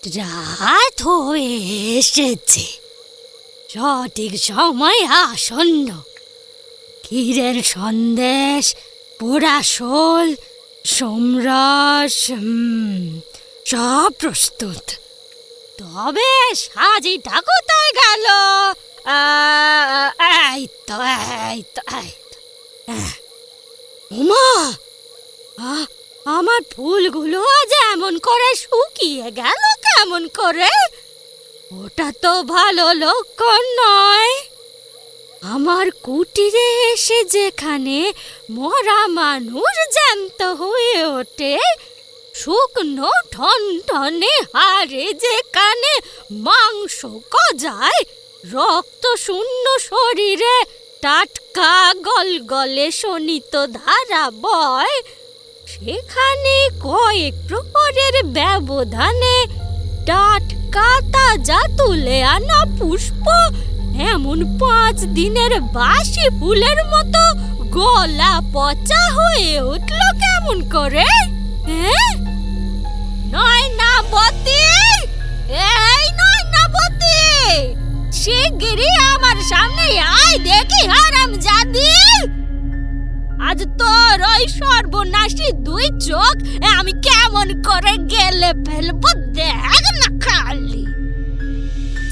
রাত হয়ে এসেছে, সঠিক সময় আসন্ন। ক্ষীরের সন্দেশ, পোড়া শোল, সোমরস সব প্রস্তুত। তবে সাজিটা কোথায় গেল? এই তো এই তো এই তো। উমা, আমার ফুলগুলো আজ এমন করে শুকিয়ে গেল কেমন করে? ওটা তো ভালো লক্ষণ নয়। আমার কুটিরে এসে যেখানে মরা মানুষ জ্যান্ত হয়ে ওঠে, শুকনো ঠনঠনে হাড়ে যেখানে মাংস গজায়, রক্ত শূন্য শরীরে টাটকা গলগলে শোণিত ধারা বয়, সেখানে কয়েক প্রহরের ব্যবধানে টাটকা তাজা তুলে আনা পুষ্প এমন 5 দিনের বাসি ফুলের মতো গলা পচা হয়ে উঠল কেমন করে? নয়নাবতী, এই নয়নাবতী, শিগগিরই আমার সামনে আয় দেখি হারামজাদি। আজ তোর ওই সর্বনাশী 2 চোখ আমি কেমন করে গেলে ফেলবো দেখ না খালি।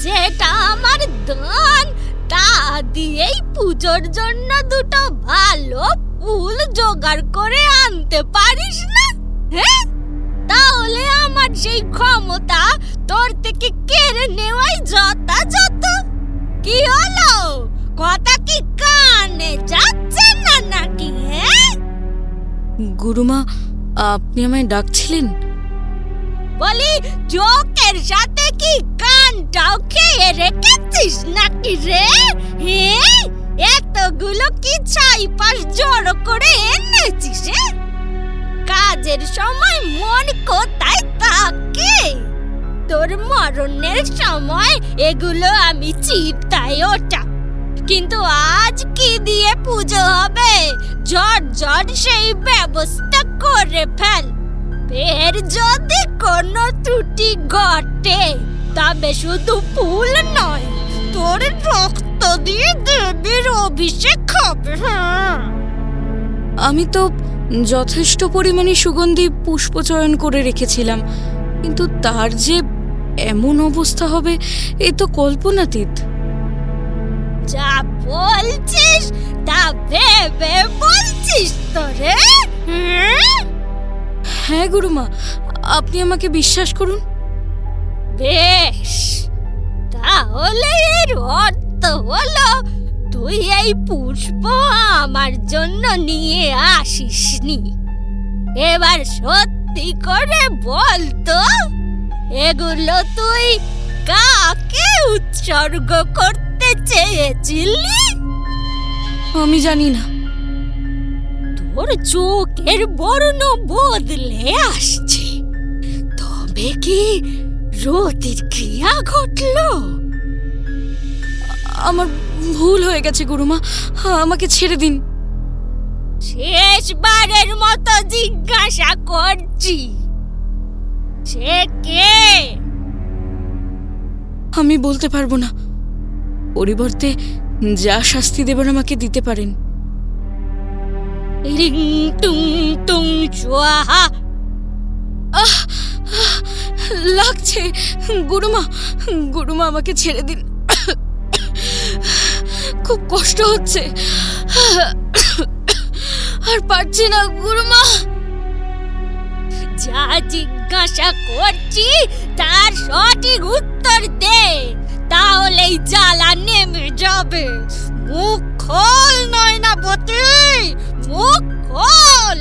যেটা আমার দান, তা দিয়েই পুজোর জন্য 2টো ভালো ফুল জোগাড় করে আনতে পারিস না? হ্যাঁ, তাহলে আমার সেই ক্ষমতা তোর থেকে কেড়ে নেওয়াই যথাযথ। কি হলো, কথা কি কানে যাচ্ছে না নাকি? গুরুমা, আপনি আমায় ডাকছিলেন? বলি, চোখের সাথে কি কানটাও খেয়ে রেখেছিস নাকি রে? এতগুলো কি ছাইপাশ জড়ো করে এনেছিস? কাজের সময় মন কোথায় থাকে? তোর মরণের সময় এগুলো আমি চিন্তায় ওঠা, কিন্তু আজ কি দিয়ে পুজো হবে? ঝট সেই ব্যবস্থা করে ফেল। এর যদি কোনো ত্রুটি ঘটে, তবে শুধু ফুল নয়, তোর রক্ত দিয়ে দেবীর অভিষেক হবে। আমি তো যথেষ্ট পরিমাণে সুগন্ধি পুষ্প চয়ন করে রেখেছিলাম, কিন্তু তার যে এমন অবস্থা হবে এ তো কল্পনাতীত। যা বলছিস তা ভেবে বলছিস তো রে? হ্যাঁ গুরুমা, আপনি আমাকে বিশ্বাস করুন। বেশ, তাহলে এর অর্থ হলো তুই এই পুষ্প আমার জন্য নিয়ে আসিসনি। এবার সত্যি করে বল তো, এগুলো তুই কাকে উৎসর্গ করতে চেয়েছিলি? আমি জানি না। তোর চোখের বর্ণ বদলে আসছে, তবে কি রতির ক্রিয়া ঘটলো? আমার ভুল হয়ে গেছে গুরুমা, আমাকে ছেড়ে দিন। শেষবারের মতো জিজ্ঞাসা করছি, সে কে? আমি বলতে পারবো না, পরিবর্তে যা শাস্তি দেবেন আমাকে দিতে পারেন। রিং টুং টুং স্বাহা। লাগছে গুরুমা, গুরুমা আমাকে ছেড়ে দিন, খুব কষ্ট হচ্ছে, আর পারছি না গুরুমা। যা জিজ্ঞাসা করছি তার সঠিক উত্তর দে, তাহলেই জ্বালা নেমে যাবে। মুখ খোল নয়নাবতী, মুখ খোল।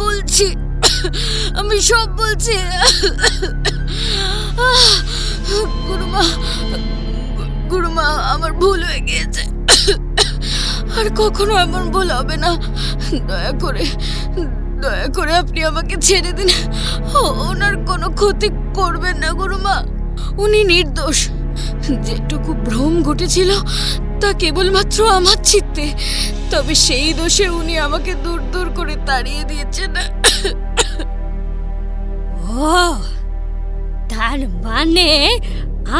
বলছি, আমি সব বলছি। গুরুমা, গুরুমা, আমার ভুল হয়ে গিয়েছে, আর কখনো এমন ভুল হবে না। দয়া করে আপনি আমাকে ছেড়ে দিন। ওনার কোনো ক্ষতি করবেন না গুরুমা, উনি নির্দোষ। যেটুকু ভ্রম ঘটেছিল তা কেবলমাত্র আমার চিত্তে, তবে সেই দোষে উনি আমাকে দূর দূর করে তাড়িয়ে দিয়েছেন। ও তার মানে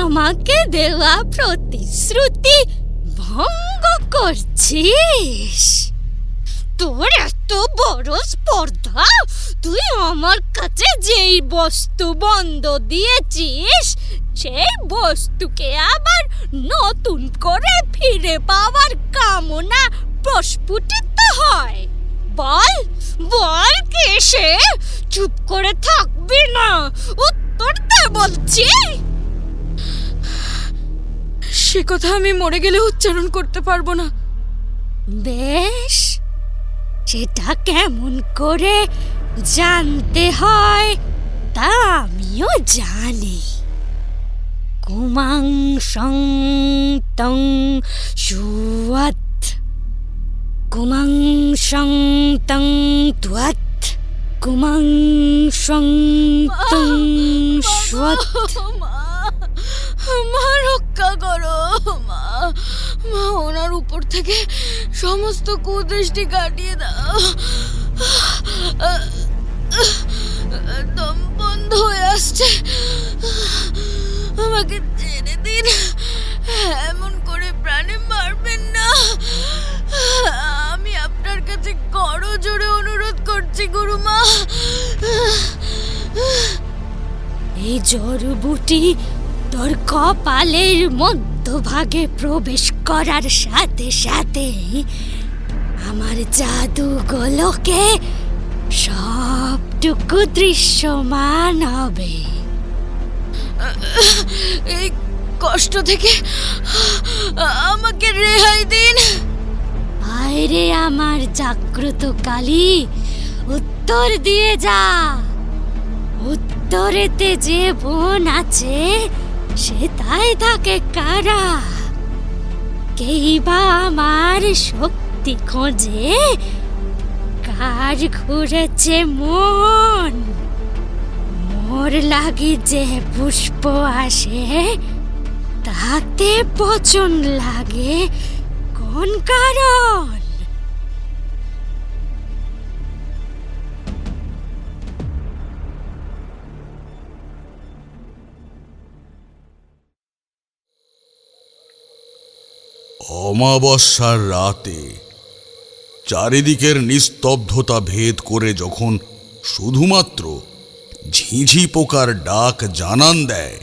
আমাকে দেওয়া প্রতিশ্রুতি ভঙ্গ করছিস? তোর এত বড় স্পর্ধা, তুই আমার কাছে যেই বস্তু বন্ধ দিয়েছিস সেই বস্তুকে আবার নতুন করে ফিরে পাওয়ার কামনা প্রস্ফুটিত হয়। বল বল কে সে? চুপ করে থাকবি না, উত্তর দে বলছি। সে কথা আমি মরে গেলে উচ্চারণ করতে পারবো না। বেশ, সেটা কেমন করে জানতে হয় তা আমিও জানি। কুমাং সং তং সুয়াত, কুমাং সং তং তুয়াত, কুমাং সং তং সুয়াত। মা রক্ষা করো মা, মা ওনার উপর থেকে সমস্ত কুদৃষ্টি কাটিয়ে দাও। দম বন্ধ হয়ে আসছে, আমাকে ছেড়ে দিন, এমন করে প্রাণে মারবেন না। আমি আপনার কাছে করজোড়ে অনুরোধ করছি গুরুমা। এই জড়বুটি তোর কপালের মধ্যভাগে প্রবেশ করার সাথে সাথেই আমার জাদুগুলোকে সবটুকু দৃশ্যমান হবে। এই কষ্ট থেকে আমাকে রেহাই দিন। আরে আমার জাগ্রত কালী, উত্তর দিয়ে যা। উত্তরেতে যে বোন আছে সে তাই থাকে কারা? কেই বা আমার শক্তি খোঁজে, কার ঘুরেছে মন? মোর লাগি যে পুষ্প আসে তাতে পচন লাগে কোন কারণ? অমাবস্যার রাতে চারিদিকের নিস্তব্ধতা ভেদ করে যখন শুধুমাত্র ঝিঁঝি পোকার ডাক জানান দেয়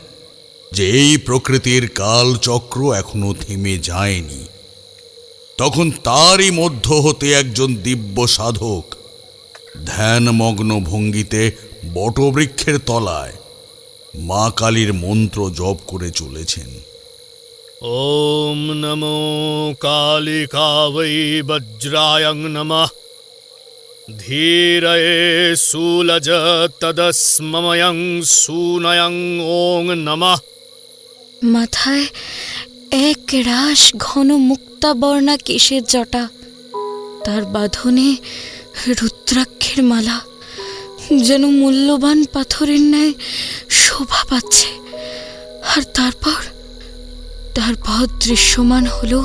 যে এই প্রকৃতির কালচক্র এখনো থেমে যায়নি, তখন তারই মধ্য হতে একজন দিব্য সাধক ধ্যানমগ্ন ভঙ্গিতে বটবৃক্ষের তলায় মা কালীর মন্ত্র জপ করে চলেছেন। ওম নমো কালিকাবৈ বজ্রায়ং নমঃ ধীরয়ে শূলজ তদস্মময়ং সুনয়ং ওং নমঃ। মাথায় এক রাশ ঘন মুক্তাবর্ণা কেশের জটা, তার বাঁধনে রুদ্রাক্ষের মালা যেন মূল্যবান পাথরের ন্যায় শোভা পাচ্ছে। আর তারপর দৃশ্যমান হলো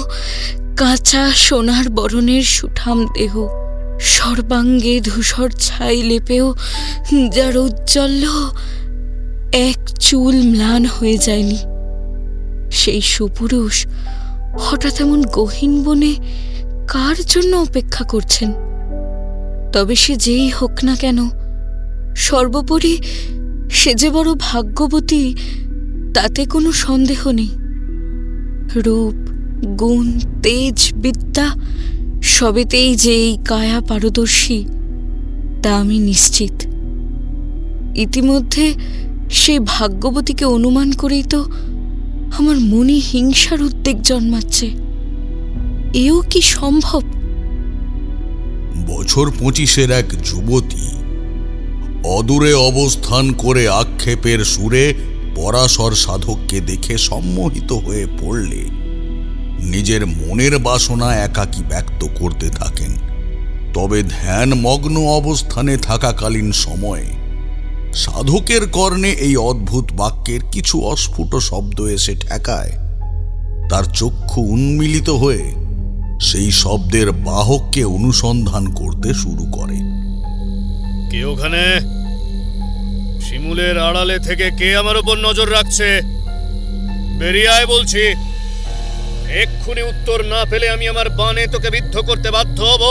কাঁচা সোনার বরণের সুঠাম দেহ, সর্বাঙ্গে ধূসর ছাই লেপেও যার ঔজ্জ্বল্য এক চুল ম্লান হয়ে যায়নি। সেই সুপুরুষ হঠাৎ এমন গহীন বনে কার জন্য অপেক্ষা করছেন? তবে সে যেই হোক না কেন, সর্বোপরি সে যে বড় ভাগ্যবতী তাতে কোনো সন্দেহ নেই। রূপ, গুণ, তেজ, বিদ্যা সবেতেই যে এই কায়া পারদর্শী তা আমি নিশ্চিত। ইতিমধ্যে সেই ভাগ্যবতীকে অনুমান করেই তো আমার মনে হিংসার উদ্বেগ জন্মাচ্ছে। এও কি সম্ভব? বছর 25-এর এক যুবতী অদূরে অবস্থান করে আক্ষেপের সুরে পরাশর সাধককে দেখে সম্মোহিত হয়ে পড়লে নিজের মনের বাসনা একাকী ব্যক্ত করতে থাকেন। তবে ধ্যানমগ্ন অবস্থানে থাকাকালীন সময়ে সাধকের কর্ণে এই অদ্ভুত বাক্যের কিছু অস্ফুট শব্দ এসে ঠেকায়। তার চক্ষু উন্মিলিত হয়ে সেই শব্দের বাহককে অনুসন্ধান করতে শুরু করে। কে ওখানে? শিমুলের আড়ালে থেকে কে আমার উপর নজর রাখছে? বেরিয়ে আয় বলছি। এক্ষুনি উত্তর না পেলে আমি আমার বাণে তোকে বিদ্ধ করতে বাধ্য হব।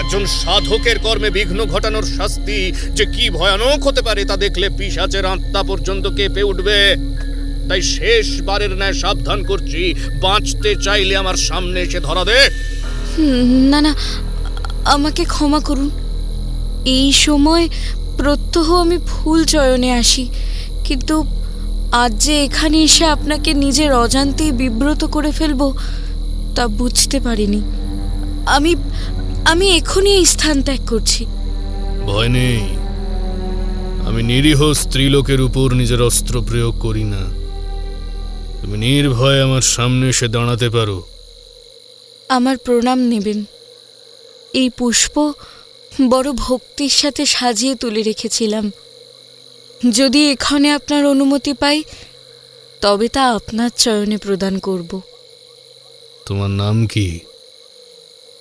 একজন সাধকের কর্মে বিঘ্ন ঘটানোর শাস্তি যে কি ভয়ানক হতে পারে তা দেখলে পিশাচের আত্মা পর্যন্ত কেঁপে উঠবে। তাই শেষবারের ন্যায় সাবধান করছি, বাঁচতে চাইলে আমার সামনে এসে ধরা দে। না না, আমাকে ক্ষমা করুন। এই সময় প্রত্যহ আমি ভুল চয়নে আসি, কিন্তু আজ যে এখানে এসে আপনাকে নিজের অজান্তেই বিব্রত করে ফেলবো তা বুঝতে পারিনি। আমি এখনই এই স্থান ত্যাগ করছি। ভয় নেই, আমি নিরীহ স্ত্রীলোকের উপর নিজের অস্ত্র প্রয়োগ করি না। তুমি নির্ভয়ে আমার সামনে এসে দাঁড়াতে পারো। আমার প্রণাম নেবেন। এই পুষ্প বড় ভক্তির সাথে সাজিয়ে তুলে রেখেছিলাম। যদি এখানে আপনার অনুমতি পাই তবে তা আপনার চয়নে প্রদান করব। তোমার নাম কি?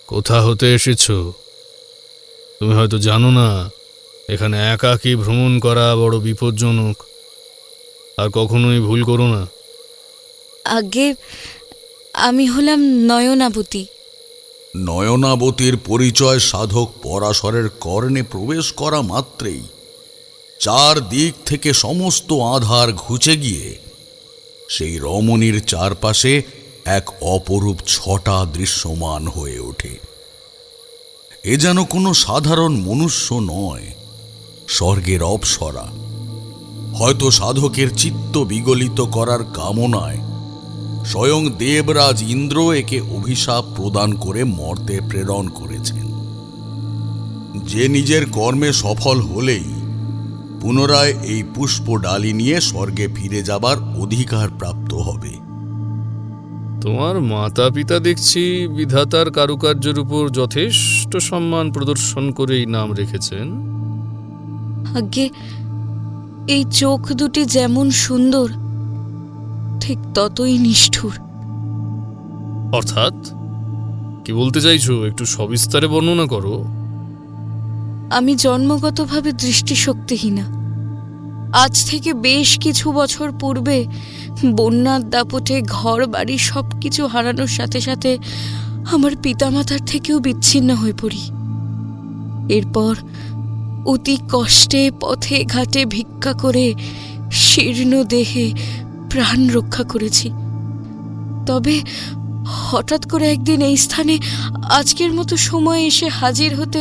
কোথা হতে এসেছো? তুমি হয়তো জানো না, এখানে একাকী ভ্রমণ করা বড় বিপজ্জনক। আর কখনোই ভুল করো না। আগে আমি হলাম নয়নাবতী। নয়নাবতীর পরিচয় সাধক পরাশরের কর্ণে প্রবেশ করা মাত্রেই চারদিক থেকে সমস্ত আধার ঘুচে গিয়ে সেই রমণীর চারপাশে এক অপরূপ ছটা দৃশ্যমান হয়ে ওঠে। এ যেন কোনো সাধারণ মনুষ্য নয়, স্বর্গের অপ্সরা। হয়তো সাধকের চিত্ত বিগলিত করার কামনায় স্বয়ং দেবরাজ ইন্দ্র একে অভিশাপ প্রদান করে মর্তে প্রেরণ করেছেন। যে নিজের কর্মে সফল হলেই পুনরায় এই পুষ্পডালি নিয়ে স্বর্গে ফিরে যাবার অধিকার প্রাপ্ত হবে। তোমার মাতা পিতা দেখছি বিধাতার কারুকার্যের উপর যথেষ্ট সম্মান প্রদর্শন করে এই নাম রেখেছেন। আগে এই চোখ দুটি যেমন সুন্দর ঠিক ততই নিষ্ঠুর। অর্থাৎ কি বলতে চাইছো? একটু সবিস্তারে বর্ণনা করো। আমি জন্মগতভাবে দৃষ্টিশক্তিহীনা। আজ থেকে বেশ কিছু বছর পূর্বে বন্যার দাপটে ঘর বাড়ি সবকিছু হারানোর সাথে সাথে আমার পিতামাতার থেকেও বিচ্ছিন্ন হয়ে পড়ি। এরপর অতি কষ্টে পথে ঘাটে ভিক্ষা করে শীর্ণ দেহে প্রাণ রক্ষা করেছি। তবে হঠাৎ করে একদিন এই স্থানে আজকের মতো সময় এসে হাজির হতে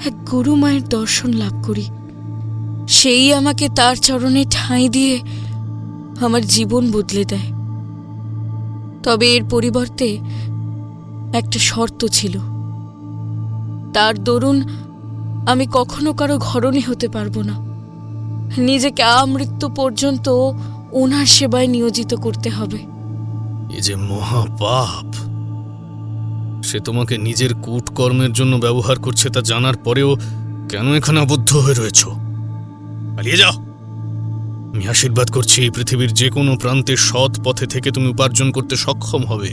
এক গুরু মায়ের দর্শন লাভ করি। সেই আমাকে তার চরণে ঠাঁই দিয়ে আমার জীবন বদলে দেয়। তবে এর পরিবর্তে একটা শর্ত ছিল। তার দরুন আমি কখনো কারো ঘরণী হতে পারবো না। নিজেকে আমৃত্যু পর্যন্ত ওনার সেবায় নিয়োজিত করতে হবে। এ যে মহাপাপ! সে তোমাকে নিজের কূটকর্মের জন্য ব্যবহার করছে তা জানার পরেও কেন এখানে আবদ্ধ হয়ে রয়েছ? পালিয়ে যাও। আমি আশীর্বাদ করছি এই পৃথিবীর যে কোনো প্রান্তে সৎ পথে থেকে তুমি উপার্জন করতে সক্ষম হবে।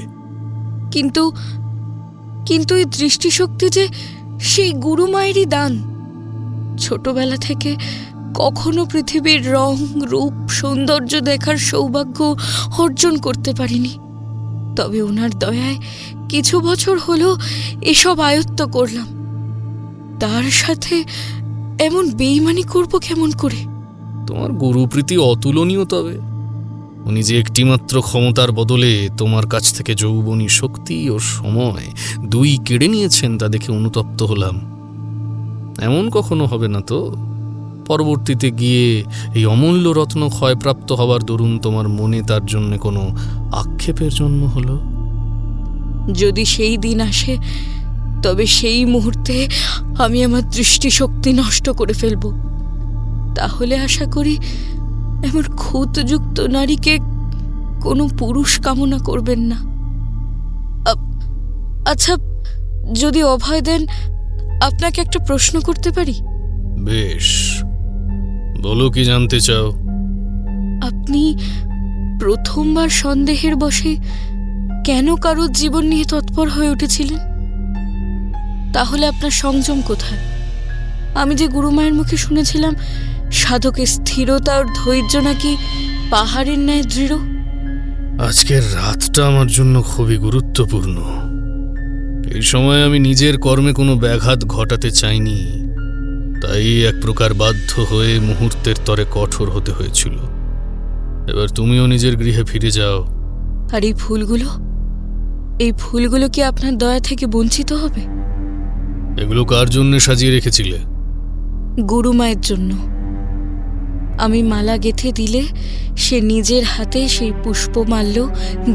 কিন্তু এই দৃষ্টিশক্তি যে সেই গুরু মায়েরই দান। ছোটবেলা থেকে কখনো পৃথিবীর রং রূপ সৌন্দর্য দেখার সৌভাগ্য অর্জন করতে পারিনি। তবে ওনার দয়ায় কিছু বছর হলো এসব আয়ত্ত করলাম। তার সাথে এমন বেইমানি করব কেমন করে? তোমার গুরুপ্রীতি অতুলনীয়। তবে উনি যে একটিমাত্র ক্ষমতার বদলে তোমার কাছ থেকে যৌবনী শক্তি ও সময় দুই কেড়ে নিয়েছেন তা দেখে অনুতপ্ত হলাম। এমন কখনো হবে না তো পরবর্তীতে গিয়ে এই অমূল্য রত্ন ক্ষয়প্রাপ্ত হওয়ার দরুন তোমার মনে তার জন্য কোনো আক্ষেপের জন্ম হলো? যদি সেই দিন আসে তবে সেই মুহূর্তে আমি আমার দৃষ্টিশক্তি নষ্ট করে ফেলব। তাহলে আশা করি এমন ক্ষুতযুক্ত নারীকে কোনো পুরুষ কামনা করবেন না। আচ্ছা, যদি অভয় দেন আপনাকে একটা প্রশ্ন করতে পারি? বেশ, বলো কি জানতে চাও? আপনি প্রথমবার সন্দেহের বশে কেন কারোর জীবন নিয়ে তৎপর হয়ে উঠেছিলেন? তাহলে আপনার সংযম কোথায়? আমি যে গুরুমায়ের মুখে শুনেছিলাম সাধকের স্থিরতা আর ধৈর্য নাকি পাহাড়ের ন্যায় দৃঢ়? আজকের রাতটা আমার জন্য খুবই গুরুত্বপূর্ণ। এই সময় আমি নিজের কর্মে কোনো ব্যাঘাত ঘটাতে চাইনি, তাই এক প্রকার বাধ্য হয়ে মুহূর্তের তরে কঠোর হতে হয়েছিল। এবার তুমিও নিজের গৃহে ফিরে যাও। আর এই ফুলগুলো কি আপনার দয়া থেকে বঞ্চিত হবে? এগুলো কার জন্য সাজিয়ে রেখেছিলে? গুরুমায়ের জন্য। আমি মালা গেঁথে দিলে সে নিজের হাতে সেই পুষ্পমাল্য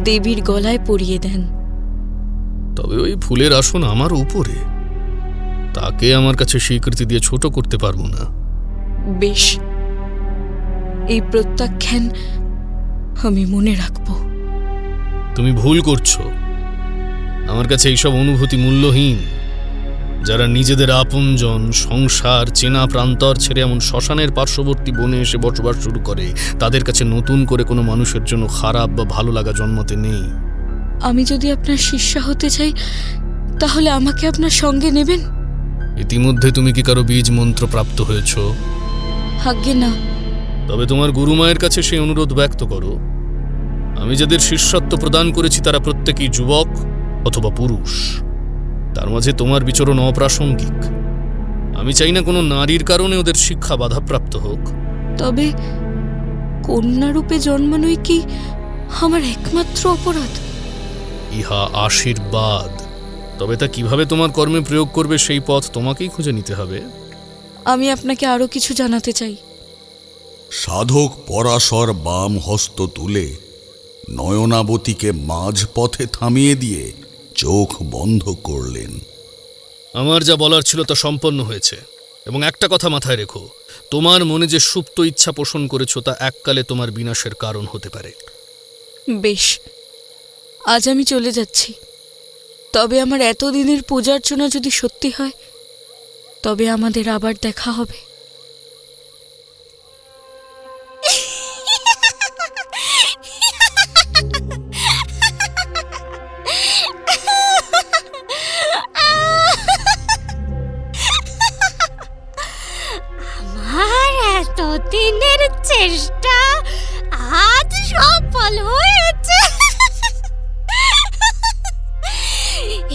দেবীর গলায় পরিয়ে দেন। তবে ওই ফুলের আসন আমার উপরে, তাকে আমার কাছে স্বীকৃতি দিয়ে ছোট করতে পারবো না। বেশ, এই প্রত্যাখ্যান আমি মনে রাখব। তুমি ভুল করছো। আমার কাছে এইসব অনুভূতি মূল্যহীন। যারা নিজেদের আপনজন, সংসার, চেনা প্রান্তর ছেড়ে এমন শ্মশানের পার্শ্ববর্তী বনে এসে বসবাস শুরু করে, তাদের কাছে নতুন করে কোনো মানুষের জন্য খারাপ বা ভালো লাগা জন্মাতে নেই। আমি যদি আপনার শিষ্যা হতে চাই, তাহলে আমাকে আপনার সঙ্গে নেবেন? ইতিমধ্যে তুমি কি কারো বীজ মন্ত্র প্রাপ্ত হয়েছ? আজ্ঞে না। তবে তোমার গুরুমায়ের কাছে সেই অনুরোধ ব্যক্ত করো। আমি যাদের শিষ্যত্ব প্রদান করেছি তারা প্রত্যেকেই যুবক অথবা পুরুষ। তার মাঝে তোমার বিচরণ অপ্রাসঙ্গিক। আমি চাই না কোনো নারীর কারণে ওদের শিক্ষা বাধাপ্রাপ্ত হোক। তবে কন্যারূপে জন্মানোই কি আমার একমাত্র অপরাধ? ইহা আশীর্বাদ। তবে তা কিভাবে তোমার কর্মে প্রয়োগ করবে সেই পথ তোমাকেই খুঁজে নিতে হবে। আমি আপনাকে আরো কিছু জানাতে চাই। সাধক পরাশর বাম হস্ত তুলে নয়নাবতীকে মাঝ পথে থামিয়ে দিয়ে চোখ বন্ধ করলেন। আমার যা বলার ছিল তা সম্পন্ন হয়েছে। এবং একটা কথা মাথায় রেখো, তোমার মনে যে সুপ্ত ইচ্ছা পোষণ করেছো তা এককালে তোমার বিনাশের কারণ হতে পারে। বেশ, আজ আমি চলে যাচ্ছি। তবে আমার এতদিনের পূজার্চনা যদি সত্যি হয়, তবে আমাদের আবার দেখা হবে। আমার এতদিনের চেষ্টা আজ সফল হয়েছে।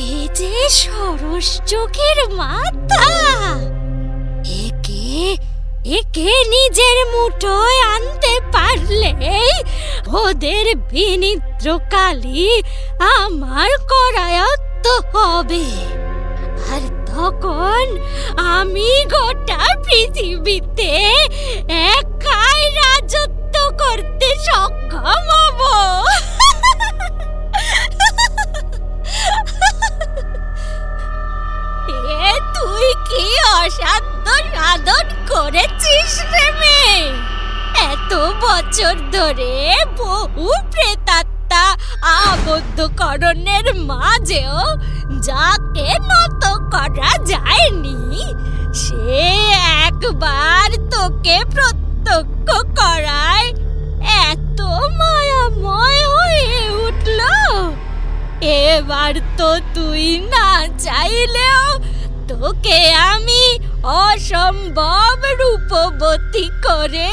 এই যে সরস চোখের মাথা, একে নিজের মুঠোয় আনতে পারলেই ওদের বিনিদ্র কালী আমার করায়ত্ত হবে। আর তখন আমি গোটা পৃথিবীতে একাই রাজত্ব করতে সক্ষম হব। তুই কি অসাধ্য সাধন করেছিস রে মেয়ে! এত বছর ধরে বহু প্রেতাত্মা আবদ্ধকরণের মাঝেও যাকে নত করা যায়নি, সে একবার তোকে প্রত্যক্ষ করায় এত মায়াময় হয়ে উঠল। এবার তো তুই না চাইলেও তোকে আমি অসম্ভব রূপবতী করে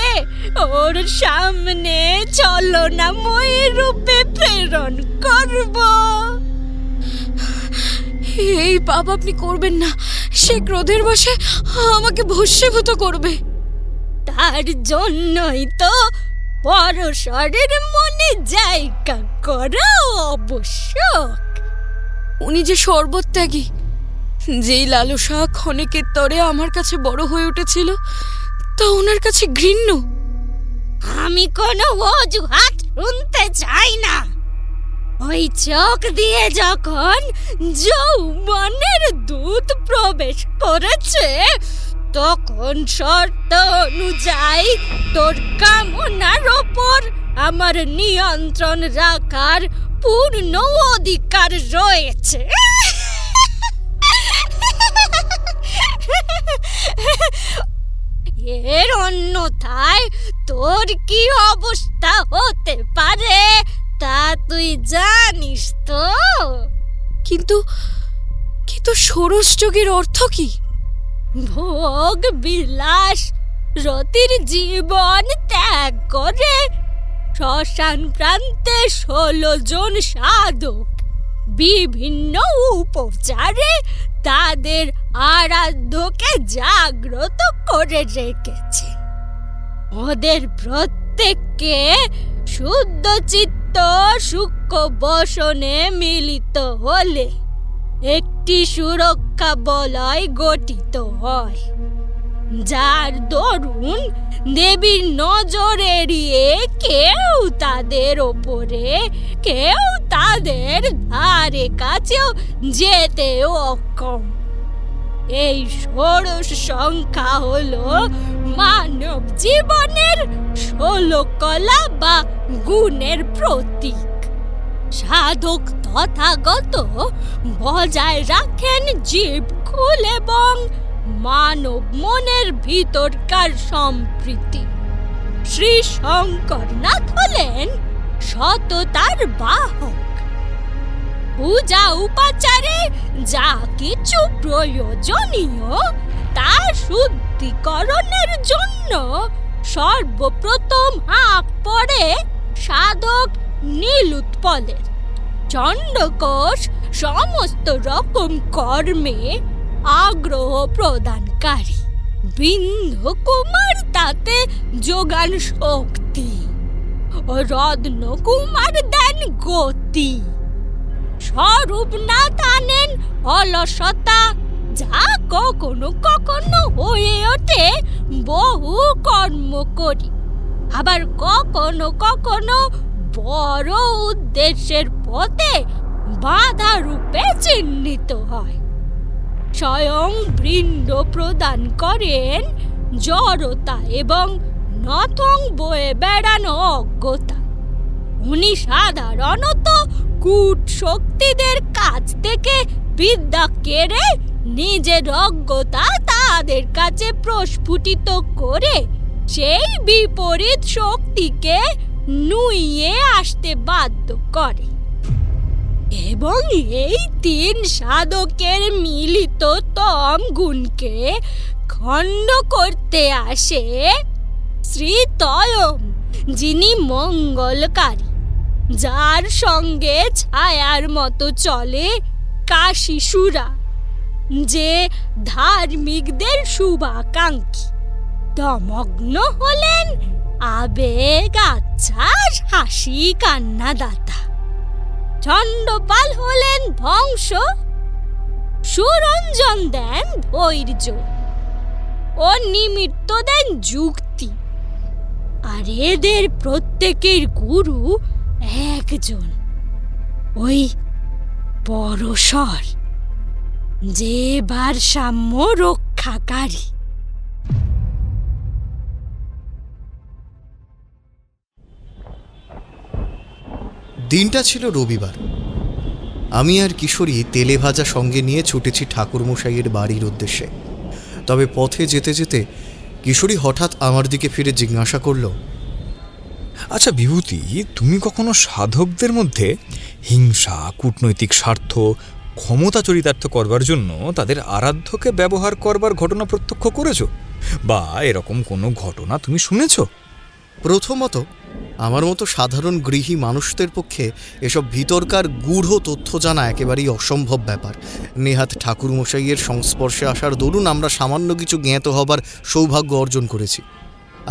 ওর সামনে ছলনাময়ী রূপে প্রেরণ করব। এই পাপ আপনি করবেন না। সে ক্রোধের বশে আমাকে ভস্মীভূত করবে। তার জন্যই তো পরশরের মনে জায়গা করা আবশ্যক। উনি যে সর্বত্যাগী, যেই লালসা ক্ষণিকের তরে আমার কাছে বড় হয়ে উঠেছিল, তা ওনার কাছে ঘৃণ্য। আমি কোনো অজুহাত শুনতে চাই না। ওই চোখ দিয়ে যখন যৌবনের দূত প্রবেশ করেছে, তখন শর্ত অনুযায়ী তোর কামনার ওপর আমার নিয়ন্ত্রণ রাখার পূর্ণ অধিকার রয়েছে। এর অন্যথায় তোর কি অবস্থা হতে পারে তা তুই জানিস তো? কিন্তু ষোড়শ যোগের অর্থ কি? ভোগ বিলাস রতির জীবন ত্যাগ করে শ্মশান প্রান্তে 16 জন সাধক বিভিন্ন উপচারে তাদের আরাধ্যকে জাগ্রত করে রেখেছে। ওদের প্রত্যেককে শুদ্ধ চিত্ত সূক্ষ্ম বসনে মিলিত হলে একটি সুরক্ষা বলয় গঠিত হয়, যার দরুন দেবীর নজর এড়িয়ে কেউ তাদের ওপরে, কেউ তাদের ধারে কাছেও যেতে অক্ষম। এই ষোড়শ সংখ্যা হলো মানব জীবনের 16 কলা বা গুণের প্রতীক। সাধক তথাগত বজায় রাখেন জীব কুল এবং মানব মনের ভিতরকার সম্প্রীতি। শ্রী শঙ্করনাথ হলেন সততার বাহক। পূজা উপাচারে যা কিছু প্রয়োজনীয় তা শুদ্ধিকরণের জন্য সর্বপ্রথম হাঁক পড়ে সাধক নীলোৎপলের। চণ্ডকোষ সমস্ত রকম কর্মে আগ্রহ প্রদানকারী, বিন্দুকুমার তাতে যোগান শক্তি ও রত্নকুমার দেন গতি। স্বরূপনাথ আনেন অলসতা, যা কখনো কখনো হয়ে ওঠে বহু কর্ম করি, আবার কখনো কখনো বড় উদ্দেশ্যের পথে বাধা রূপে চিহ্নিত হয়। স্বয়ং বৃন্দ প্রদান করেন জড়তা এবং নথং বয়ে বেড়ানো অজ্ঞতা। উনি সাধারণত কূট শক্তিদের কাছ থেকে বিদ্যা কেড়ে নিজের অজ্ঞতা তাদের কাছে প্রস্ফুটিত করে সেই বিপরীত শক্তিকে নুইয়ে আসতে বাধ্য করে, এবং এই 3 সাধকের মিলিত তম গুণকে খণ্ড করতে আসে শ্রীতয়ম, যিনি মঙ্গলকারী, যার সঙ্গে ছায়ার মতো চলে কাশীসুরা, যে ধার্মিকদের শুভাকাঙ্ক্ষী। দমগ্ন হলেন আবেগ আচ্ছ্বাস হাসি কান্নাদাতা। চণ্ডপাল হলেন ধ্বংস, সুরঞ্জন দেন ধৈর্য ও নিমিত্ত দেন যুক্তি। আর এদের প্রত্যেকের গুরু একজন, ওই পরশর, যে ভারসাম্য রক্ষাকারী। দিনটা ছিল রবিবার। আমি আর কিশোরী তেলে ভাজা সঙ্গে নিয়ে ছুটেছি ঠাকুরমশাইয়ের বাড়ির উদ্দেশ্যে। তবে পথে যেতে যেতে কিশোরী হঠাৎ আমার দিকে ফিরে জিজ্ঞাসা করল, আচ্ছা বিভূতি, তুমি কখনো সাধকদের মধ্যে হিংসা, কূটনৈতিক স্বার্থ, ক্ষমতা চরিতার্থ করবার জন্য তাদের আরাধ্যকে ব্যবহার করবার ঘটনা প্রত্যক্ষ করেছো, বা এরকম কোনো ঘটনা তুমি শুনেছ? প্রথমত, আমার মতো সাধারণ গৃহী মানুষদের পক্ষে এসব ভিতরকার গূঢ় তথ্য জানা একেবারেই অসম্ভব ব্যাপার। নেহাত ঠাকুরমশাইয়ের সংস্পর্শে আসার দরুন আমরা সামান্য কিছু জ্ঞাত হবার সৌভাগ্য অর্জন করেছি।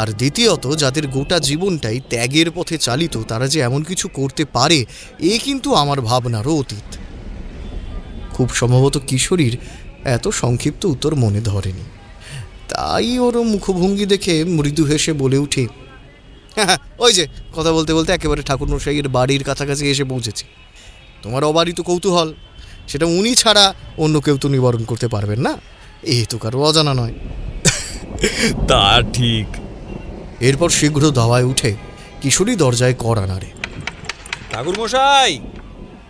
আর দ্বিতীয়ত, যাদের গোটা জীবনটাই ত্যাগের পথে চালিত, তারা যে এমন কিছু করতে পারে এ কিন্তু আমার ভাবনারও অতীত। খুব সম্ভবত কিশোরীর এত সংক্ষিপ্ত উত্তর মনে ধরেনি, তাই ওর মুখভঙ্গি দেখে মৃদু হেসে বলে উঠে, হ্যাঁ, ওই যে কথা বলতে বলতে একেবারে ঠাকুরমশাইয়ের বাড়ির কাছাকাছি এসে পৌঁছেছি। তোমার অবারিত কৌতূহল, সেটা উনি ছাড়া অন্য কেউ তো নিবারণ করতে পারবেন না, এ তো কারো অজানা নয়। তা ঠিক। এরপর শীঘ্র দাওয়ায় উঠে কিশোরী দরজায় কড়া নাড়ে। ঠাকুরমশাই,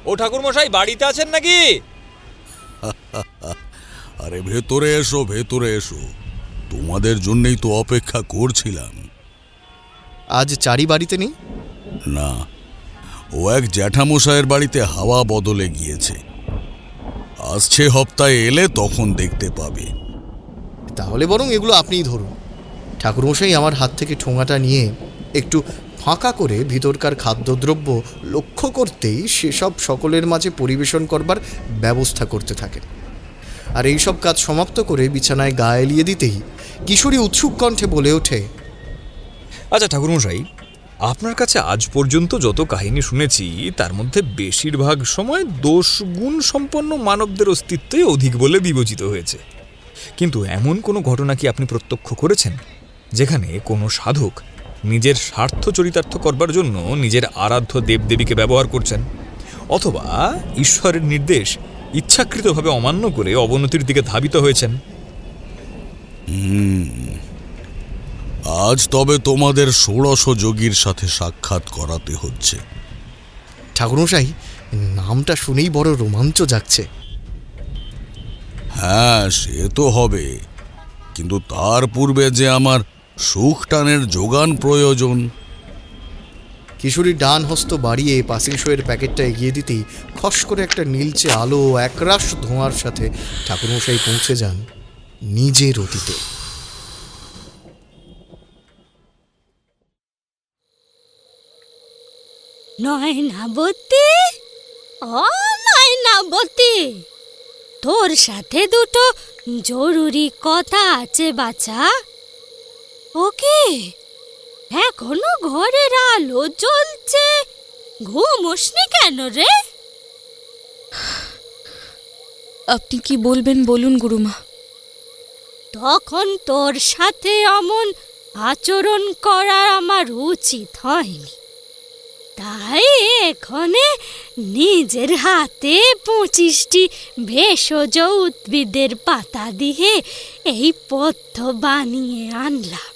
ও ঠাকুরমশাই, বাড়িতে আছেন নাকি? আরে ভেতরে এসো, ভেতরে এসো, তোমাদের জন্যই তো অপেক্ষা করছিলাম। আজ চারি বাড়িতে নেই? না, ও এক জ্যাঠামশায়ের বাড়িতে হাওয়া বদলে গিয়েছে। আসছে সপ্তাহে এলে তখন দেখতে পাবে। তাহলে বরং এগুলো আপনিই ধরুন। ঠাকুরমশাই আমার হাত থেকে ঠোঙাটা নিয়ে একটু ফাঁকা করে ভিতরকার খাদ্যদ্রব্য লক্ষ্য করতেই সেসব সকলের মাঝে পরিবেশন করবার ব্যবস্থা করতে থাকেন। আর এইসব কাজ সমাপ্ত করে বিছানায় গা এলিয়ে দিতেই কিশোরী উৎসুক কণ্ঠে বলে ওঠে, আচ্ছা ঠাকুরমশাই, আপনার কাছে আজ পর্যন্ত যত কাহিনী শুনেছি তার মধ্যে বেশিরভাগ সময় দোষ গুণ সম্পন্ন মানবদের অস্তিত্বই অধিক বলে বিবেচিত হয়েছে, কিন্তু এমন কোনো ঘটনা কি আপনি প্রত্যক্ষ করেছেন যেখানে কোনো সাধক নিজের স্বার্থ চরিতার্থ করবার জন্য নিজের আরাধ্য দেবদেবীকে ব্যবহার করছেন, অথবা ঈশ্বরের নির্দেশ ইচ্ছাকৃতভাবে অমান্য করে অবনতির দিকে ধাবিত হয়েছেন? আজ তবে তোমাদের ষোড়শ যোগীর সাথে সাক্ষাৎ করাতে হচ্ছে। ঠাকুরমশাই, নামটা শুনেই বড় রোমাঞ্চ জাগছে। হ্যাঁ, সে তো হবে, কিন্তু তার পূর্বে যে আমার সুখ টানের যোগান প্রয়োজন। কিশোরীর ডান হস্ত বাড়িয়ে পাসিল শোয়ের প্যাকেটটা এগিয়ে দিতেই খস করে একটা নীলচে আলো একরাশ ধোঁয়ার সাথে ঠাকুরমশাই পৌঁছে যান নিজের অতীতে। নয়নাবতী, ও নয়নাবতী, তোর সাথে দুটো জরুরি কথা আছে বাছা। ওকে, এখনো ঘরের আলো জ্বলছে, ঘুমোসনি কেন রে? আপনি কি বলবেন বলুন গুরুমা। তখন তোর সাথে অমন আচরণ করা আমার উচিত হয়নি, তাই এখানে নিজের হাতে 25টি ভেষজ উদ্ভিদের পাতা দিয়ে এই পথ্য বানিয়ে আনলাম।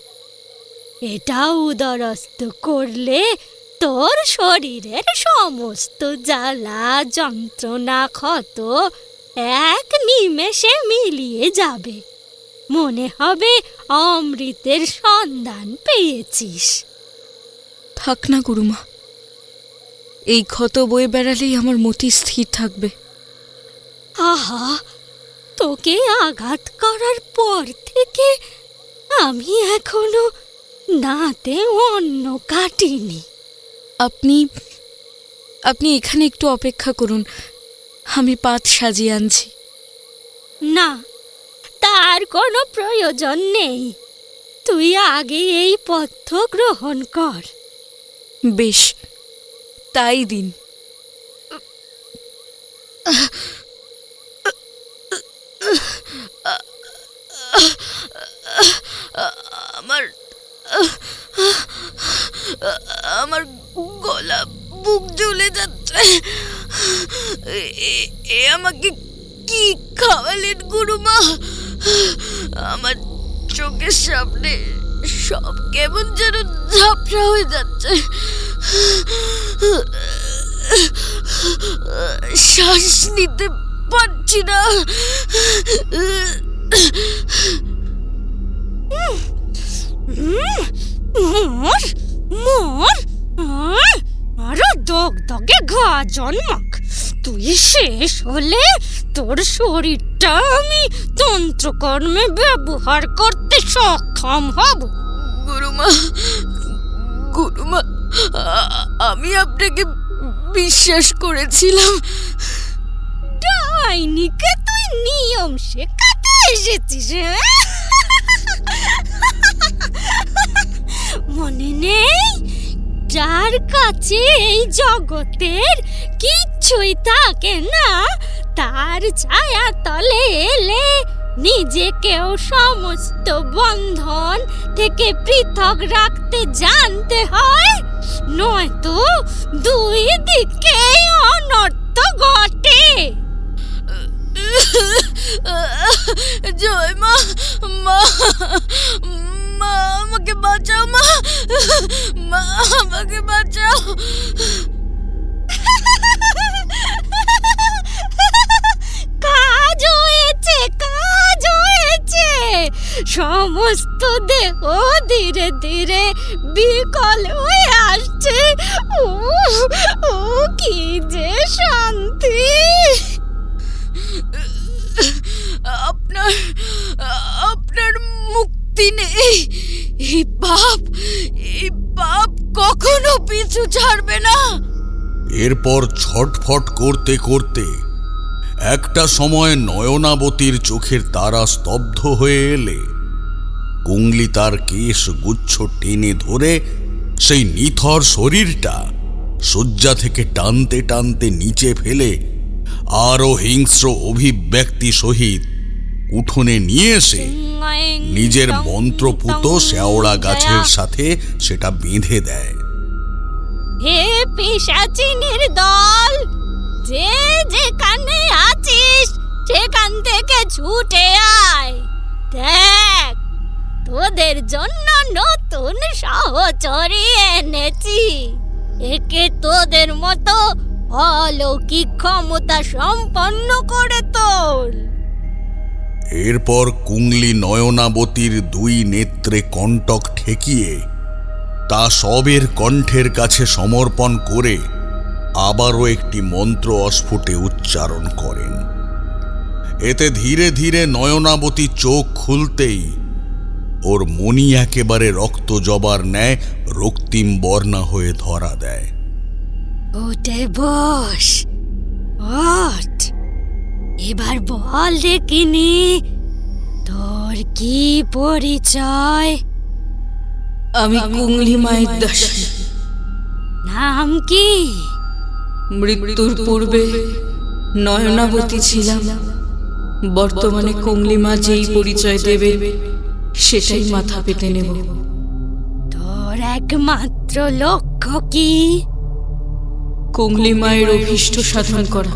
এটা উদরস্থ করলে তোর শরীরের সমস্ত জ্বালা যন্ত্রণা ক্ষত এক নিমেষে মিলিয়ে যাবে, মনে হবে অমৃতের সন্ধান পেয়েছিস। থাক না গুরুমা, এই ক্ষত বয়ে বেড়ালেই আমার মতি স্থির থাকবে। আহা, তোকে আঘাত করার পর থেকে আমি এখনো দাঁতে অন্ন কাটিনি। আপনি এখানে একটু অপেক্ষা করুন, আমি পাত সাজিয়ে আনছি। না, তার কোনো প্রয়োজন নেই, তুই আগে এই পথ্য গ্রহণ কর। বেশ, তাই দিন। আমার গলা বুক জ্বলে যাচ্ছে। এ আমাকে কি খাওয়ালেন গুরুমা? আমার চোখের সামনে সব কেমন যেন ঝাপসা হয়ে যাচ্ছে, শ্বাস নিতে পারছি না। মোর মোর আরো দগদগে ঘা জন্মাক, তুই শেষ হলে তোর শরীরটা আমি তন্ত্রকর্মে ব্যবহার করতে সক্ষম হব। গুরুমা, আমি আপনাকে বিশ্বাস করেছিলাম। ডাইনিকে তুই নিয়ম শেখাতে এসেছিস? মনে নেই, যার কাছে এই জগতের কিচ্ছুই থাকে না, তার ছায়া তলে এলে নিজেকেও সমস্ত বন্ধন থেকে পৃথক রাখতে জানতে হয়, নয়তো দুই দিকেই অনর্থ ঘটে। জয় মা, মা, মা আমাকে বাঁচাও, মা, মা আমাকে বাঁচাও। কাজ হয়েছে, কাজ হয়েছে। সমস্ত দেহ ধীরে ধীরে বিকল হয়ে আসছে। ও কি যে শান্তি! আপনার মুক্তি নেই, এই পাপ কখনো পিছু ছাড়বে না। এরপর ছটফট করতে করতে একটা সময় নয়নাবতীর চোখের তারা স্তব্ধ হয়ে এলে কুংলি তার কেশ গুচ্ছ টেনে ধরে সেই নিথর শরীরটা শয্যা থেকে টানতে টানতে নিচে ফেলে আরো হিংস্র অভিব্যক্তি সহিত উঠোনে নিয়ে এসে নিজের মন্ত্রপুত শেওড়া গাছের সাথে সেটা বেঁধে দেয়। হে পিশাচিনীর দল, যে যেখানে আছিস সেখান থেকে ছুটে আয়। দেখ, তোদের জন্য নতুন সহচরী এনেছি। একে তোদের মতো অলৌকিক ক্ষমতা সম্পন্ন করে তোল। এরপর কুংলি নয়নাবতীর দুই নেত্রে কণ্টক ঠেকিয়ে তা সবের কণ্ঠের কাছে সমর্পণ করে আবারও একটি মন্ত্র অস্ফুটে উচ্চারণ করেন। এতে ধীরে ধীরে নয়নাবতী চোখ খুলতেই ওর মনি একেবারে রক্ত জবার ন্যায় রক্তিম বর্ণা হয়ে ধরা দেয়। উঠে বস, ওঠ। এবার বল দেখিনি, তোর কি পরিচয়? আমি কুংলি মায়ের দাসী। নাম কি? মৃত্যুর পূর্বে নয়নাবতী ছিলাম, বর্তমানে কুংলি মা যেই পরিচয় দেবে সেটাই মাথা পেতে নেব। তোর একমাত্র লক্ষ্য কি? কুংলি মায়ের অভীষ্ট সাধন করা।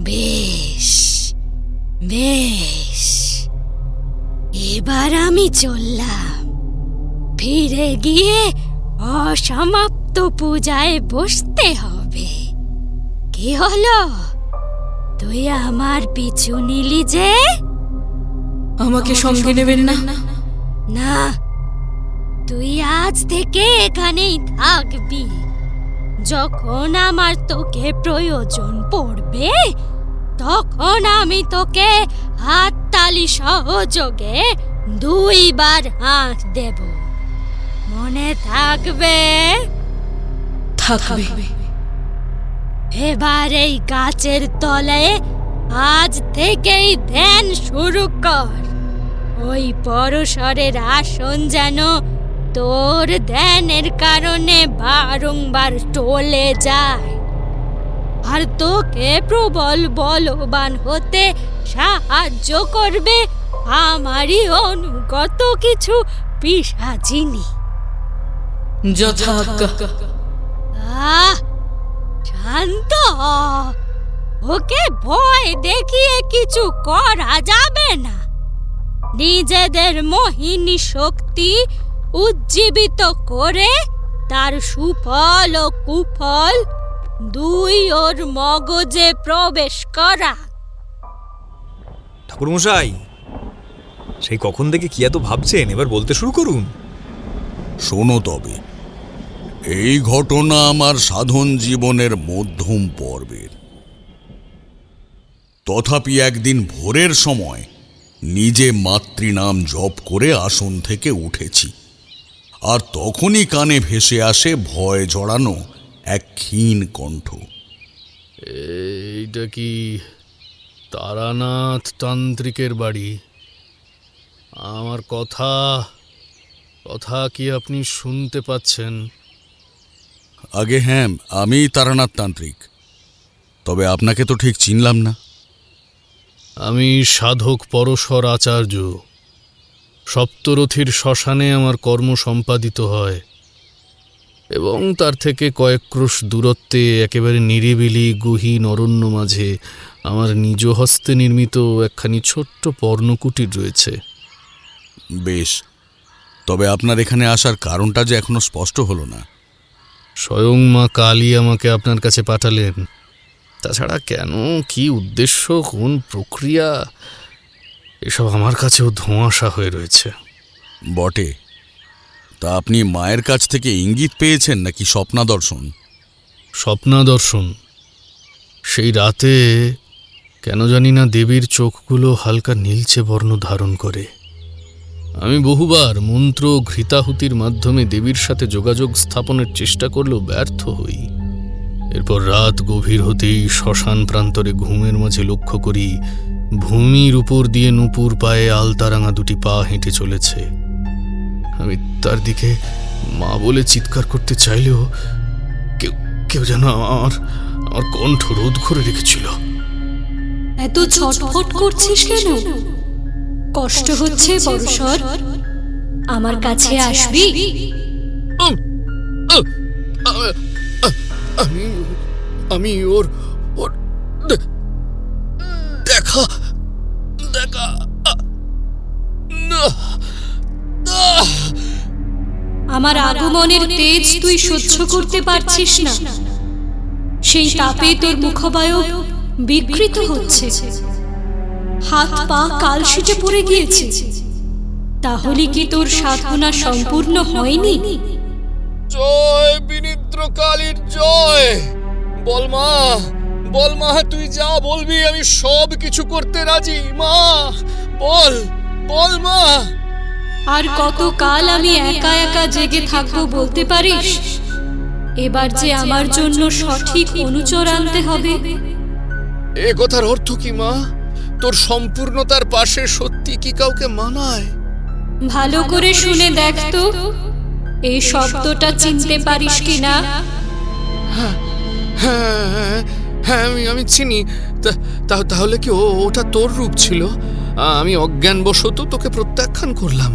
বেশ বেশ, এবার আমি চললাম। ফিরে গিয়ে অসমাপ্ত পূজায় বসতে হবে। কি হলো, তুই আমার পিছু নিলি যে? আমাকে সঙ্গে নেবেন না? না, তুই আজ থেকে এখানেই থাকবি। যখন আমার তোকে প্রয়োজন পড়বে তখন আমি তোকে হাততালি সহযোগে 2 বার হাঁক দেব। মনে থাকবে? থাকবে। এবার এই গাছের তলে আজ থেকেই ধ্যান শুরু কর। ওই পরশরের আসন যেন তোর ধ্যানের কারণে বারংবার টলে যায়, আর তোকে প্রবল বলবান হতে সাহায্য করবে আমারই অনুগত কিছু পিশাচিনী। যথাজ্ঞা। শান্ত হ। ওকে ভয় দেখিয়ে কিছু করা যাবে না। নিজেদের মোহিনী শক্তি উজ্জীবিত করে তার সুফল ও কুফল 2 ওর মগজে প্রবেশ করা। ঠাকুরমশাই, সেই কখন থেকে কি এত ভাবছেন? এবার বলতে শুরু করুন। শোনো তবে, এই ঘটনা আমার সাধন জীবনের মধ্যম পর্বের। তথাপি একদিন ভোরের সময় নিজে মাতৃনাম জপ করে আসন থেকে উঠেছি, আর তখনই কানে ভেসে আসে ভয় জড়ানো এক ক্ষীণ কণ্ঠ। এইটা কি তারানাথ তান্ত্রিকের বাড়ি? আমার কথা কি আপনি শুনতে পাচ্ছেন? আগে হ্যাঁ, আমি তারানাথ তান্ত্রিক। তবে আপনাকে তো ঠিক চিনলাম না। আমি সাধক পরশর আচার্য। সপ্তরথীর শ্মশানে আমার কর্ম সম্পাদিত হয়, এবং তার থেকে কয়েক ক্রোশ দূরত্বে একেবারে নিরিবিলি গহীন অরণ্য মাঝে আমার নিজ হস্তে নির্মিত একখানি ছোট্ট পর্ণকুটির রয়েছে। বেশ, তবে আপনার এখানে আসার কারণটা যে এখনো স্পষ্ট হলো না। স্বয়ং মা কালী আমাকে আপনার কাছে পাঠালেন। তাছাড়া কেন, কি উদ্দেশ্য, কোন প্রক্রিয়া, এসব আমার কাছেও ধোঁয়াশা হয়ে রয়েছে। বটে, তা আপনি মায়ের কাছ থেকে ইঙ্গিত পেয়েছেন নাকি স্বপ্নাদর্শন? স্বপ্নাদর্শন। সেই রাতে কেন জানি না দেবীর চোখগুলো হালকা নীলচে বর্ণ ধারণ করে। আমি বহুবার মন্ত্র ও ঘৃতাহুতির মাধ্যমে দেবীর সাথে যোগাযোগ স্থাপনের চেষ্টা করলেও ব্যর্থ হই। এরপর রাত গভীর হতেই শ্মশান প্রান্তরে ঘুমের মাঝে লক্ষ্য করি ভূমির উপর দিয়ে নূপুর পায়ে আলতারাঙা দুটি পা হেঁটে চলেছে। আমি তার দিকে মা বলে চিৎকার করতে চাইলেও কেউ কেউ যেন আমার কণ্ঠ রোধ করে রেখেছিল। এত ছটফট করছিস কেন? কষ্ট হচ্ছে পরশর? আমার কাছে আসবি? আমি ওর দেখা দেখা না। আমার আগমনের তেজ তুই সহ্য করতে পারছিস না? সেই তাপে তোর মুখবায়ু বিকৃত হচ্ছে, হাত পা কালশিটে পড়ে গিয়েছে। তাহলে কি তোর সাধনা সম্পূর্ণ হয়নি? জয় বিনিদ্র কালীর জয়। বল মা, বল মা, তুই যা বলবি আমি সব কিছু করতে রাজি। মা বল, বল মা। আর কতকাল আমি একা একা জেগে থাকবো বলতে পারিস? এবার যে আমার জন্য সঠিক অনুচর আনতে হবে। এ কথার অর্থ কি মা? তোর সম্পূর্ণতার পাশে সত্যি কি কাউকে মানায়? ভালো করে শুনে দেখ তো, এই শব্দটা চিনতে পারিস কিনা? হ্যাঁ হ্যাঁ, আমি চিনি। তাহলে কি ওটা তোর রূপ ছিল? আমি অজ্ঞানবশত তোকে প্রত্যাখ্যান করলাম।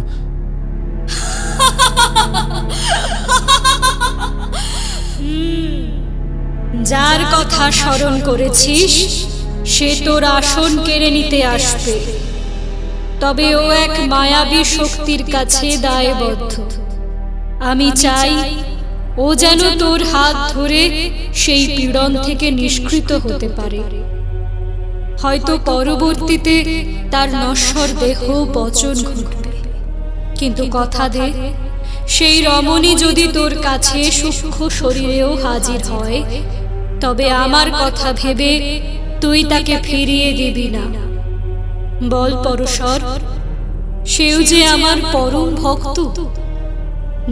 যার কথা স্মরণ করেছিস সে তোর আসন কেড়ে নিতে আসবে, তবে ও এক মায়াবী শক্তির কাছে দায়বদ্ধ। আমি চাই ও যেন তোর হাত ধরে সেই পীড়ন থেকে নিষ্কৃত হতে পারে। হয়তো পরবর্তীতে তার নশ্বর দেহ পচন ঘটবে, কিন্তু কথা দে, সেই রমণী যদি তোর কাছে সূক্ষ্ম শরীরেও হাজির হয়, তবে আমার কথা ভেবে তুই তাকে ফিরিয়ে দিবি না। বল পরশর, সেও যে আমার পরম ভক্ত।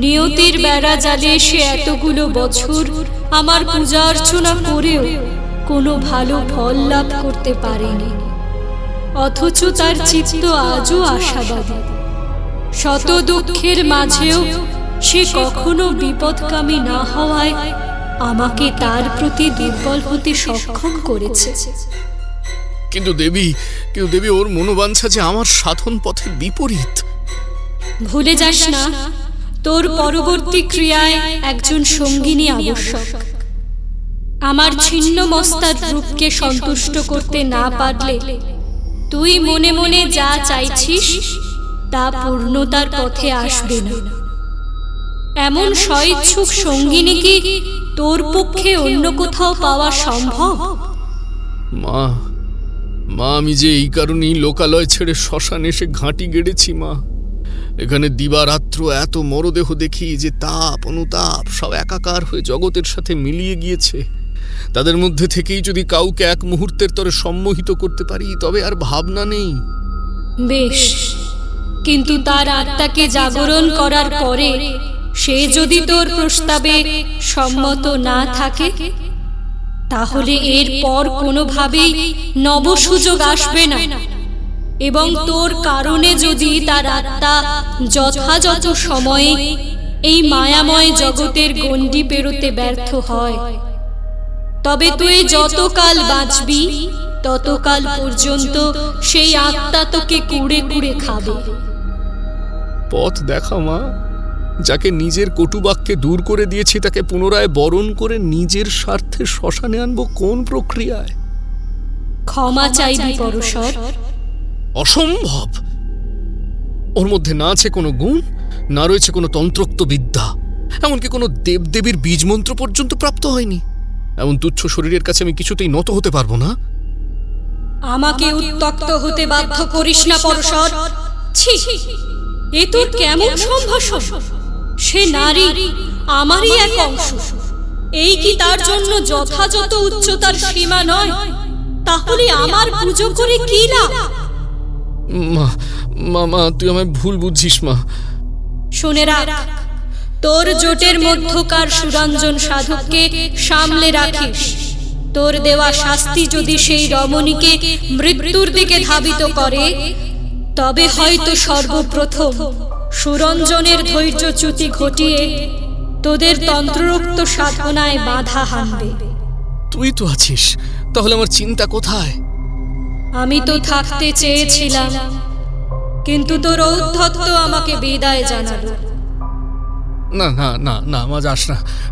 নিয়তির বেড়া জালে সে এতগুলো বছর আমার পূজা অর্চনা করেও কোনো ভালো ফল লাভ করতে পারেনি, অথচ তার চিত্ত আজও আশাবাদী। শত দুঃখের মাঝেও সে কখনো বিপদকামী না হওয়ায় আমাকে তার প্রতি দুর্বল হতে সক্ষম করেছে। কিন্তু দেবী, ওর মনোবাঞ্ছা যে আমার সাধন পথের বিপরীত। ভুলে যাস না, তোর পরবর্তী ক্রিয়ায় একজন সঙ্গিনী আবশ্যক। আমার ছিন্ন মস্তার রূপকে সন্তুষ্ট করতে না পারলে তুই মনে মনে যা চাইছিস তা পূর্ণতার পথে আসবে না। এমন স্বইচ্ছুক সঙ্গিনী কি তোর পক্ষে অন্য কোথাও পাওয়া সম্ভব? মা, আমি যে এই কারণেই লোকালয় ছেড়ে শ্মশানে এসে ঘাঁটি গেড়েছি। মা, এখানে দিবারাত্র এত মরদেহ দেখি যে তাপ অনুতাপ সব একাকার হয়ে জগতের সাথে মিলিয়ে গিয়েছে। তাদের মধ্যে থেকেই যদি কাউকে এক মুহূর্তের তরে সম্মোহিত করতে পারি, তবে আর ভাবনা নেই। বেশ, কিন্তু তার আত্মাকে জাগরণ করার পরে সে যদি তোর প্রস্তাবে সম্মত না থাকে, তাহলে এর পর কোনোভাবেই নব সুযোগ আসবে না। এবং তোর কারণে যদি তার আত্মা যথাযথ সময়ে এই মায়াময় জগতের গণ্ডি পেরোতে ব্যর্থ হয়, তবে তুই যতকাল বাঁচবি ততকাল পর্যন্ত সেই আত্মা তোকে কুড়ে কুড়ে খাবে। পথ দেখা মা, যাকে নিজের কটুবাক্যে দূর করে দিয়েছি তাকে পুনরায় বরণ করে নিজের স্বার্থে শ্মশানে আনবো কোন প্রক্রিয়ায়? ক্ষমা চাইবি পরশর। অসম্ভব। ওর মধ্যে না আছে কোনো গুণ, না রয়েছে কোনো তন্ত্রোক্ত বিদ্যা, এমনকি কোনো দেবদেবীর বীজমন্ত্র পর্যন্ত প্রাপ্ত হয়নি। এমন তুচ্ছ শরীরের কাছে আমি কিছুতেই নত হতে পারবো না। আমাকে উত্ত্যক্ত হতে বাধ্য করিস না পরশর। ছি, এ তোর কেমন সম্ভাষণ? সে নারী আমারই এক অংশ, এই কি তার জন্য যথাযথ উচ্চতার সীমা নয়? তাহলে আমার পুজো করে কি লাভ? মা মা মা তুই আমায় ভুল বুঝছিস মা। শুনে রাখ, তোর জোটের মধ্যকার সুরঞ্জন সাধককে সামলে রাখিস। তোর দেওয়া শাস্তি যদি সেই রমণীকে মৃত্যুর দিকে ধাবিত করে, তবে হয়তো সর্বপ্রথম সুরঞ্জনের ধৈর্যচ্যুতি ঘটিয়ে তোদের তন্ত্রোক্ত সাধনায় বাধা হানবে। তুই তো আছিস, তাহলে আমার চিন্তা কোথায়? আমি তো থাকতে চেয়েছিলাম, কিন্তু তোর ঔদ্ধত্য আমাকে বিদায় জানালো। না না না না মা,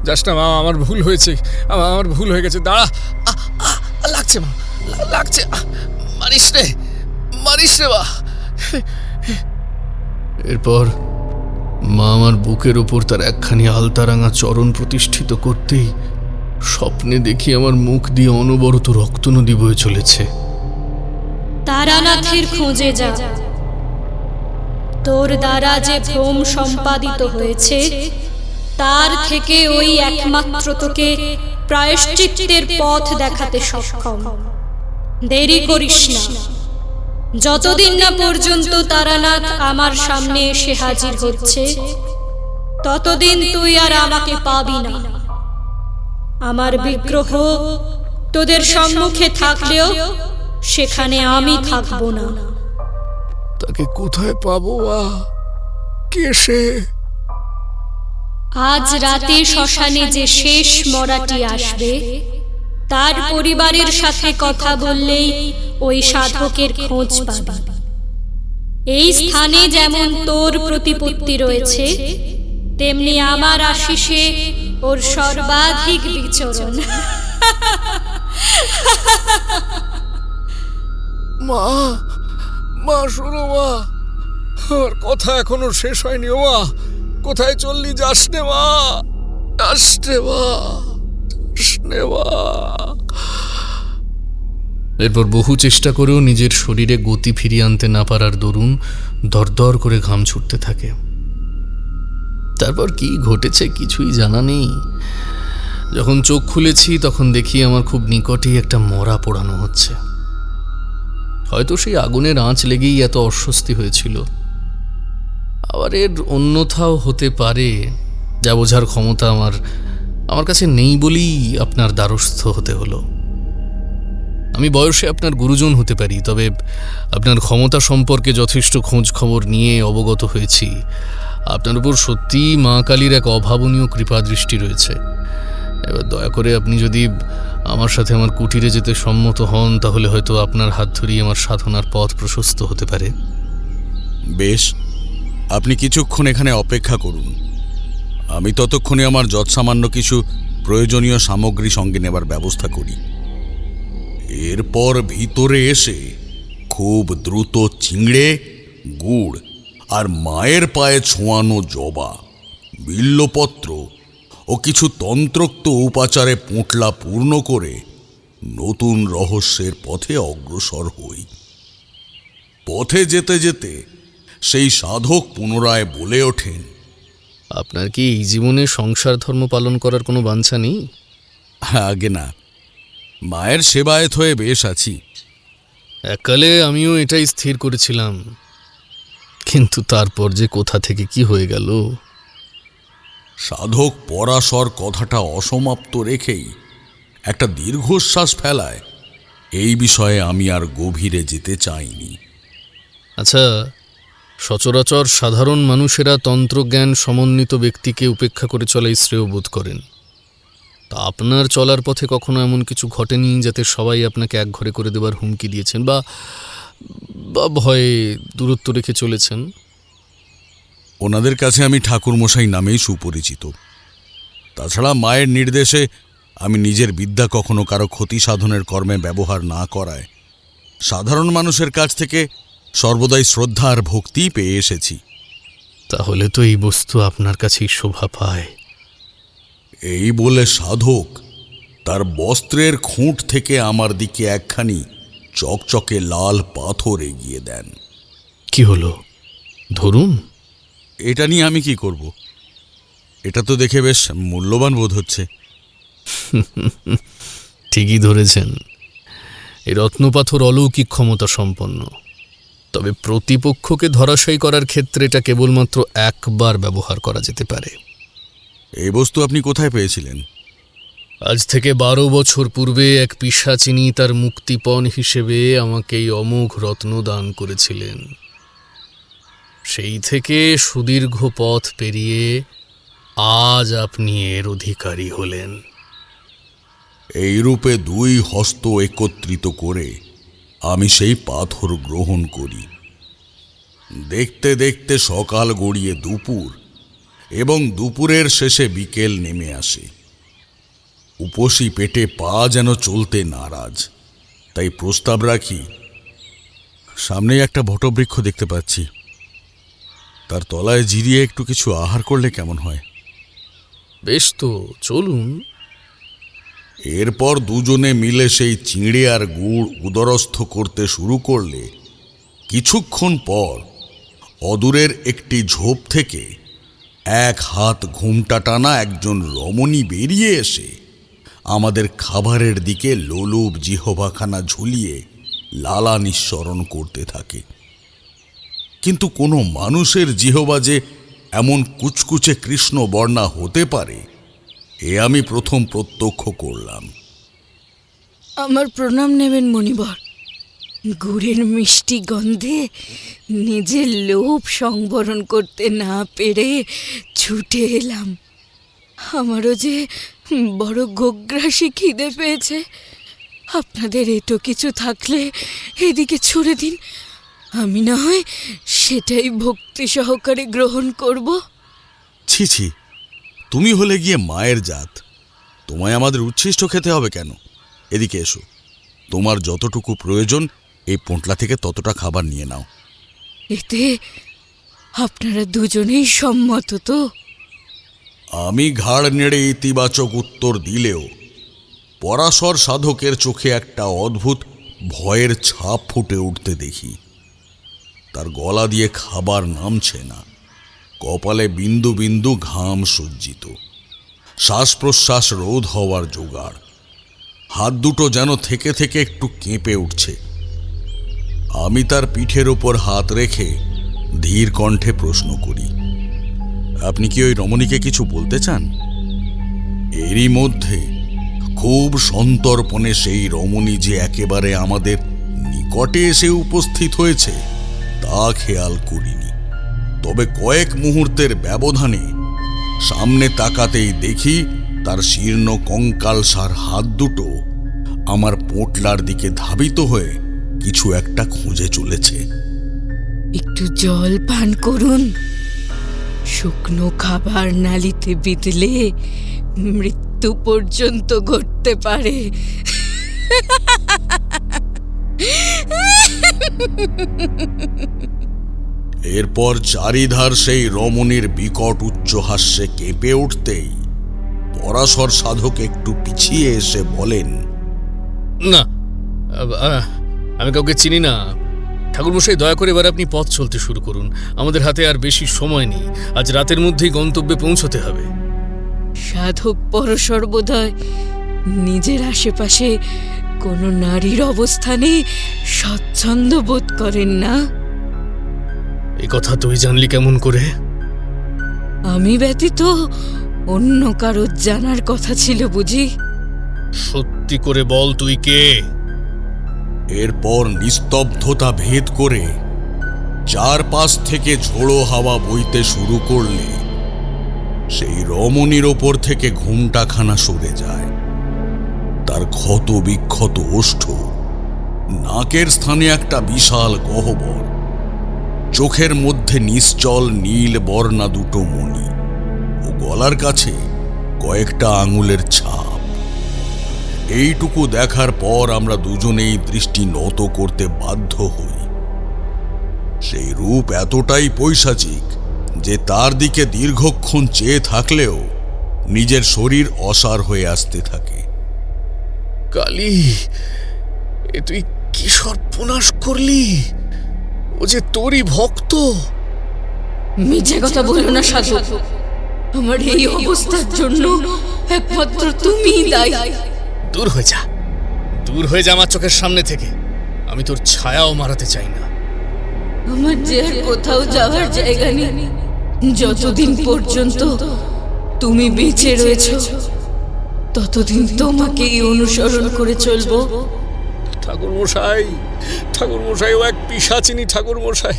যাস না মা, আমার ভুল হয়েছে, আমার ভুল হয়ে গেছে। দাঁড়া, লাগছে মা, লাগছে। মারিস রে মা। এরপর মা আমার বুকের ওপর তার একখানি আলতারাঙা চরণ প্রতিষ্ঠিত করতেই স্বপ্নে দেখি আমার মুখ দিয়ে অনবরত রক্ত নদী বয়ে চলেছে। তারানাথের খোঁজে যা। তোর দ্বারা যে ভ্রম সম্পাদিত হয়েছে, তার থেকে ওই একমাত্র তোকে প্রায়শ্চিত্তের পথ দেখাতে সক্ষম। দেরি করিস না। যতদিন না পর্যন্ত তারানাথ আমার সামনে এসে হাজির হচ্ছে, ততদিন তুই আর আমাকে পাবি না। আমার বিগ্রহ তোদের সম্মুখে থাকলেও সেখানে আমি থাকবো না। তাকে কোথায় পাবো? কে সে? আজ রাতে শ্মশানে যে শেষ মরাটি আসবে, তার পরিবারের সাথে কথা বললেই ওই সাধকের খোঁজ পাবে। এই স্থানে যেমন তোর প্রতিপত্তি রয়েছে, তেমনি আমার আশিসে ওর সর্বাধিক বিচরণ। মা মা শোনো মা, আমার কথা এখনো শেষ হয়নি। ও মা, কোথায় চললি? যাস নে মা, যাস নে মা, যাস নে মা। এরপর বহু চেষ্টা করেও নিজের শরীরে গতি ফিরিয়ে আনতে না পারার দরুন দরদর করে ঘাম ছুটতে থাকে। তারপর কি ঘটেছে কিছুই জানা নেই। যখন চোখ খুলেছি তখন দেখি আমার খুব নিকটেই একটা মরা পোড়ানো হচ্ছে। হয়তো সেই আগুনের আঁচ লেগেই এত অস্বস্তি হয়েছিল। আবার এর অন্যথাও হতে পারে, যা বোঝার ক্ষমতা আমার কাছে নেই বলেই আপনার দ্বারস্থ হতে হলো। আমি বয়সে আপনার গুরুজন হতে পারি, তবে আপনার ক্ষমতা সম্পর্কে যথেষ্ট খোঁজ খবর নিয়ে অবগত হয়েছি। আপনার উপর সত্যিই মা কালীর এক অভাবনীয় কৃপা দৃষ্টি রয়েছে। এবার দয়া করে আপনি যদি আমার সাথে আমার কুটিরে যেতে সম্মত হন, তাহলে হয়তো আপনার হাত ধরিয়ে আমার সাধনার পথ প্রশস্ত হতে পারে। বেশ, আপনি কিছুক্ষণ এখানে অপেক্ষা করুন। আমি ততক্ষণে আমার যৎসামান্য কিছু প্রয়োজনীয় সামগ্রী সঙ্গে নেবার ব্যবস্থা করি। এরপর ভিতরে এসে খুব দ্রুত চিংড়ে, গুড় আর মায়ের পায়ে ছোঁয়ানো জবা, বিল্লপত্র ও কিছু তন্ত্রোক্ত উপাচারে পোঁটলা পূর্ণ করে নতুন রহস্যের পথে অগ্রসর হই। পথে যেতে যেতে সেই সাধক পুনরায় বলে ওঠেন, আপনার কি এই জীবনে সংসার ধর্ম পালন করার কোনো বাঞ্ছা নেই? আগে না, মায়ের সেবায়েত হয়ে বেশ আছি। এককালে আমিও এটাই স্থির করেছিলাম, কিন্তু তারপর যে কোথা থেকে কি হয়ে গেল। সাধক পরাশর কথাটা অসমাপ্ত রেখেই একটা দীর্ঘশ্বাস ফেলায়। এই বিষয়ে আমি আর গভীরে যেতে চাইনি। আচ্ছা, সচরাচর সাধারণ মানুষেরা তন্ত্রজ্ঞান সমন্বিত ব্যক্তিকে উপেক্ষা করে চলাই শ্রেয় বোধ করেন। তা আপনার চলার পথে কখনো এমন কিছু ঘটেনি যাতে সবাই আপনাকে একঘরে করে দেবার হুমকি দিয়েছেন বা ভয়ে দূরত্ব রেখে চলেছেন? ওনাদের কাছে আমি ঠাকুরমশাই নামেই সুপরিচিত। তাছাড়া মায়ের নির্দেশে আমি নিজের বিদ্যা কখনো কারো ক্ষতি সাধনের কর্মে ব্যবহার না করায় সাধারণ মানুষের কাছ থেকে সর্বদাই শ্রদ্ধা আর ভক্তি পেয়ে এসেছি। তাহলে তো এই বস্তু আপনার কাছেই শোভা পায়। এই বলে সাধক তার বস্ত্রের খুঁট থেকে আমার দিকে একখানি চকচকে লাল পাথর এগিয়ে দেন। কি হলো, ধরুন। এটা নিয়ে আমি কি করব? এটা তো দেখে বেশ মূল্যবান বোধ হচ্ছে। ঠিকই ধরেছেন, এই রত্নপাথর অলৌকিক ক্ষমতা সম্পন্ন। তবে প্রতিপক্ষকে ধরাশায়ী করার ক্ষেত্রে এটা কেবলমাত্র একবার ব্যবহার করা যেতে পারে। এই বস্তু আপনি কোথায় পেয়েছিলেন? আজ থেকে 12 বছর পূর্বে এক পিশাচিনী তার মুক্তিপণ হিসেবে আমাকে এই অমোঘ রত্ন দান করেছিলেন। সেই থেকে সুদীর্ঘ পথ পেরিয়ে আজ আপনি এর অধিকারী হলেন। এই রূপে 2 হস্ত একত্রিত করে আমি সেই পাথর গ্রহণ করি। দেখতে দেখতে সকাল গড়িয়ে দুপুর এবং দুপুরের শেষে বিকেল নেমে আসে। উপসী পেটে পা যেন চলতে নারাজ, তাই প্রস্তাব রাখি, সামনেই একটা বটবৃক্ষ দেখতে পাচ্ছি, তার তলায় জিরিয়ে একটু কিছু আহার করলে কেমন হয়? বেশ তো, চলুন। এরপর দুজনে মিলে সেই চিঁড়ে আর গুড় উদরস্থ করতে শুরু করলে কিছুক্ষণ পর অদূরের একটি ঝোপ থেকে 1 হাত ঘুমটা টানা একজন রমণী বেরিয়ে এসে আমাদের খাবারের দিকে লোলুপ জিহ্বাখানা ঝুলিয়ে লালা নিঃসরণ করতে থাকে। কিন্তু কোনো মানুষের জিহ্বা যে এমন কুচকুচে কৃষ্ণ বর্ণা হতে পারে, এ আমি প্রথম প্রত্যক্ষ করলাম। আমার প্রণাম নেবেন মণিবর। গুড়ের মিষ্টি গন্ধে নিজের লোভ সংবরণ করতে না পেরে ছুটে এলাম। আমারও যে বড় গোগ্রাসী খিদে পেয়েছে। আপনাদের এটো কিছু থাকলে এদিকে ছুড়ে দিন, আমি না হয় সেটাই ভক্তি সহকারে গ্রহণ করব। ছি ছি, তুমি হলে গিয়ে মায়ের জাত, তোমায় আমাদের উচ্ছিষ্ট খেতে হবে কেন? এদিকে এসো, তোমার যতটুকু প্রয়োজন এই পোঁটলা থেকে ততটা খাবার নিয়ে নাও। এতে আপনারা দুজনেই সম্মত তো? আমি ঘাড় নেড়ে ইতিবাচক উত্তর দিলেও পরাশর সাধকের চোখে একটা অদ্ভুত ভয়ের ছাপ ফুটে উঠতে দেখি। তার গলা দিয়ে খাবার নামছে না, কপালে বিন্দু বিন্দু ঘাম সজ্জিত, শ্বাস প্রশ্বাস রোধ হওয়ার জোগাড়, হাত দুটো যেন থেকে থেকে একটু কেঁপে উঠছে। আমি তার পিঠের ওপর হাত রেখে ধীর কণ্ঠে প্রশ্ন করি, আপনি কি ওই রমণীকে কিছু বলতে চান? এরই মধ্যে খুব সন্তর্পণে সেই রমণী যে একেবারে আমাদের নিকটে এসে উপস্থিত হয়েছে তা খেয়াল করিনি। তবে কয়েক মুহূর্তের ব্যবধানে সামনে তাকাতেই দেখি তার শীর্ণ কঙ্কালসার হাত দুটো আমার পোঁটলার দিকে ধাবিত হয়ে কিছু একটা খুঁজে চলেছে। একটু জল পান করুন। শুকনো খাবার নালিতে বিঁধলে মৃত্যু পর্যন্ত ঘটতে পারে। এরপর চারিধার সেই রমণীর বিকট উচ্চহাস্যে কেঁপে উঠতেই পরাশর সাধক একটু পিছিয়ে এসে বলেন, না, আমি কাউকে চিনি না। ঠাকুরমশাই, দয়া করে এবার আপনি পথ চলতে শুরু করুন। আমাদের হাতে আর বেশি সময় নেই, আজ রাতের মধ্যেই গন্তব্যে পৌঁছতে হবে। সাধক পরশর বোধহয় নিজের আশেপাশে কোনো নারীর অবস্থানে স্বচ্ছন্দ বোধ করেন না। এই কথা তুই জানলি কেমন করে? আমি ব্যতীত অন্য কারো জানার কথা ছিল বুঝি? সত্যি করে বল, তুই কে? এরপর নিস্তব্ধতা ভেদ করে চারপাশ থেকে ঝোড়ো হাওয়া বইতে শুরু করলে সেই রমণীর ওপর থেকে ঘুমটাখানা সরে যায়। তার ক্ষত বিক্ষত ওষ্ঠ, নাকের স্থানে একটা বিশাল গহ্বর, চোখের মধ্যে নিশ্চল নীল বর্ণা দুটো মণি ও গলার কাছে কয়েকটা আঙুলের ছাপ। এইটুকু দেখার পর আমরা দুজনেই দৃষ্টি নত করতে বাধ্য হই। সেই রূপ এতটাই পৈশাচিক যে তার দিকে দীর্ঘক্ষণ চেয়ে থাকলেও নিজের শরীর অসাড় হয়ে আসতে থাকে। কালী, এ তুই কি সর্বনাশ করলি? ও যে তোরই ভক্ত। মিথ্যে কথা বলো না সাধক। আমার এই অবস্থার জন্য একমাত্র তুমিই দায়ী। দূর হয়ে যা, দূর হয়ে যা আমার চোখের সামনে থেকে। আমি তোর ছায়াও মারাতে চাই না। আমার যে আর কোথাও যাওয়ার জায়গা নেই। যতদিন পর্যন্ত তুমি বেঁচে রয়েছো ততদিন তোমাকেই অনুসরণ করে চলবো। ঠাকুর মশাই ও এক পিশাচিনী ঠাকুর মশাই,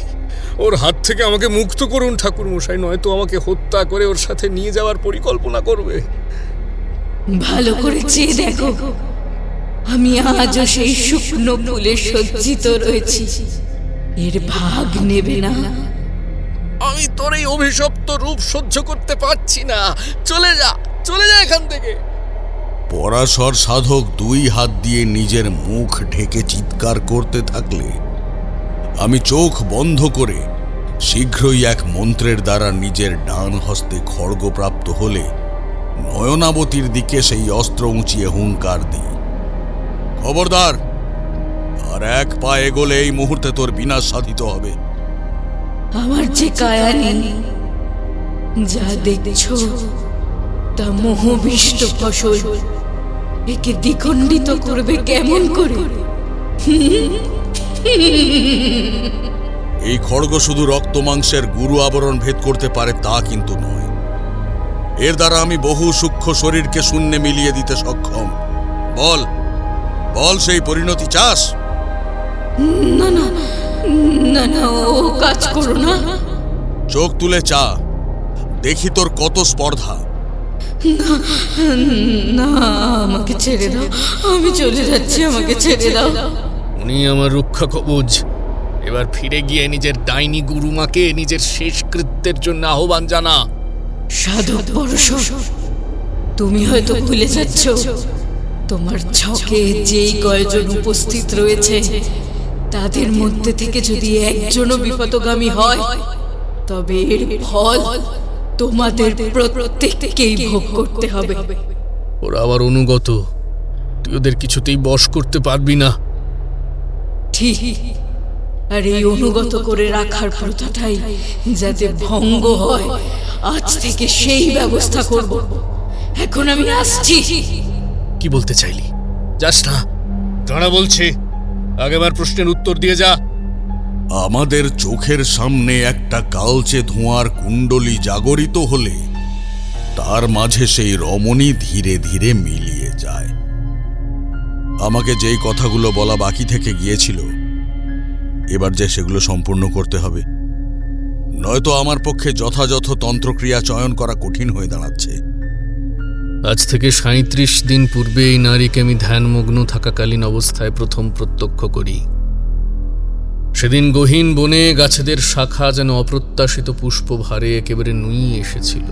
ওর হাত থেকে আমাকে মুক্ত করুন ঠাকুর মশাই, নয়তো আমাকে হত্যা করে ওর সাথে নিয়ে যাওয়ার পরিকল্পনা করবে। ভালো করে চেয়ে দেখো, আমি আজও সেই শুকনো ফুলে সজ্জিত রয়েছি। এর ভাগ নেবে না। আমি তোর এই অভিশপ্ত রূপ সহ্য করতে পারছি না। চলে যা এখান থেকে। পরাশর সাধক 2 হাত দিয়ে নিজের মুখ ঢেকে চিৎকার করতে থাকলে আমি চোখ বন্ধ করে শীঘ্রই এক মন্ত্রের দ্বারা নিজের ডান হস্তে খড়গ প্রাপ্ত হলে নয়নাবতীর দিকে সেই অস্ত্র উঁচিয়ে হুঙ্কার দিই, খবরদার, আর এক পা এগোলে এই মুহূর্তে তোর বিনাশ সাধিত হবে। আমার যে কায়া নেই, যা দেখছো তা মোহবিষ্ট ফসল। একে দ্বিখণ্ডিত করবে কেমন করে? এই খড়গ শুধু রক্ত মাংসের গুরু আবরণ ভেদ করতে পারে তা কিন্তু নয়, এর দ্বারা আমি বহু সূক্ষ্ম শরীরকে শূন্যে মিলিয়ে দিতে সক্ষম। বল সেই পরিণতি চাস? না না না না, ও কাজ করো না। চোখ তুলে চা, দেখি তোর কত স্পর্ধা। না, আমাকে ছেড়ে দাও, আমি চলে যাচ্ছি, আমাকে ছেড়ে দাও। উনি আমার রক্ষা কবচ। এবার ফিরে গিয়ে নিজের ডাইনি গুরুমাকে নিজের শেষ কৃত্যের জন্য আহ্বান জানা। সাধক পরশ, তুমি হয়তো ভুলে যাচ্ছ তোমার ছকে যেই কয়জন উপস্থিত রয়েছে তাদের মধ্যে থেকে যদি একজনও বিপদগামী হয় তবে এর ফল তোমাদের প্রত্যেককেই ভোগ করতে হবে। ওরা আবার অনুগত, তুই ওদের কিছুতেই বশ করতে পারবি না। ঠিক, আর এই অনুগত করে রাখার প্রথাটাই যাতে ভঙ্গ হয় আজ থেকে সেই ব্যবস্থা করব। এখন আমি আসছি। কি বলতে চাইলি? যাস না, দাঁড়া বলছি, আগেবার প্রশ্নের উত্তর দিয়ে যা। আমাদের চোখের সামনে একটা কালচে ধোঁয়ার কুণ্ডলী জাগরিত হলে তার মাঝে সেই রমণী ধীরে ধীরে মিলিয়ে যায়। আমাকে যেই কথাগুলো বলা বাকি থেকে গিয়েছিল এবার যে সেগুলো সম্পূর্ণ করতে হবে, নয়তো আমার পক্ষে যথাযথ তন্ত্রক্রিয়া চয়ন করা কঠিন হয়ে দাঁড়াচ্ছে। আজ থেকে ৩৭ দিন পূর্বে এই নারীকে আমি ধ্যানমগ্ন থাকাকালীন অবস্থায় প্রথম প্রত্যক্ষ করি। সেদিন গহীন বনে গাছেদের শাখা যেন অপ্রত্যাশিত পুষ্পভারে একেবারে নুইয়ে এসেছিল।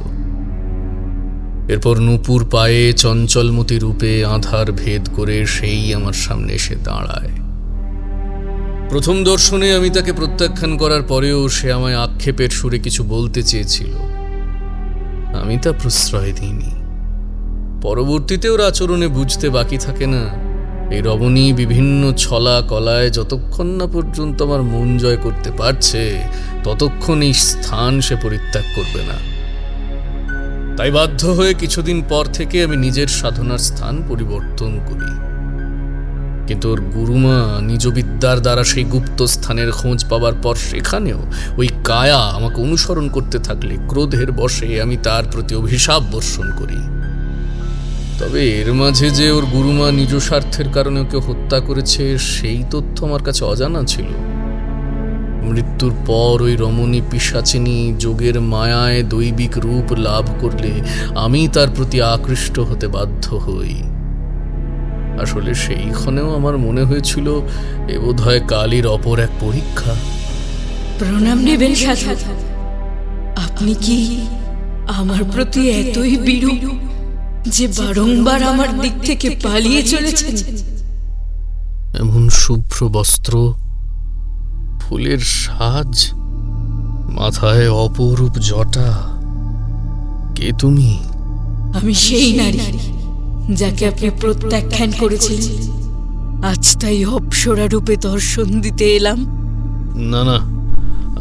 এরপর নূপুর পায়ে চঞ্চলমতি রূপে আধার ভেদ করে সেই আমার সামনে এসে দাঁড়ায়। প্রথম দর্শনে আমি তাকে প্রত্যাখ্যান করার পরেও সে আমায় আক্ষেপের সুরে কিছু বলতে চেয়েছিল, আমি তা প্রশ্রয় দিইনি। পরবর্তীতে ওর আচরণে বুঝতে বাকি থাকে না, এই রমণী বিভিন্ন ছলা কলায় যতক্ষণ না পর্যন্ত আমার মন জয় করতে পারছে ততক্ষণ এই স্থান সে পরিত্যাগ করবে না। তাই বাধ্য হয়ে কিছুদিন পর থেকে আমি নিজের সাধনার স্থান পরিবর্তন করি। কিন্তু ওর গুরুমা নিজ বিদ্যার দ্বারা সেই গুপ্ত স্থানের খোঁজ পাবার পর সেখানেও ওই কায়া আমাকে অনুসরণ করতে থাকলে ক্রোধের বশে আমি তার প্রতি অভিশাপ বর্ষণ করি। তবে এর মাঝে যে ওর গুরুমা নিজ স্বার্থের কারণে ওকে হত্যা করেছে সেই তথ্য আমার কাছে অজানা ছিল। মৃত্যুর পর ওই রমণী পিশাচিনী যোগের মায়ায় দৈবিক রূপ লাভ করলে আমি তার প্রতি আকৃষ্ট হতে বাধ্য হই। আসলে সেইখানেও আমার মনে হয়েছিল এ বোধহয় কালীর অপর এক পরীক্ষা। প্রণাম নেবেন সাধু। আপনি কি আমার প্রতি এতই বিরূপ যে বারংবার আমার দিক থেকে পালিয়ে চলেছেন? এমন শুভ্র বস্ত্র, ফুলের সাজ, মাথায় অপরূপ জটা, কে তুমি? আমি সেই নারী যাকে আপনি প্রত্যাখ্যান করেছিলেন। আজ তাই অপ্সরা রূপে দর্শন দিতে এলাম। না না,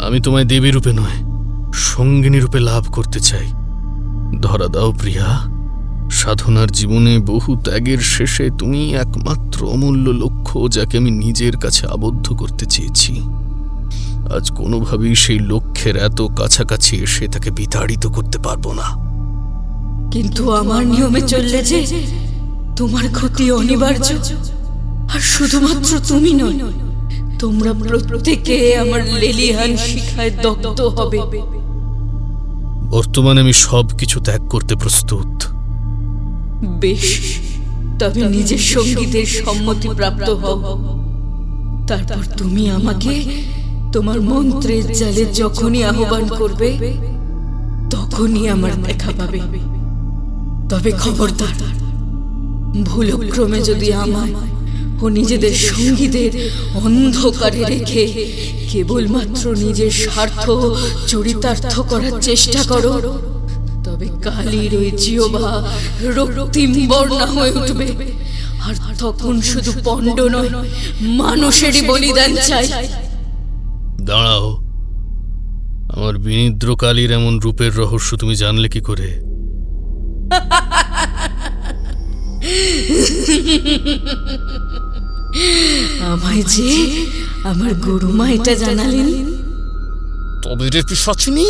আমি তোমায় দেবী রূপে নয়, সঙ্গিনী রূপে লাভ করতে চাই। ধরা দাও প্রিয়া, সাধনার জীবনে বহু ত্যাগের শেষে তুমি একমাত্র অমূল্য লক্ষ্য যাকে আমি নিজের কাছে আবদ্ধ করতে চেয়েছি। আজ কোনোভাবেই সেই লক্ষ্যের এত কাছাকাছি এসে তাকে বিতাড়িত করতে পারবো না। কিন্তু আমার নিয়মে চললে যে তোমার ক্ষতি অনিবার্য। আর শুধুমাত্র তুমি নয়, তোমরা প্রত্যেকে আমার লেলিহান শিখায় দগ্ধ হবে। বর্তমানে আমি সবকিছু ত্যাগ করতে প্রস্তুত। বেশ, তবে নিজের সঙ্গীদের সম্মতি প্রাপ্ত হও। তারপর তুমি আমাকে তোমার মন্ত্রের জালে যখনই আহ্বান করবে তখনই আমার দেখা পাবে। তবে খবরদার, ভুলক্রমে যদি আমায় ও নিজেদের সঙ্গীদের অন্ধকারে রেখে কেবলমাত্র নিজের স্বার্থ চরিতার্থ করার চেষ্টা করো, তবে কালীর ওই জিহ্বা রক্তিম বর্ণা হয়ে উঠবে। আর তখন শুধু পণ্ড নয়, মানুষেরই বলিদান চাই। দাঁড়াও, আমার বিনিদ্র কালীর এমন রূপের রহস্য তুমি জানলে কি করে? আমায় যে আমার গুরুমা এটা জানালেন। তবে রে পিশাচিনী,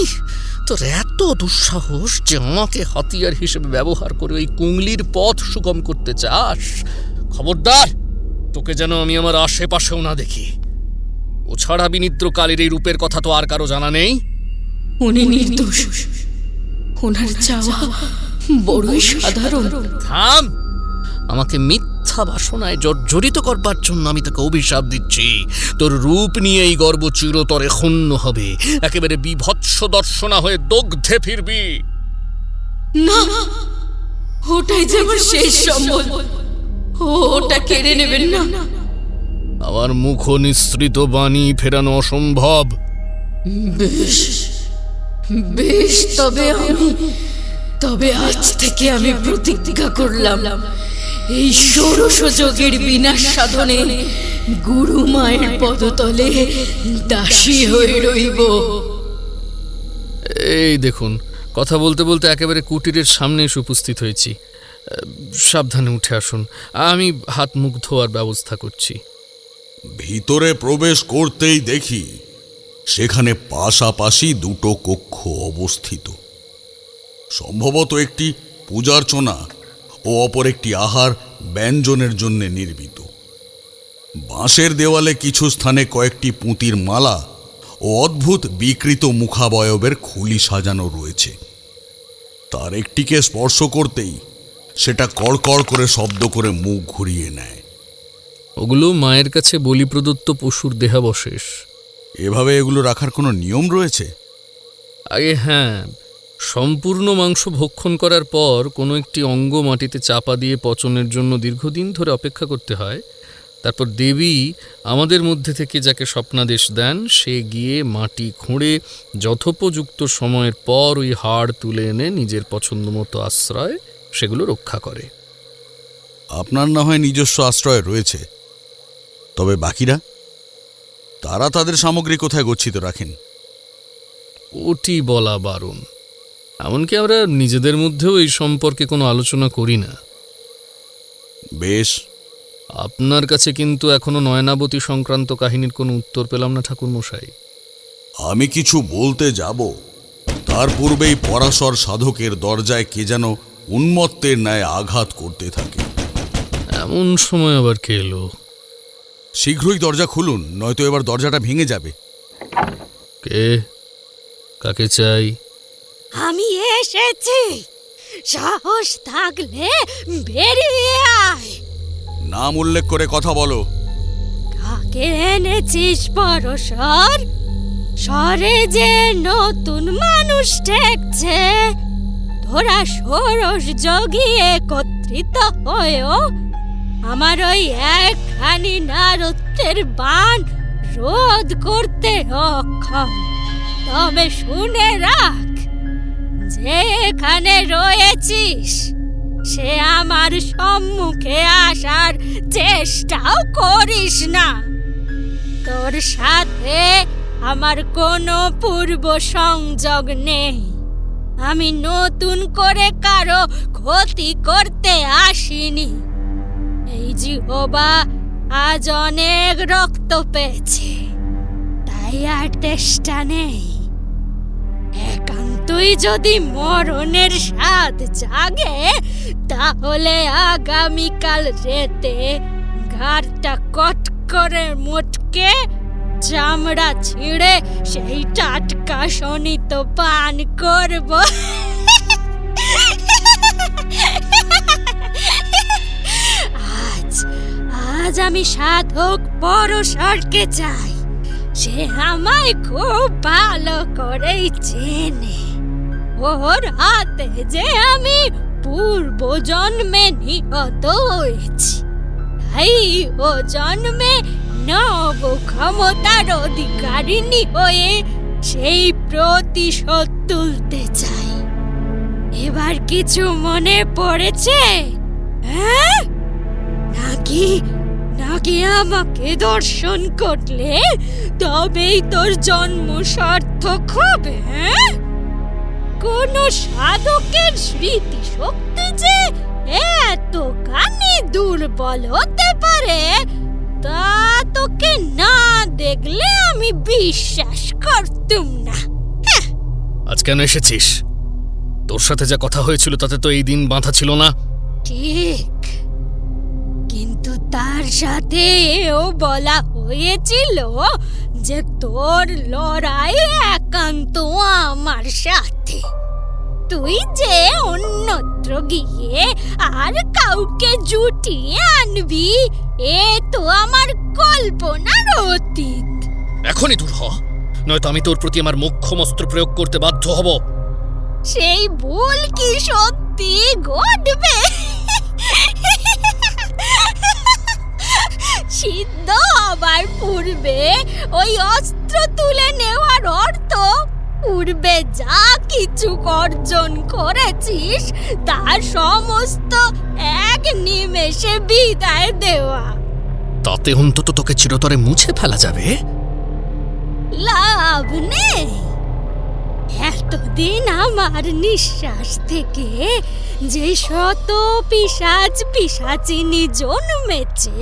তোর এত দুঃসাহস যে আমাকে হাতিয়ার হিসেবে ব্যবহার করে ওই কুংলির পথ সুগম করতে চাস? খবরদার, তোকে যেন আমি আমার আশেপাশেও না দেখি। ও ছাড়া বিনিদ্র কালীর এই রূপের কথা তো আর কারো জানা নেই। উনি নির্দোষ, ওনার চাওয়া বড়ই সাধারণ। থাম! আমাকে মিথ্যা বাসনায় জর্জরিত করবার জন্য আমি তোকে অভিশাপ দিচ্ছি। তোর রূপ নিয়ে এই গর্ব চিরতরে ক্ষুণ্ণ হবে, একেবারে বিভৎস দর্শনা হয়ে দগ্ধে ফিরবি। না, ওটাই যে আমার শেষ সম্বল, ওটা কেড়ে নেবেন না। আমার মুখ নিঃসৃত বাণী ফেরানো অসম্ভব। বেশ বেশ, তবে আজ থেকে আমি প্রতিজ্ঞা করলাম, এই ষোড়শ যোগের বিনাশ সাধনে গুরু মায়ের পদতলে দাসী হয়ে রইব। এই দেখুন, কথা বলতে বলতে একেবারে কুটিরের সামনে এসে উপস্থিত হয়েছি। সাবধানে উঠে আসুন, আমি হাত মুখ ধোয়ার ব্যবস্থা করছি। ভিতরে প্রবেশ করতেই দেখি সেখানে পাশাপাশি দুটো কক্ষ অবস্থিত। সম্ভবত একটি পূজার্চনা ও অপর একটি আহার ব্যঞ্জনের জন্য নির্মিত। বাঁশের দেওয়ালে কিছু স্থানে কয়েকটি পুঁতির মালা ও অদ্ভুত বিকৃত মুখাবয়বের খুলি সাজানো রয়েছে। তার একটিকে স্পর্শ করতেই সেটা কড়কড় করে শব্দ করে মুখ ঘুরিয়ে নেয়। ওগুলো মায়ের কাছে বলি প্রদত্ত পশুর দেহাবশেষ। এভাবে এগুলো রাখার কোনো নিয়ম রয়েছে? আগে হ্যাঁ, সম্পূর্ণ মাংস ভক্ষণ করার পর কোনো একটি অঙ্গ মাটিতে চাপা দিয়ে পচনের জন্য দীর্ঘদিন ধরে অপেক্ষা করতে হয়। তারপর দেবী আমাদের মধ্যে থেকে যাকে স্বপ্নাদেশ দেন, সে গিয়ে মাটি খুঁড়ে যথোপযুক্ত সময়ের পর ওই হাড় তুলে এনে নিজের পছন্দ মতো আশ্রয় সেগুলো রক্ষা করে। আপনার না হয় নিজস্ব আশ্রয় রয়েছে, তবে বাকিরা তারা তাদের সামগ্রী কোথায় গচ্ছিত রাখেন? ওটি বলা বারণ। এমনকি আমরা নিজেদের মধ্যেও এই সম্পর্কে কোনো আলোচনা করি না। বেশ, আপনার কাছে কিন্তু এখনো নয়নাবতী সংক্রান্ত কাহিনীর কোনো উত্তর পেলাম না ঠাকুরমশাই। আমি কিছু বলতে যাব তার পূর্বেই পরাশর সাধকের দরজায় কে যেন উন্মত্তের ন্যায় আঘাত করতে থাকে। এমন সময় আবার কে এলো? শীঘ্রই দরজা খুলুন, নয়তো এবার দরজাটা ভেঙে যাবে। কে? কাকে চাই? আমি এসেছি, সাহস থাকলে বেরিয়ে আয়। নাম উল্লেখ করে কথা বলো। কাকে এনেছিস পরশর? স্বরে যে নতুন মানুষ ঠেকছে। তোরা ষোড়শ যোগী একত্রিত হয়েও আমার ওই একখানি নারত্বের বাণ রোধ করতে অক্ষম। তবে শুনে রাখ, যেখানে রয়েছিস সে আমার সম্মুখে আসার চেষ্টাও করিস না। তোর সাথে আমার কোনো পূর্ব সংযোগ নেই। আমি নতুন করে কারো ক্ষতি করতে আসিনি। এই জিহ্বা আজ অনেক রক্ত পেয়েছে, তাই তাই আর তেষ্টা নেই। একান্তই যদি মরণের স্বাদ জাগে, তাহলে আগামীকাল রাতে ঘাড়টা কট করে মোটকে চামড়া ছিঁড়ে সেই টাটকা শনিত পান করব। আজ আমি সাধক পরশরকে চাই। সে আমায় খুব ভালো করেই চেনে। ওর হাতে যে আমি পূর্ব জন্মে নিহত হয়েছি, তাই ও জন্মে নব ক্ষমতার অধিকারিণী হয়ে সেই প্রতিশোধ তুলতে চাই। এবার কিছু মনে পড়েছে? হ্যাঁ, নাকি নাকি আমাকে দর্শন করলে তবেই তোর জন্ম সার্থক হবে? হ্যাঁ, কোন সাধকের স্মৃতি শক্তি যে এতখানি দুর্বল হতে পারে, তা তোকে না দেখলে আমি বিশ্বাস করতুম না। আজ কেন এসেছিস? তোর সাথে যা কথা হয়েছিল তাতে তো এই দিন বাঁধা ছিল না। ঠিক, কিন্তু তার সাথে এও বলা হয়েছিল যে তোর লড়াই একান্ত আমার সাথে। তুই যে অন্যত্র গিয়ে আর কাউকে জুটিয়ে আনবি, এ তো আমার কল্পনার অতীত। এখনই দূর হ, নয়তো আমি তোর প্রতি আমার মোক্ষম অস্ত্র প্রয়োগ করতে বাধ্য হব। সেই ভুল কি সত্যি ঘটবে? সিদ্ধ হবার পূর্বে ওই অস্ত্র তুলে নেওয়ার অর্থ পূর্বে যা কিছু অর্জন করেছিস তার সমস্ত এক নিমেষে বিদায় দেওয়া। তাতে অন্তত তোকে চিরতরে মুছে ফেলা যাবে। লাভ নেই। এতদিন আমার নিঃশ্বাস থেকে যে শত পিশাচ পিশাচিনী জন্মেছে,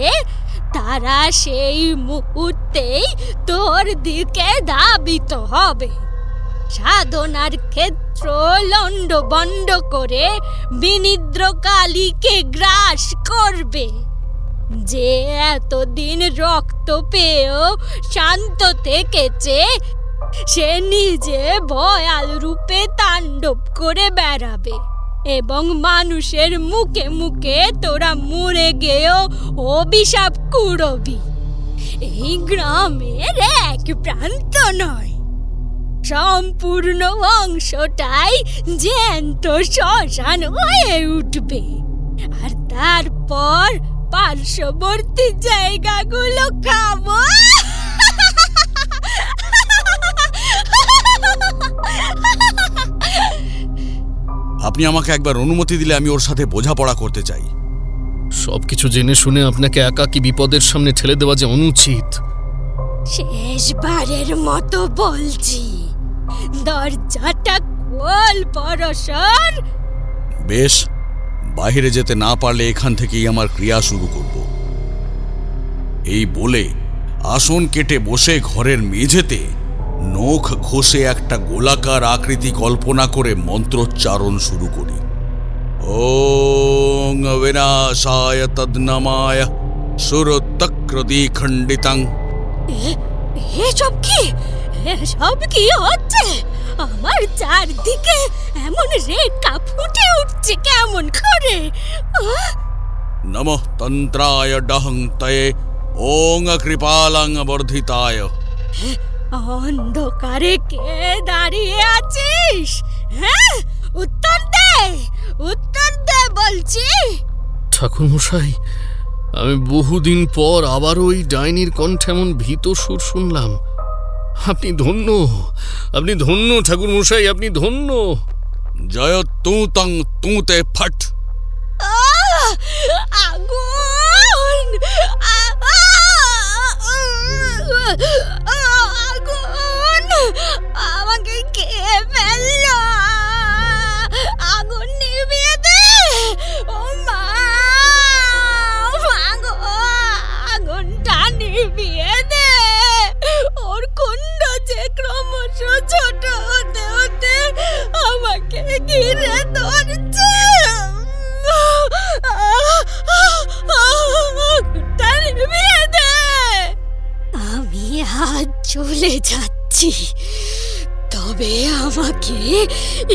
তারা সেই মুহূর্তেই তোর দিকে ধাবিত হবে। সাধনার ক্ষেত্র লণ্ডভণ্ড করে বিনিদ্র কালীকে গ্রাস করবে। যে এতদিন রক্ত পেয়েও শান্ত থেকেছে, সে নিজে ভয়াল রূপে তাণ্ডব করে বেড়াবে এবং মানুষের মুখে মুখে তোরা মরে গেয়েও অভিশাপ কুড়বি। এই গ্রামের এক প্রান্ত নয়, সম্পূর্ণ অংশটাই জ্যান্ত শ্মশান হয়ে উঠবে। আর তারপর পার্শ্ববর্তী জায়গাগুলো খাবো। আপনি আমাকে একবার অনুমতি দিলে আমি ওর সাথে বোঝাপড়া করতে চাই। সবকিছু জেনে শুনে আপনাকে একাকী বিপদের সামনে ঠেলে দেওয়া যে অনুচিত। শেষবারের মতো বলছি, দরজাটা খোল পরশর। বেশ, বাইরে যেতে না পারলে এখান থেকেই আমার ক্রিয়া শুরু করব। এই বলে আসন কেটে বসে ঘরের মেঝেতে নখ ঘষে একটা গোলাকার আকৃতি কল্পনা করে মন্ত্রোচ্চারণ শুরু করি। ওং বিনাশায় তদ্নমায় সুরতক্রদি খণ্ডিতং। এসব কি হচ্ছে? আমার চারদিকে এমন রেখা ফুটে উঠছে কেমন করে? নমঃ তন্ত্রায় ডহংতয়ে ওং কৃপালং বর্ধিতায়। অন্ধকারে কে দাঁড়িয়ে আছিস? হ্যাঁ, উত্তর দে বলছি। ঠাকুরমশাই, আমি বহুদিন পর আবার ওই ডাইনির কণ্ঠে এমন ভীত সুর শুনলাম। আপনি ধন্য ঠাকুরমশাই, আপনি ধন্য। জয় তু তং তুতে ফট। আগুন! আগুন! আমাকে খেয়ে ফেললো। আগুন নিভিয়ে দে। ও মা, আগুনটা নিভিয়ে দে। ওর কুণ্ড ঘিরে ধরছে। নিভিয়ে দে। আমি আজ চলে যাচ্ছি, তবে আমাকে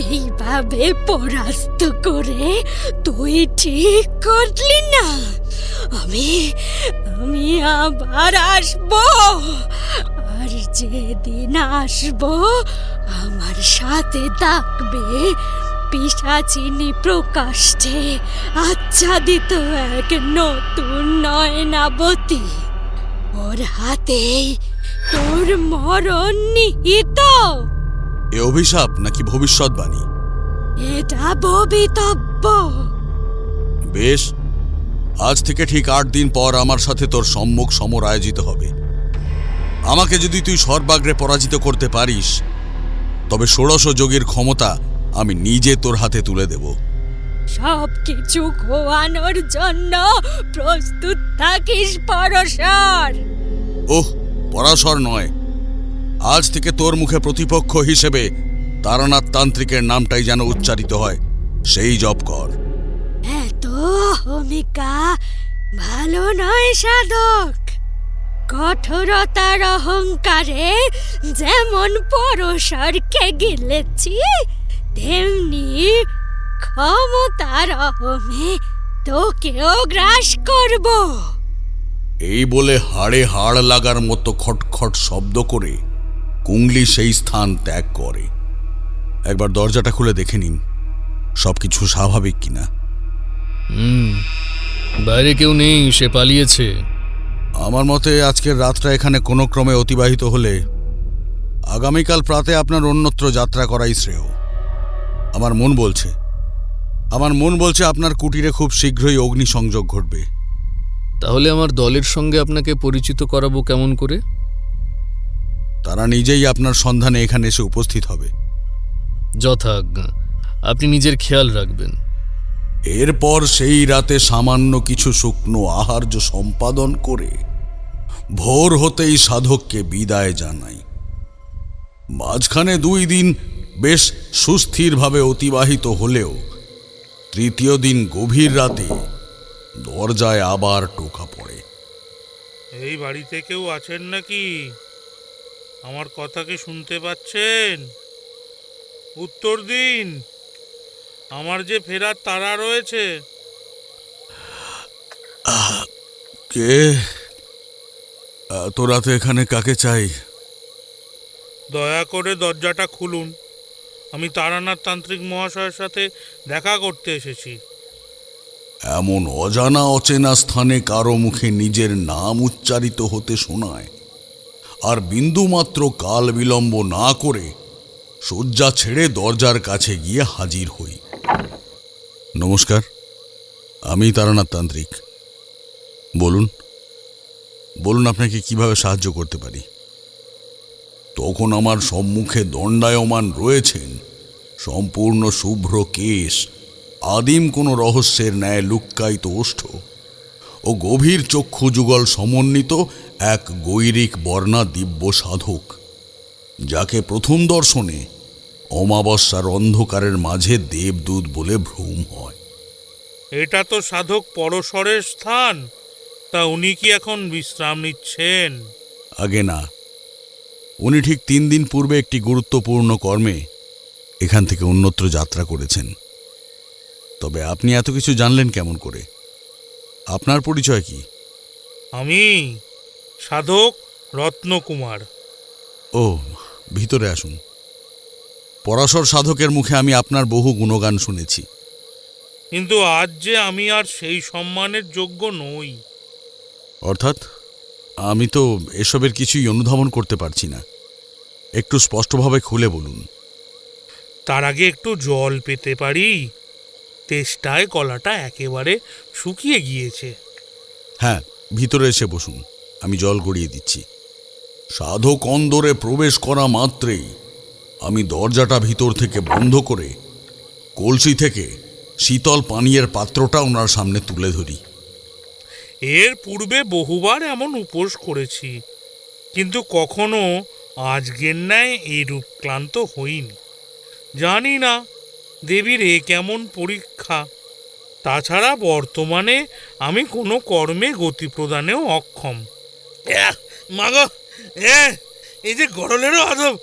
এইভাবে পরাস্ত করে তুই ঠিক করলি না। আমি আবার আসবো, আর যেদিন আসবো আমার সাথে থাকবে পিশাচিনী প্রকাশ্যে আচ্ছাদিত এক নতুন নয়নাবতী। ওর হাতেই তোর মরণ নিহিত। এ অভিশাপ নাকি ভবিষ্যৎবাণী? এটা ভবিতব্য। বেশ, আজ থেকে ঠিক 8 দিন পর আমার সাথে তোর সম্মুখ সমর আয়োজিত হবে। আমাকে যদি তুই সর্বাগ্রে পরাজিত করতে পারিস, তবে 16 যোগীর ক্ষমতা আমি নিজে তোর হাতে তুলে দেব। সবকিছু খোয়ানোর জন্য প্রস্তুত থাকিস পরশর। ওহ, পরাশর নয়, আজ থেকে তোর মুখে প্রতিপক্ষ হিসেবে তারানাথ তান্ত্রিকের নামটাই যেন উচ্চারিত হয়, সেই জপ কর। এত অহমিকা ভালো নয় সাধক। কঠোরতার অহংকারে যেমন পরশরকে গিলেছি, তেমনি ক্ষমতার অহমে তোকেও গ্রাস করব। এই বলে হাড়ে হাড় লাগার মতো খটখট শব্দ করে কুংলি সেই স্থান ত্যাগ করে। একবার দরজাটা খুলে দেখে নিন সবকিছু স্বাভাবিক কিনা। বাইরে কেউ নেই, সে পালিয়েছে। আমার মতে আজকের রাতটা এখানে কোনো ক্রমে অতিবাহিত হলে আগামীকাল প্রাতে আপনার অন্যত্র যাত্রা করাই শ্রেয়। আমার মন বলছে আপনার কুটিরে খুব শীঘ্রই অগ্নিসংযোগ ঘটবে। তাহলে আমার দলের সঙ্গে আপনাকে পরিচিত করাবো কেমন করে? তারা নিজেই আপনার সন্ধানে এখানে এসে উপস্থিত হবে। যথাজ্ঞা, আপনি নিজের খেয়াল রাখবেন। এরপর সেই রাতে সামান্য কিছু শুকনো আহার্য সম্পাদন করে ভোর হতেই সাধককে বিদায় জানাই। মাঝখানে 2 দিন বেশ সুস্থিরভাবে অতিবাহিত হলেও তৃতীয় দিন গভীর রাতে দরজায় আবার টোকা পড়ে। এই বাড়িতে কেউ আছেন নাকি? আমার কথা কি শুনতে পাচ্ছেন? উত্তর দিন, আমার যে ফেরার তাড়া রয়েছে। কে? এত রাতে এখানে কাকে চাই? দয়া করে দরজাটা খুলুন, আমি তারানাথ তান্ত্রিক মহাশয়ের সাথে দেখা করতে এসেছি। এমন অজানা অচেনা স্থানে কারো মুখে নিজের নাম উচ্চারিত হতে শোনায়, আর বিন্দুমাত্র কাল বিলম্ব না করে শয্যা ছেড়ে দরজার কাছে গিয়ে হাজির হই। নমস্কার, আমি তারানাথ তান্ত্রিক। বলুন আপনাকে কিভাবে সাহায্য করতে পারি? তখন আমার সম্মুখে দণ্ডায়মান রয়েছেন সম্পূর্ণ শুভ্র কেশ, আদিম কোনো রহস্যের ন্যায় লুক্কায়িত ওষ্ঠ ও গভীর চক্ষু যুগল সমন্বিত এক গৈরিক বর্ণা দিব্য সাধক, যাকে প্রথম দর্শনে অমাবস্যার অন্ধকারের মাঝে দেবদূত বলে ভ্রম হয়। এটা তো সাধক পরশরের স্থান, তা উনি কি এখন বিশ্রাম নিচ্ছেন? আগে না, উনি ঠিক 3 দিন পূর্বে একটি গুরুত্বপূর্ণ কর্মে এখান থেকে অন্যত্র যাত্রা করেছেন। তবে আপনি এত কিছু জানলেন কেমন করে? আপনার পরিচয় কি? আমি সাধক রত্নকুমার। ও, ভিতরে আসুন। পরাশর সাধকের মুখে আমি আপনার বহু গুণগান শুনেছি। কিন্তু আজ যে আমি আর সেই সম্মানের যোগ্য নই। অর্থাৎ আমি তো এসবের কিছুই অনুধাবন করতে পারছি না। একটু স্পষ্টভাবে খুলে বলুন। তার আগে একটু জল পেতে পারি? তেষ্টায় গলাটা একেবারে শুকিয়ে গিয়েছে। হ্যাঁ, ভিতরে এসে বসুন, আমি জল গড়িয়ে দিচ্ছি। সাধক অন্দরে প্রবেশ করা মাত্রেই আমি দরজাটা ভিতর থেকে বন্ধ করে কলসি থেকে শীতল পানীয়ের পাত্রটা ওনার সামনে তুলে ধরি। এর পূর্বে বহুবার এমন উপোস করেছি, কিন্তু কখনো আজকের ন্যায় এইরূপ ক্লান্ত হইনি। জানি না দেবীর এ কেমন পরীক্ষা। তাছাড়া বর্তমানে আমি কোনো কর্মে গতি প্রদানেও অক্ষম। মাগো, এই যে গরলেরও আদব।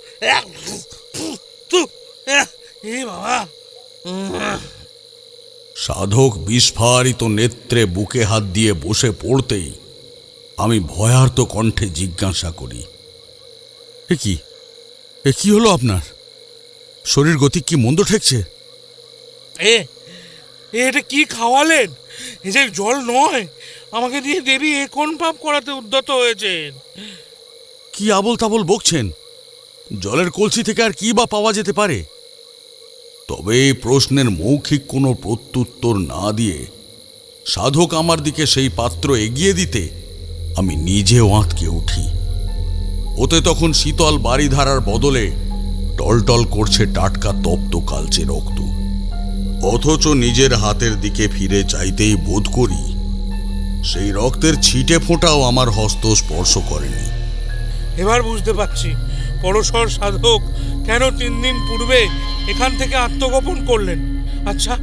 বাবা। সাধক বিস্ফারিত নেত্রে বুকে হাত দিয়ে বসে পড়তেই আমি ভয়ার্ত কণ্ঠে জিজ্ঞাসা করি, এ কি হলো আপনার? শরীর গতি কি মন্দ ঠেকছে? এটা কি খাওয়ালেন? এই যে জল নয়, আমাকে দিয়ে দেবী এ কোন পাপ করাতে উদ্যত হয়েছেন? কি আবল তাবল বকছেন? জলের কলসি থেকে আর কি বা পাওয়া যেতে পারে? তবে এই প্রশ্নের মৌখিক কোনো প্রত্যুত্তর না দিয়ে সাধক আমার দিকে সেই পাত্র এগিয়ে দিতে আমি নিজেও আঁতকে উঠি। ওতে তখন শীতল বাড়িধারার বদলে টলটল করছে টাটকা তপ্ত কালচে রক্ত। অথচ নিজের হাতের দিকে ফিরে চাইতেই বোধ করি সেই রক্তের ছিটে ফোঁটাও আমার হস্ত স্পর্শ করেনি। এবার বুঝতে পারছি পরশর সাধক কেন 3 দিন পূর্বে এখান থেকে আত্মগোপন করলেন। আচ্ছা,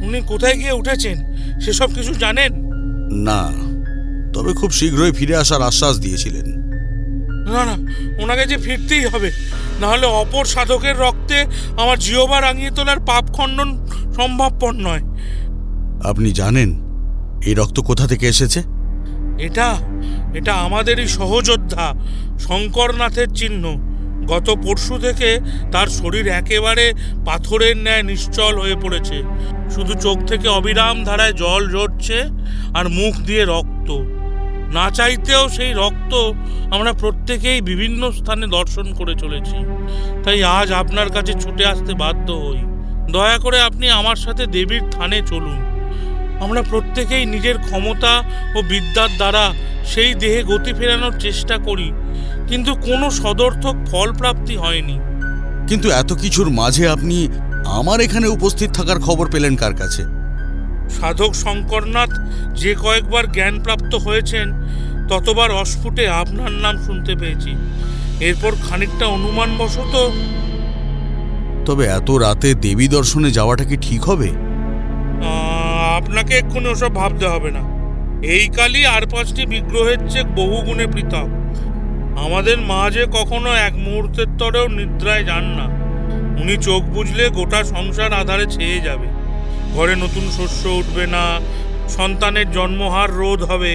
উনি কোথায় গিয়ে উঠেছেন সেসব কিছু জানেন? না, তবে খুব শীঘ্রই ফিরে আসার আশ্বাস দিয়েছিলেন। না, ওনাকে যে ফিরতেই হবে, নাহলে অপর সাধকের রক্তে আমার জিহ্বা রাঙিয়ে তোলার পাপ খণ্ডন সম্ভবপর নয়। আপনি জানেন এই রক্ত কোথা থেকে এসেছে? এটা আমাদেরই সহযোদ্ধা শঙ্করনাথের চিহ্ন। গত পরশু থেকে তার শরীর একেবারে পাথরের ন্যায় নিশ্চল হয়ে পড়েছে। শুধু চোখ থেকে অবিরাম ধারায় জল ঝরছে আর মুখ দিয়ে রক্ত। না চাইতেও সেই রক্ত আমরা প্রত্যেকেই বিভিন্ন স্থানে দর্শন করে চলেছি। তাই আজ আপনার কাছে ছুটে আসতে বাধ্য হই। দয়া করে আপনি আমার সাথে দেবীর থানে চলুন। আমরা প্রত্যেকেই নিজের ক্ষমতা ও বিদ্যার দ্বারা সেই দেহে গতি ফেরানোর চেষ্টা করি, কিন্তু কোনো সদর্থক ফল প্রাপ্তি হয়নি। কিন্তু এত কিছুর মাঝে আপনি আমার এখানে উপস্থিত থাকার খবর পেলেন কার কাছে? সাধক শঙ্করনাথ যে কয়েকবার জ্ঞানপ্রাপ্ত হয়েছেন ততবার অস্ফুটে আপনার নাম শুনতে পেয়েছি। এরপর খানিকটা অনুমানবশত। তবে এত রাতে দেবী দর্শনে যাওয়াটা কি ঠিক হবে? আপনাকে এক্ষুনি ওসব ভাবতে হবে না। এই কালই আর 5টি বিগ্রহের চেয়ে বহু গুণে পৃথক। আমাদের মা যে কখনো এক মুহূর্তের তরেও নিদ্রায় যান না। উনি চোখ বুঝলে গোটা সংসার আধারে ছেয়ে যাবে। ঘরে নতুন শস্য উঠবে না, সন্তানের জন্মহার রোধ হবে,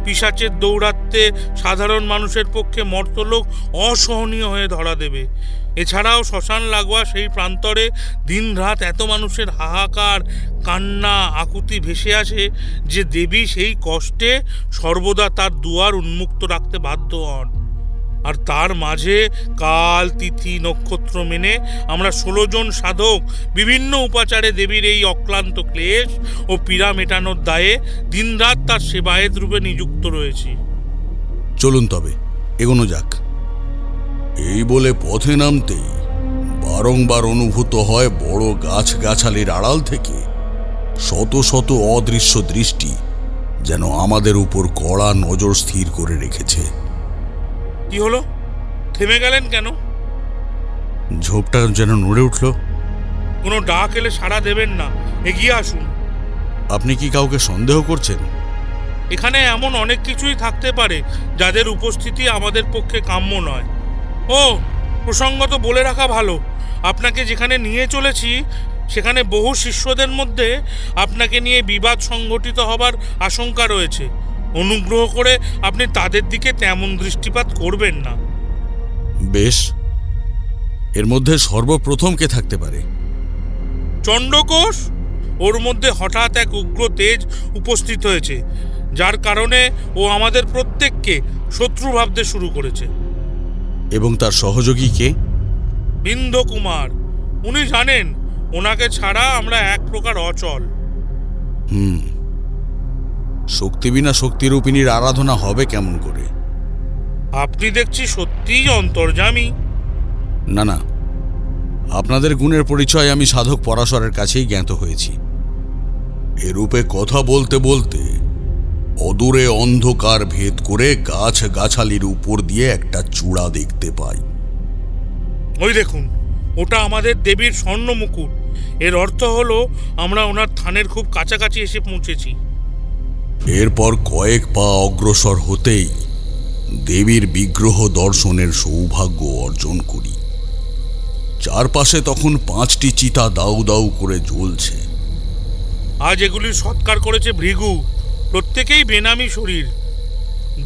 পিশাচের দৌরাত্মে সাধারণ মানুষের পক্ষে মর্তলোক অসহনীয় হয়ে ধরা দেবে। এছাড়াও শ্মশান লাগোয়া সেই প্রান্তরে দিনরাত এত মানুষের হাহাকার, কান্না, আকুতি ভেসে আসে যে দেবী সেই কষ্টে সর্বদা তার দুয়ার উন্মুক্ত রাখতে বাধ্য হন। আর তার মাঝে কাল, তিথি, নক্ষত্র মেনে আমরা 16 জন সাধক বিভিন্ন উপাচারে দেবীর এই অক্লান্ত ক্লেশ ও পীড়া মেটানোর দায়ে দিনরাত তার সেবায়েত রূপে নিযুক্ত রয়েছি। চলুন তবে এগোনো যাক। এই বলে পথে নামতেই বারংবার অনুভূত হয় বড় গাছগাছালির আড়াল থেকে শত শত অদৃশ্য দৃষ্টি যেন আমাদের উপর কড়া নজর স্থির করে রেখেছে। কি হলো? থেমে গেলেন কেন? ঝোপটা যেন নড়ে উঠল। কোনো ডাক এলে সাড়া দেবেন না, এগিয়ে আসুন। আপনি কি কাউকে সন্দেহ করছেন? এখানে এমন অনেক কিছুই থাকতে পারে যাদের উপস্থিতি আমাদের পক্ষে কাম্য নয়। ও প্রসঙ্গত বলে রাখা ভালো, আপনাকে যেখানে নিয়ে চলেছি সেখানে বহু শিষ্যদের মধ্যে আপনাকে নিয়ে বিবাদ সংঘটিত হবার আশঙ্কা রয়েছে। অনুগ্রহ করে আপনি তাদের দিকে তেমন দৃষ্টিপাত করবেন না। বেশ, এর মধ্যে সর্বপ্রথম কে থাকতে পারে? চণ্ডকোষ। ওর মধ্যে হঠাৎ এক উগ্র তেজ উপস্থিত হয়েছে, যার কারণে ও আমাদের প্রত্যেককে শত্রু ভাবতে শুরু করেছে। এবং তার সহযোগী কে? বিন্ধকুমার। উনি জানেন ওনাকে ছাড়া আমরা এক প্রকার অচল। শক্তি বিনা শক্তিরূপিণীর আরাধনা হবে কেমন করে? আপনি দেখছি সত্যিই অন্তর্যামী। না, আপনাদের গুণের পরিচয় আমি সাধক পরাশরের কাছেই জ্ঞাত হয়েছি। এরূপে কথা বলতে বলতে অদূরে অন্ধকার ভেদ করে গাছগাছালির উপর দিয়ে একটা চূড়া দেখতে পাই। ওই দেখুন, ওটা আমাদের দেবীর স্বর্ণ মুকুট। এর অর্থ হলো আমরা ওনার থানের খুব কাছাকাছি এসে পৌঁছেছি। এরপর কয়েক পা অগ্রসর হতেই দেবীর বিগ্রহ দর্শনের সৌভাগ্য অর্জন করি। চারপাশে তখন 5টি চিতা দাউ দাউ করে জ্বলছে। আজ এগুলির সৎকার করেছে ভৃগু, প্রত্যেকেই বেনামি শরীর।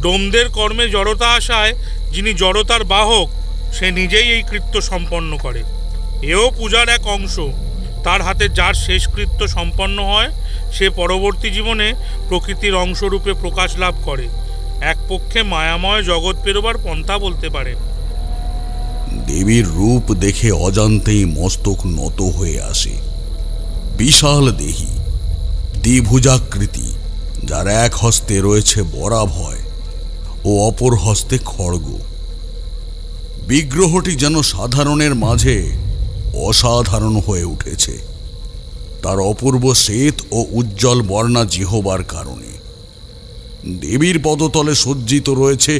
ডোমদের কর্মে জড়তা আসায় যিনি জড়তার বাহক, সে নিজেই এই কৃত্য সম্পন্ন করে। এও পূজার এক অংশ। তার হাতে যার শেষ কৃত্য সম্পন্ন হয়, সে পরবর্তী জীবনে প্রকৃতির অংশরূপে প্রকাশ লাভ করে। এক পক্ষে মায়াময় জগৎ পেরোবার পন্থা বলতে পারে। দেবীর রূপ দেখে অজান্তেই মস্তক নত হয়ে আসে। বিশাল দেহী, দ্বিভুজাকৃতি, যার এক হস্তে রয়েছে বরাভয় ও অপর হস্তে খড়গ। বিগ্রহটি যেন সাধারণের মাঝে অসাধারণ হয়ে উঠেছে তার অপূর্ব শ্বেত ও উজ্জ্বল বর্ণা জিহবার কারণে। দেবীর পদতলে সজ্জিত রয়েছে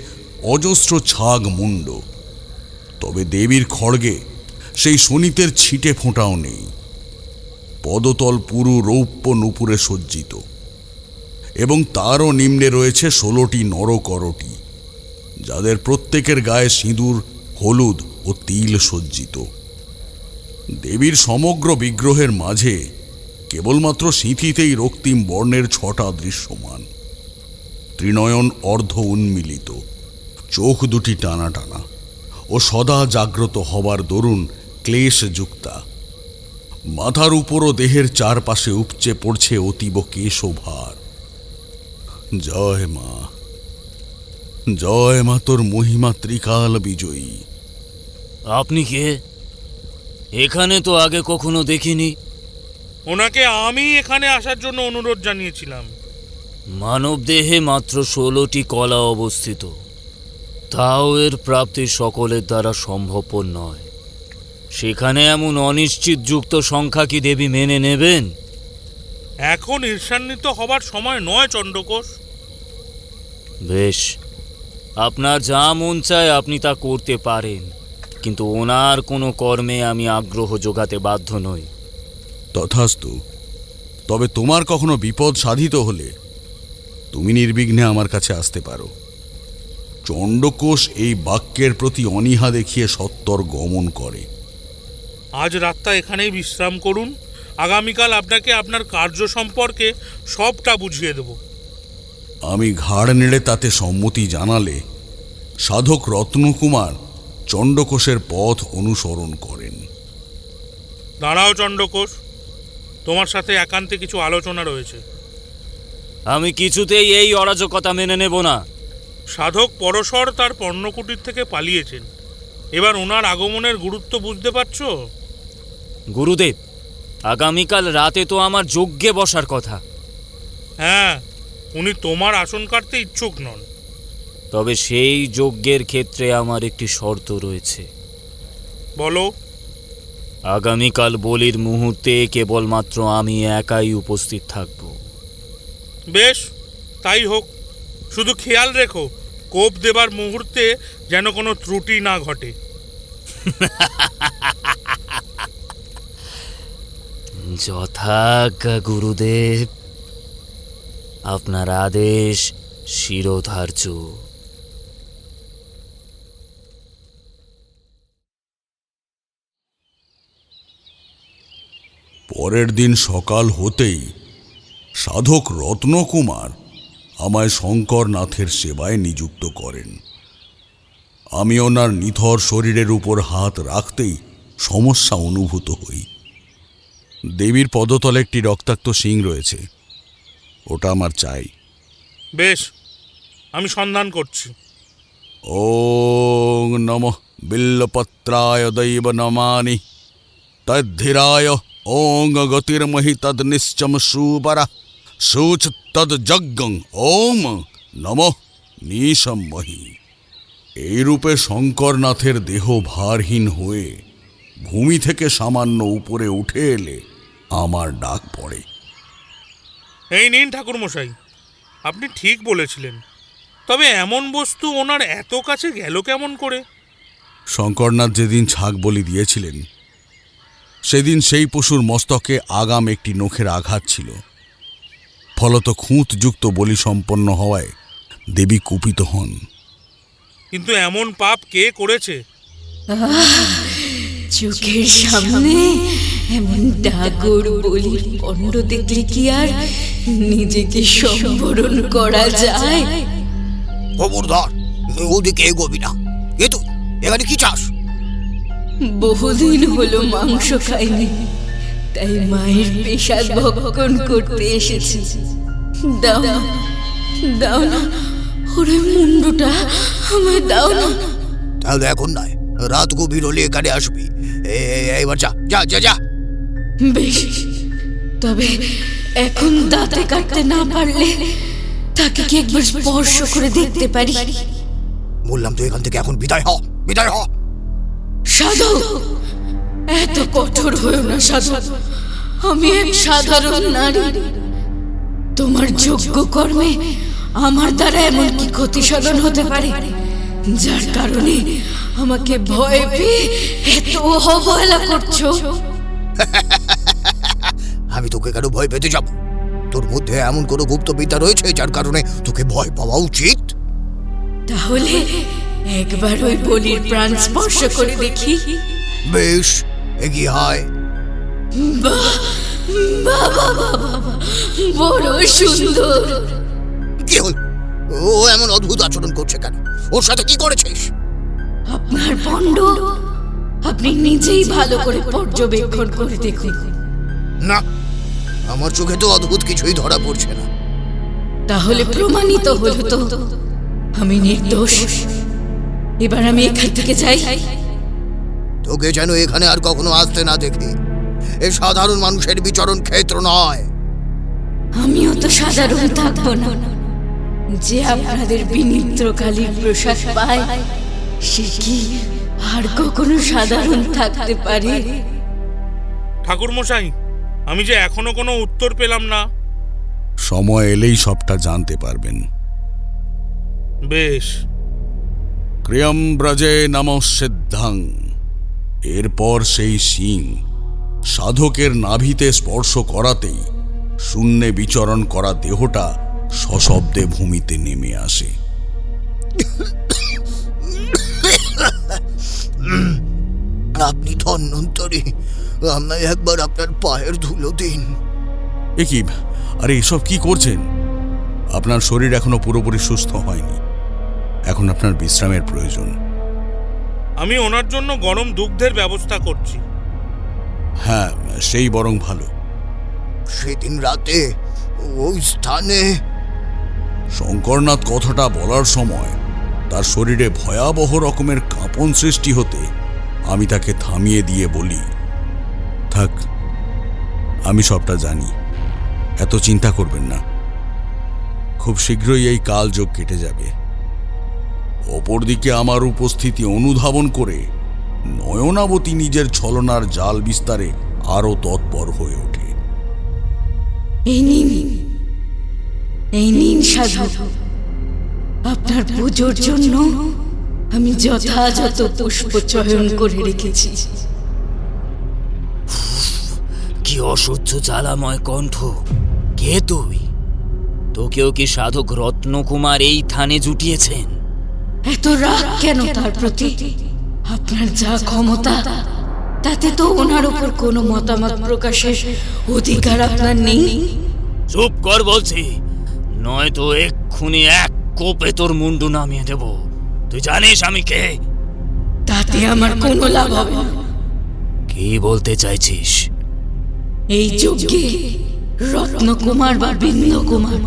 অজস্র ছাগ মুন্ড, তবে দেবীর খড়গে সেই শনিতের ছিটে ফোঁটাও নেই। পদতল পুরু রৌপ্য নূপুরে সজ্জিত এবং তারও নিম্নে রয়েছে 16টি নরকরটি, যাদের প্রত্যেকের গায়ে সিঁদুর, হলুদ ও তিল সজ্জিত। দেবীর সমগ্র বিগ্রহের মাঝে কেবলমাত্র সিঁথিতেই রক্তিম বর্ণের 6টা দৃশ্যমান। ত্রিনয়ন অর্ধ উন্মিলিত, চোখ দুটি টানা টানা ও সদা জাগ্রত হবার দরুন ক্লেশযুক্তা। মাথার উপর ও দেহের চারপাশে উপচে পড়ছে অতীব কেশভার। জয় মা, জয় মা, তোর মহিমা ত্রিকাল বিজয়ী। আপনি কে? এখানে তো আগে কখনো দেখিনি। ওনাকে আমি এখানে আসার জন্য অনুরোধ জানিয়েছিলাম। মানব দেহে মাত্র 16টি কলা অবস্থিত, তাও এর প্রাপ্তি সকলের দ্বারা সম্ভবপর নয়। সেখানে এমন অনিশ্চিতযুক্ত সংখ্যা কি দেবী মেনে নেবেন? এখন ঈর্ষান্বিত হবার সময় নয় চণ্ডকোষ। বেশ, আপনার যা মন চায় আপনি তা করতে পারেন, কিন্তু ওনার কোনো কর্মে আমি আগ্রহ যোগাতে বাধ্য নই। তথাস্তু। তবে তোমার কখনো বিপদ সাধিত হলে তুমি নির্বিঘ্নে আমার কাছে আসতে পারো। চণ্ডকোষ এই বাক্যের প্রতি অনীহা দেখিয়ে সত্বর গমন করে। আজ রাতটা এখানেই বিশ্রাম করুন। আগামীকাল আপনাকে আপনার কার্য সম্পর্কে সবটা বুঝিয়ে দেব। আমি ঘাড় নেড়ে তাতে সম্মতি জানালে সাধক রত্নকুমার চণ্ডকোষের পথ অনুসরণ করেন। দাঁড়াও চণ্ডকোষ, তোমার সাথে একান্তে কিছু আলোচনা রয়েছে। আমি কিছুতেই এই অরাজকতা মেনে নেব না। সাধক পরশর তার পর্ণকুটির থেকে পালিয়েছেন। এবার ওনার আগমনের গুরুত্ব বুঝতে পারছো? গুরুদেব, আগামীকাল রাতে তো আমার যজ্ঞে বসার কথা। হ্যাঁ, উনি তোমার আসন কাটতে ইচ্ছুক নন। তবে সেই যজ্ঞের ক্ষেত্রে আমার একটি শর্ত রয়েছে। বলো। আগামীকাল বলির মুহূর্তে কেবলমাত্র আমি একাই উপস্থিত থাকব। বেশ, তাই হোক। শুধু খেয়াল রেখো, কোপ দেবার মুহূর্তে যেন কোনো ত্রুটি না ঘটে। যথাজ্ঞা গুরুদেব, আপনার আদেশ শিরোধার্য। পরের দিন সকাল হতেই সাধক রত্নকুমার আমায় শঙ্করনাথের সেবায় নিযুক্ত করেন। আমি ওনার নিথর শরীরের উপর হাত রাখতেই সমস্যা অনুভূত হই। দেবীর পদতলে একটি রক্তাক্ত শিং রয়েছে, ওটা আমার চাই। বেশ, আমি সন্ধান করছি। ওং নমঃ বিল্লপত্রায় দৈব নমানি তদ্ধিরায় ওং গতির্মহি তদ নিশ্চম সুবরা সুচ তদ যজ্ঞং ওম নমঃ নিশম্মহি। এইরূপে শঙ্করনাথের দেহ ভারহীন হয়ে ভূমি থেকে সামান্য উপরে উঠে এলে আমার ডাক পড়ে। এই নিন ঠাকুরমশাই, আপনি ঠিক বলেছিলেন। তবে এমন বস্তু ওনার এত কাছে গেল কেমন করে? শঙ্করনাথ যেদিন ছাগ বলি দিয়েছিলেন সেদিন সেই পশুর মস্তকে আগাম একটি নখের আঘাত ছিল, ফলত খুঁতযুক্ত বলি সম্পন্ন হওয়ায় দেবী কুপিত হন। কিন্তু এমন পাপ কে করেছে? চোখের সামনে এমন ডাগর বলির পণ্ড দেখলে কি আর নিজেকে সম্বরণ করা যায়? খবরদার, ওদিকে এগোবি না। এ তো এখানে কি চাস? বহুদিন হলো মাংস খাইনি, তাই মায়ের পেশাদ ভক্ষণ করতে এসেছি। দাও না, দাও না, ওরে মুন্ডুটা আমায় দাও না। তাহলে এখন নয়, রাত গভীর হলে এখানে আসবি। এবার যা যা যা যা। বেশ, তবে এখন দাঁতে কাটতে না পারলে তাকে কি একবার স্পর্শ করে দেখতে পারি? বললাম তো এখান থেকে এখন বিদায় হ, বিদায় হ। সাধু, এত কঠোর হয়েও না সাধু। আমি এক সাধারণ নারী। তোমার যোগ্য কর্মে আমার দ্বারা এমন কি ক্ষতি সাধন হতে পারে, যার কারণে আমাকে ভয় পেয়ে এত অবহেলা করছো? আমি তোকে কেন ভয় পেতে যাব? তোর মধ্যে এমন কোনো গুপ্ত বিদ্যা রয়েছে যার কারণে তোকে ভয় পাওয়া উচিত? তাহলে একবার ওই বলির প্রাণ স্পর্শ করে দেখি। বেশ, এগিয়ে আয়। বড় সুন্দর। কি হল? ও এমন অদ্ভুত আচরণ করছে কেন? ওর সাথে কি করেছিস? আপনার পণ্ড আপনি নিজেই ভালো করে পর্যবেক্ষণ করে দেখুন। না, আমার চোখে তো অদ্ভুত কিছুই ধরা পড়ছে না। তাহলে প্রমাণিত হলো তো আমি নির্দোষ। এবার আমি এখান থেকে যাই। তোকে যেন এখানে আর কখনো আসতে না দেখি। এ সাধারণ মানুষের বিচরণ ক্ষেত্র নয়। আমিও তো সাধারণ থাকবো না। যে আপনাদের বিনিদ্রকালীর প্রসাদ পায় সে কি আর কখনো সাধারণ থাকতে পারে? ঠাকুরমশাই, আমি যে এখনো কোনো উত্তর পেলাম না। সময় এলেই সবটা জানতে পারবেন। বেশ। ক্রিয়ম ব্রজে নমঃসিদ্ধাং। এরপর সেই সিং সাধকের নাভিতে স্পর্শ করাতেই শূন্যে বিচরণ করা দেহটা সশব্দে ভূমিতে নেমে আসে। আপনি ধন্বন্তরী, আমায় একবার আপনার পায়ের ধুলো দিন। এ কি? আরে এসব কি করছেন? আপনার শরীর এখনো পুরোপুরি সুস্থ হয়নি, এখন আপনার বিশ্রামের প্রয়োজন। আমি ওনার জন্য গরম দুগ্ধের ব্যবস্থা করছি। হ্যাঁ, সেই বরং ভালো। সেদিন রাতে ওই স্থানে শঙ্করনাথ কথাটা বলার সময় তার শরীরে ভয়াবহ রকমের কাঁপন সৃষ্টি হতে আমি তাকে থামিয়ে দিয়ে বলি, থাক, আমি সবটা জানি, এত চিন্তা করবেন না। খুব শীঘ্রই এই কালযোগ কেটে যাবে। অপরদিকে আমার উপস্থিতি অনুধাবন করে নয়নাবতী নিজের ছলনার জাল বিস্তারে আরো তৎপর হয়ে ওঠে। এই নিন, এই নিন সাধু, আপনার পুজোর জন্য আমি যথাযথ পুষ্প চয়ন করে রেখেছি। কি অসহ্য জ্বালাময় কণ্ঠ! কে তুই? তোকেও কি সাধক রত্নকুমার এই থানে জুটিয়েছেন? এত রাগ কেন তার প্রতি? আপনার যা ক্ষমতা তাতে তো ওনার উপর কোনো মতামত প্রকাশের অধিকার আপনার নেই। চুপ কর বলছি, নয়তো এক্ষুনি এক কোপে তোর মুন্ডু নামিয়ে দেব। তুই জানিস আমি কে? তাতে আমার কোনো লাভ হবে না। কি বলতে চাইছিস? এই যজ্ঞে রত্নকুমার বা বিন্দুকুমার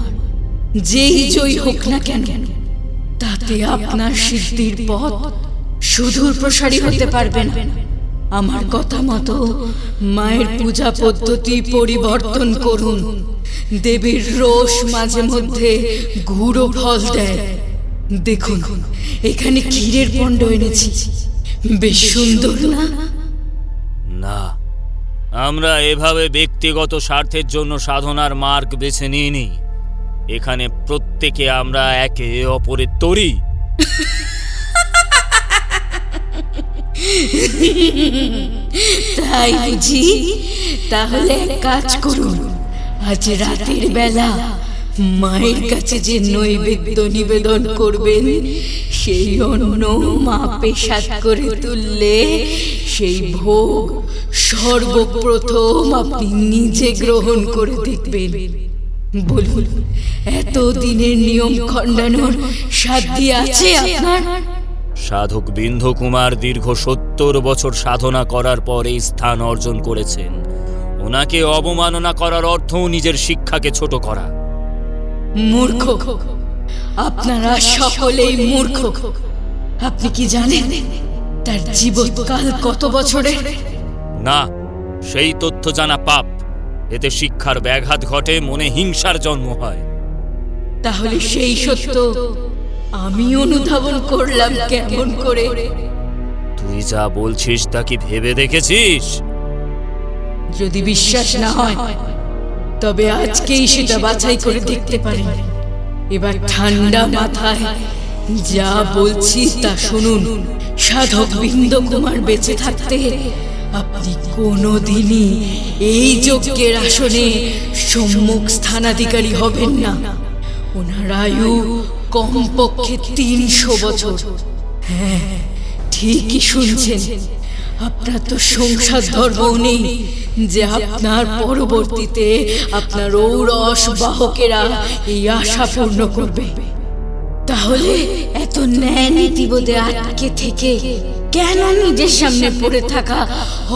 যেই জয়ী হোক না কেন, তাতে আপনার সিদ্ধির পথ সুদূর প্রসারী হতে পারবে না। আমার কথা মতো মায়ের পূজা পদ্ধতি পরিবর্তন করুন। দেবীর রোষ মাঝে মধ্যে ঘুরো ফল দেয়। দেখুন, এখানে ক্ষীরের পণ্ড এনেছি, বেশ সুন্দর না? না, আমরা এভাবে ব্যক্তিগত স্বার্থের জন্য সাধনার মার্গ বেছে নিইনি। এখানে প্রত্যেকে আমরা একে অপরের তরি। তাই বুঝি? তাহলে এক কাজ করুন, আজ রাতের বেলা মায়ের কাছে যে নৈবেদ্য নিবেদন করবেন, সেই অন্ন মা পেশাদ করে তুললে সেই ভোগ সর্বপ্রথম আপনি নিজে গ্রহণ করে দেখবেন। বলুন, এত দিনের নিয়ম খণ্ডানোর সাধ্য আছে আপনার? সাধক বিন্ধকুমার দীর্ঘ 70 বছর সাধনা করার পর এই স্থান অর্জন করেছেন। ওনাকে অবমাননা করার অর্থ নিজের শিক্ষাকে ছোট করা। মূর্খ, আপনারা সকলেই মূর্খ। আপনি কি জানেন তার জীবনকাল কত বছরের? না, সেই তথ্য জানা পাপ। এতে শিক্ষার ব্যাঘাত ঘটে, মনে হিংসার জন্ম হয়। তাহলে সেই সত্য আমি অনুধাবন করলাম কেমন করে? তুই যা বলছিস তা কি ভেবে দেখেছিস? যদি বিশ্বাস না হয় তবে আজকেই সেটা বাছাই করে দেখতে পারেন। এবার ঠান্ডা মাথায় যা বলছি তা শুনুন। সাধক বিন্দকুমার বেঁচে থাকতে আপনি কোনোদিনই এই যজ্ঞের আসনে সম্মুখ স্থানাধিকারী হবেন না। ওনার আয়ু কমপক্ষে 300 বছর। হ্যাঁ, ঠিকই শুনছেন। আপনার তো সংসার ধর্ম নেই যে আপনার পরবর্তীতে আপনার ঔরস বাহকেরা এই আশা পূর্ণ করবে। তাহলে এত ন্যায় নীতিবোধে আটকে থেকে কেন নিজের সামনে পড়ে থাকা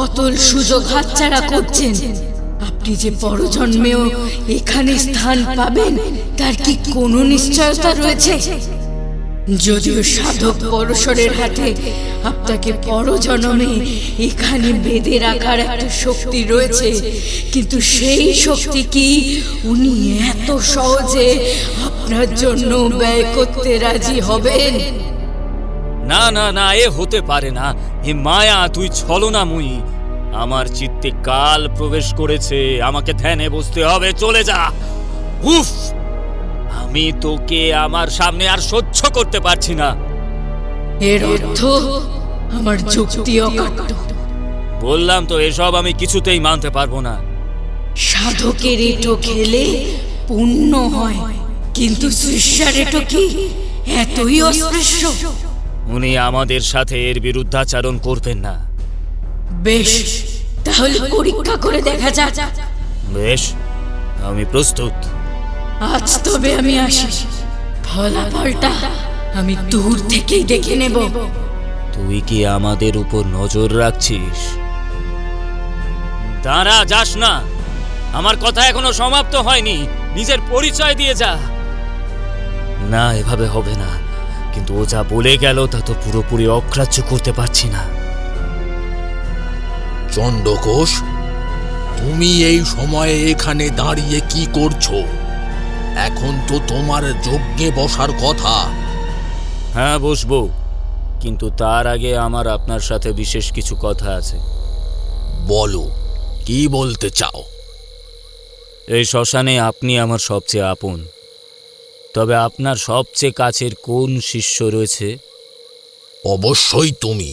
অতল সুযোগ হাতছাড়া করছেন? আপনি যে পরজন্মেও এখানে স্থান পাবেন তার কি কোনো নিশ্চয়তা রয়েছে? যদিও সাধক পরশরের হাতে আপনাকে পরজন্মে এখানে বেঁধে রাখার একটা শক্তি রয়েছে, কিন্তু সেই শক্তি কি উনি এত সহজে আপনার জন্য ব্যয় করতে রাজি হবেন? না না না, এ হতে পারে না। হে মায়া, তুই ছলনাময়ী। আমার চিত্তে কাল প্রবেশ করেছে, আমাকে ধ্যানে বসতে হবে। চলে যা। উফ, আমি তোকে আমার সামনে আর সহ্য করতে পারছি না। এর অর্থ আমার যুক্তি অকাট্য। বললাম তো, এসব আমি কিছুতেই মানতে পারবো না। সাধকের এঁটো খেলে পুণ্য হয়, কিন্তু শিষ্যার এঁটো কি এতই অস্পৃশ্য? উনি আমাদের সাথে এর বিরুদ্ধাচরণ করবেন না। বেশ, তাহলে পরীক্ষা করে দেখা যাক। বেশ, আমি প্রস্তুত। আজ তবে আমি আসি। ফলাফলটা আমি দূর থেকেই দেখে নেব। তুই কি আমাদের উপর নজর রাখছিস? দাঁড়া, যাস না। আমার কথা এখনো সমাপ্ত হয়নি। নিজের পরিচয় দিয়ে যা। না, এভাবে হবে না। কিন্তু ও যা বলে গেল তা তো পুরোপুরি অগ্রাহ্য করতে পারছি না। চণ্ডকোষ, তুমি এই সময়ে এখানে দাঁড়িয়ে কি করছো? এখন তো তোমার যজ্ঞে বসার কথা। হ্যাঁ, বসবো, কিন্তু তার আগে আমার আপনার সাথে বিশেষ কিছু কথা আছে। বলো, কি বলতে চাও? এই শ্মশানে আপনি আমার সবচেয়ে আপন। তবে আপনার সবচেয়ে কাছের কোন শিষ্য রয়েছে? অবশ্যই তুমি।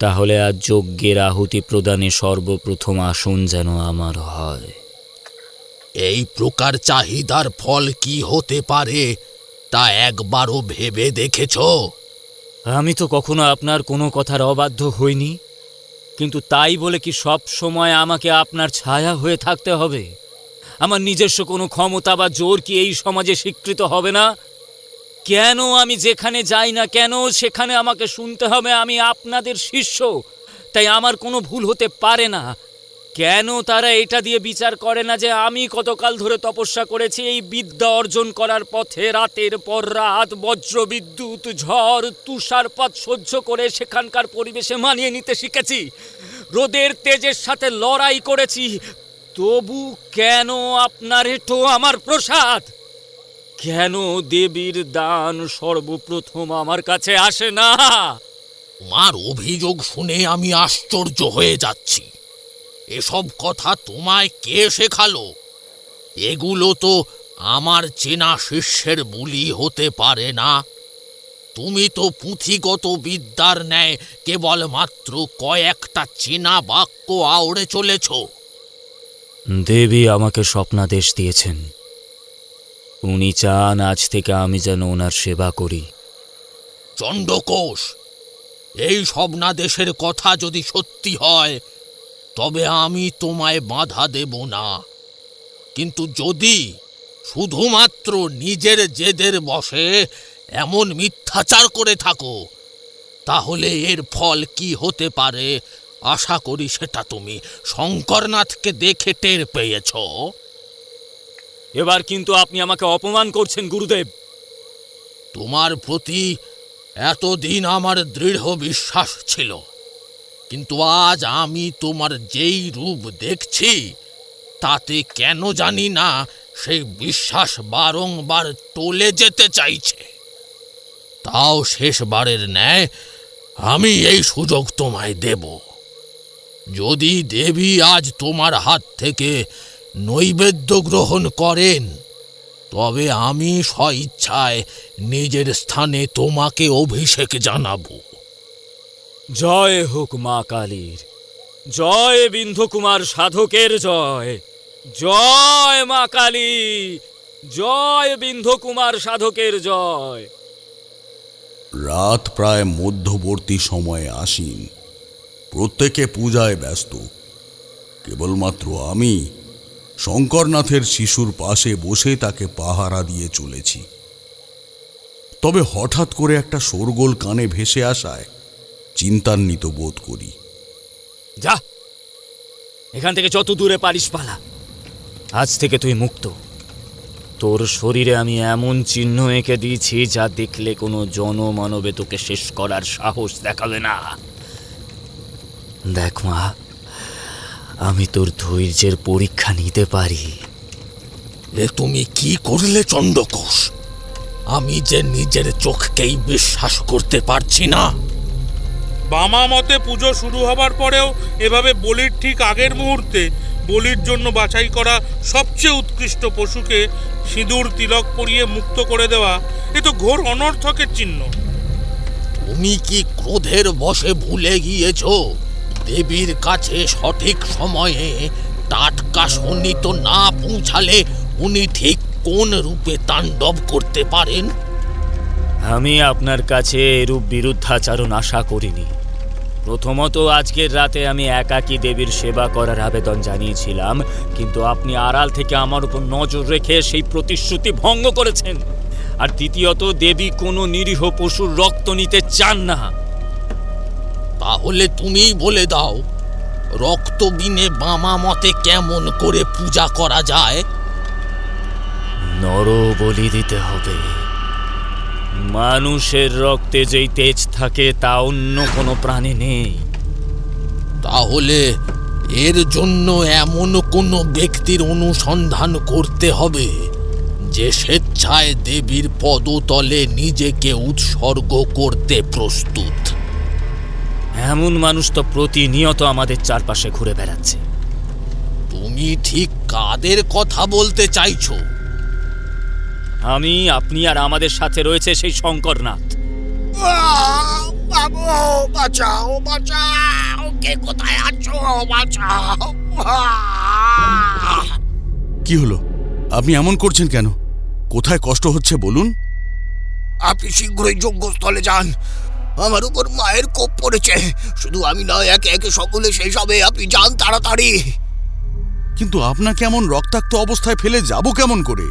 তাহলে আজ যজ্ঞের আহুতি প্রদানে সর্বপ্রথম আসন যেন আমার হয়। এই প্রকার চাহিদার ফল কি হতে পারে তা একবারও ভেবে দেখেছ? আমি তো কখনো আপনার কোনো কথার অবাধ্য হইনি, কিন্তু তাই বলে কি সব সময় আমাকে আপনার ছায়া হয়ে থাকতে হবে? আমার নিজস্ব কোনো ক্ষমতা বা জোর কি এই সমাজে স্বীকৃত হবে না? কেন আমি যেখানে যাই না কেন সেখানে আমাকে শুনতে হবে আমি আপনাদের শিষ্য, তাই আমার কোনো ভুল হতে পারে না? কেন তারা এটা দিয়ে বিচার করে না যে আমি কতকাল ধরে তপস্যা করেছি এই বিদ্যা অর্জন করার পথে, রাতের পর রাত বজ্র বিদ্যুৎ ঝড় তুষারপাত সহ্য করে সেখানকার পরিবেশে মানিয়ে নিতে শিখেছি, রোদের তেজের সাথে লড়াই করেছি, তবু কেন আপনার এটো আমার প্রসাদ? কেন দেবীর দান সর্বপ্রথম আমার কাছে আসে না? তোমার অভিযোগ শুনে আমি আশ্চর্য হয়ে যাচ্ছি। এসব কথা তোমায় কে শেখালো? এগুলো তো আমার চেনা শিষ্যের বুলি হতে পারে না। তুমি তো পুঁথিগত বিদ্যার ন্যায় কেবলমাত্র কয়েকটা চেনা বাক্য আওড়ে চলেছ। দেবী আমাকে স্বপ্নাদেশ দিয়েছেন। উনি চান আজ থেকে আমি যেন ওনার সেবা করি। চণ্ডকোষ, এই স্বপ্নাদেশের কথা যদি সত্যি হয় তবে আমি তোমায় বাধা দেব না, কিন্তু যদি শুধুমাত্র নিজের জেদের বশে এমন মিথ্যাচার করে থাকো তাহলে এর ফল কি হতে পারে আশা করি সেটা তুমি শঙ্করনাথকে দেখে টের পেয়েছ। এবার কিন্তু আপনি আমাকে অপমান করছেন গুরুদেব। তোমার প্রতি এতদিন আমার দৃঢ় বিশ্বাস ছিল, কিন্তু আজ আমি তোমার যেই রূপ দেখছি তাতে কেন জানি না সেই বিশ্বাস বারংবার টলে যেতে চাইছে। তাও শেষবারের ন্যায় আমি এই সুযোগ তোমায় দেব। যদি দেবী আজ তোমার হাত থেকে নৈবেদ্য গ্রহণ করেন তবে আমি স্বইচ্ছায় নিজের স্থানে তোমাকে অভিষেক জানাবো। জয় হোক মা কালীর, জয় বিন্ধুকুমার সাধকের জয়। জয় মা কালী, জয় বিন্ধুকুমার সাধকের জয়। রাত প্রায় মধ্যবর্তী সময়ে আসীন। প্রত্যেকে পূজায় ব্যস্ত। কেবলমাত্র আমি শঙ্করনাথের শিশুর পাশে বসে তাকে পাহারা দিয়ে চলেছি। তবে হঠাৎ করে একটা শোরগোল কানে ভেসে আসায় চিন্তান্বিত বোধ করি। যা, এখান থেকে যত দূরে পারিস পালা। আজ থেকে তুই মুক্ত। তোর শরীরে আমি এমন চিহ্ন এঁকে দিয়েছি যা দেখলে কোনো জনমানবে তোকে শেষ করার সাহস দেখাবে না। দেখ মা, আমি তোর ধৈর্যের পরীক্ষা নিতে পারি। এ তুমি কি করলে চণ্ডকোষ? আমি যে নিজের চোখকেই বিশ্বাস করতে পারছি না। বামা মতে পুজো শুরু হবার পরেও এভাবে বলির ঠিক আগের মুহূর্তে বলির জন্য বাছাই করা সবচেয়ে উৎকৃষ্ট পশুকে সিঁদুর তিলক পরিয়ে মুক্ত করে দেওয়া এ তো ঘোর অনর্থকের চিহ্ন। তুমি কি ক্রোধের বশে ভুলে গিয়েছ দেবীর কাছে সঠিক সময়ে টাটকা সন্নিত না পৌঁছালে উনি ঠিক কোন রূপে তাণ্ডব করতে পারেন? আমি আপনার কাছে এরূপ বিরুদ্ধাচারণ আশা করিনি। প্রথমত আজকের রাতে আমি একাকী দেবীর সেবা করার আবেদন জানিয়েছিলাম, কিন্তু আপনি আড়াল থেকে আমার উপর নজর রেখে সেই প্রতিশ্রুতি ভঙ্গ করেছেন। আর দ্বিতীয়ত দেবী কোনো নিরীহ পশুর রক্ত নিতে চান না। তাহলে তুমিই বলে দাও, রক্ত বিনে বামা মতে কেমন করে পূজা করা যায়? নর বলি দিতে হবে। মানুষের রক্তে যেই তেজ থাকে তা অন্য কোনো প্রাণী নেই। তাহলে এর জন্য এমন কোনো ব্যক্তির অনুসন্ধান করতে হবে যে স্বেচ্ছায় দেবীর পদতলে নিজেকে উৎসর্গ করতে প্রস্তুত। এমন মানুষ তো প্রতিনিয়ত আমাদের চারপাশে ঘুরে বেড়াচ্ছে। তুমি ঠিক কাদের কথা বলতে চাইছো? আমি, আপনি আর আমাদের সাথে রয়েছে সেই শঙ্করনাথ। বাবু, বাঁচাও, বাঁচাও, কে কোথায় আছো? বাঁচাও। কি হলো? আপনি এমন করছেন কেন? কোথায় কষ্ট হচ্ছে বলুন। আপনি শীঘ্রই যজ্ঞস্থলে যান। আমার উপর মায়ের কোপ পড়েছে। শুধু আমি নয়, একে একে সকলে শেষ হবে। আপনি যান তাড়াতাড়ি। কিন্তু আপনাকে এমন রক্তাক্ত অবস্থায় ফেলে যাব কেমন করে?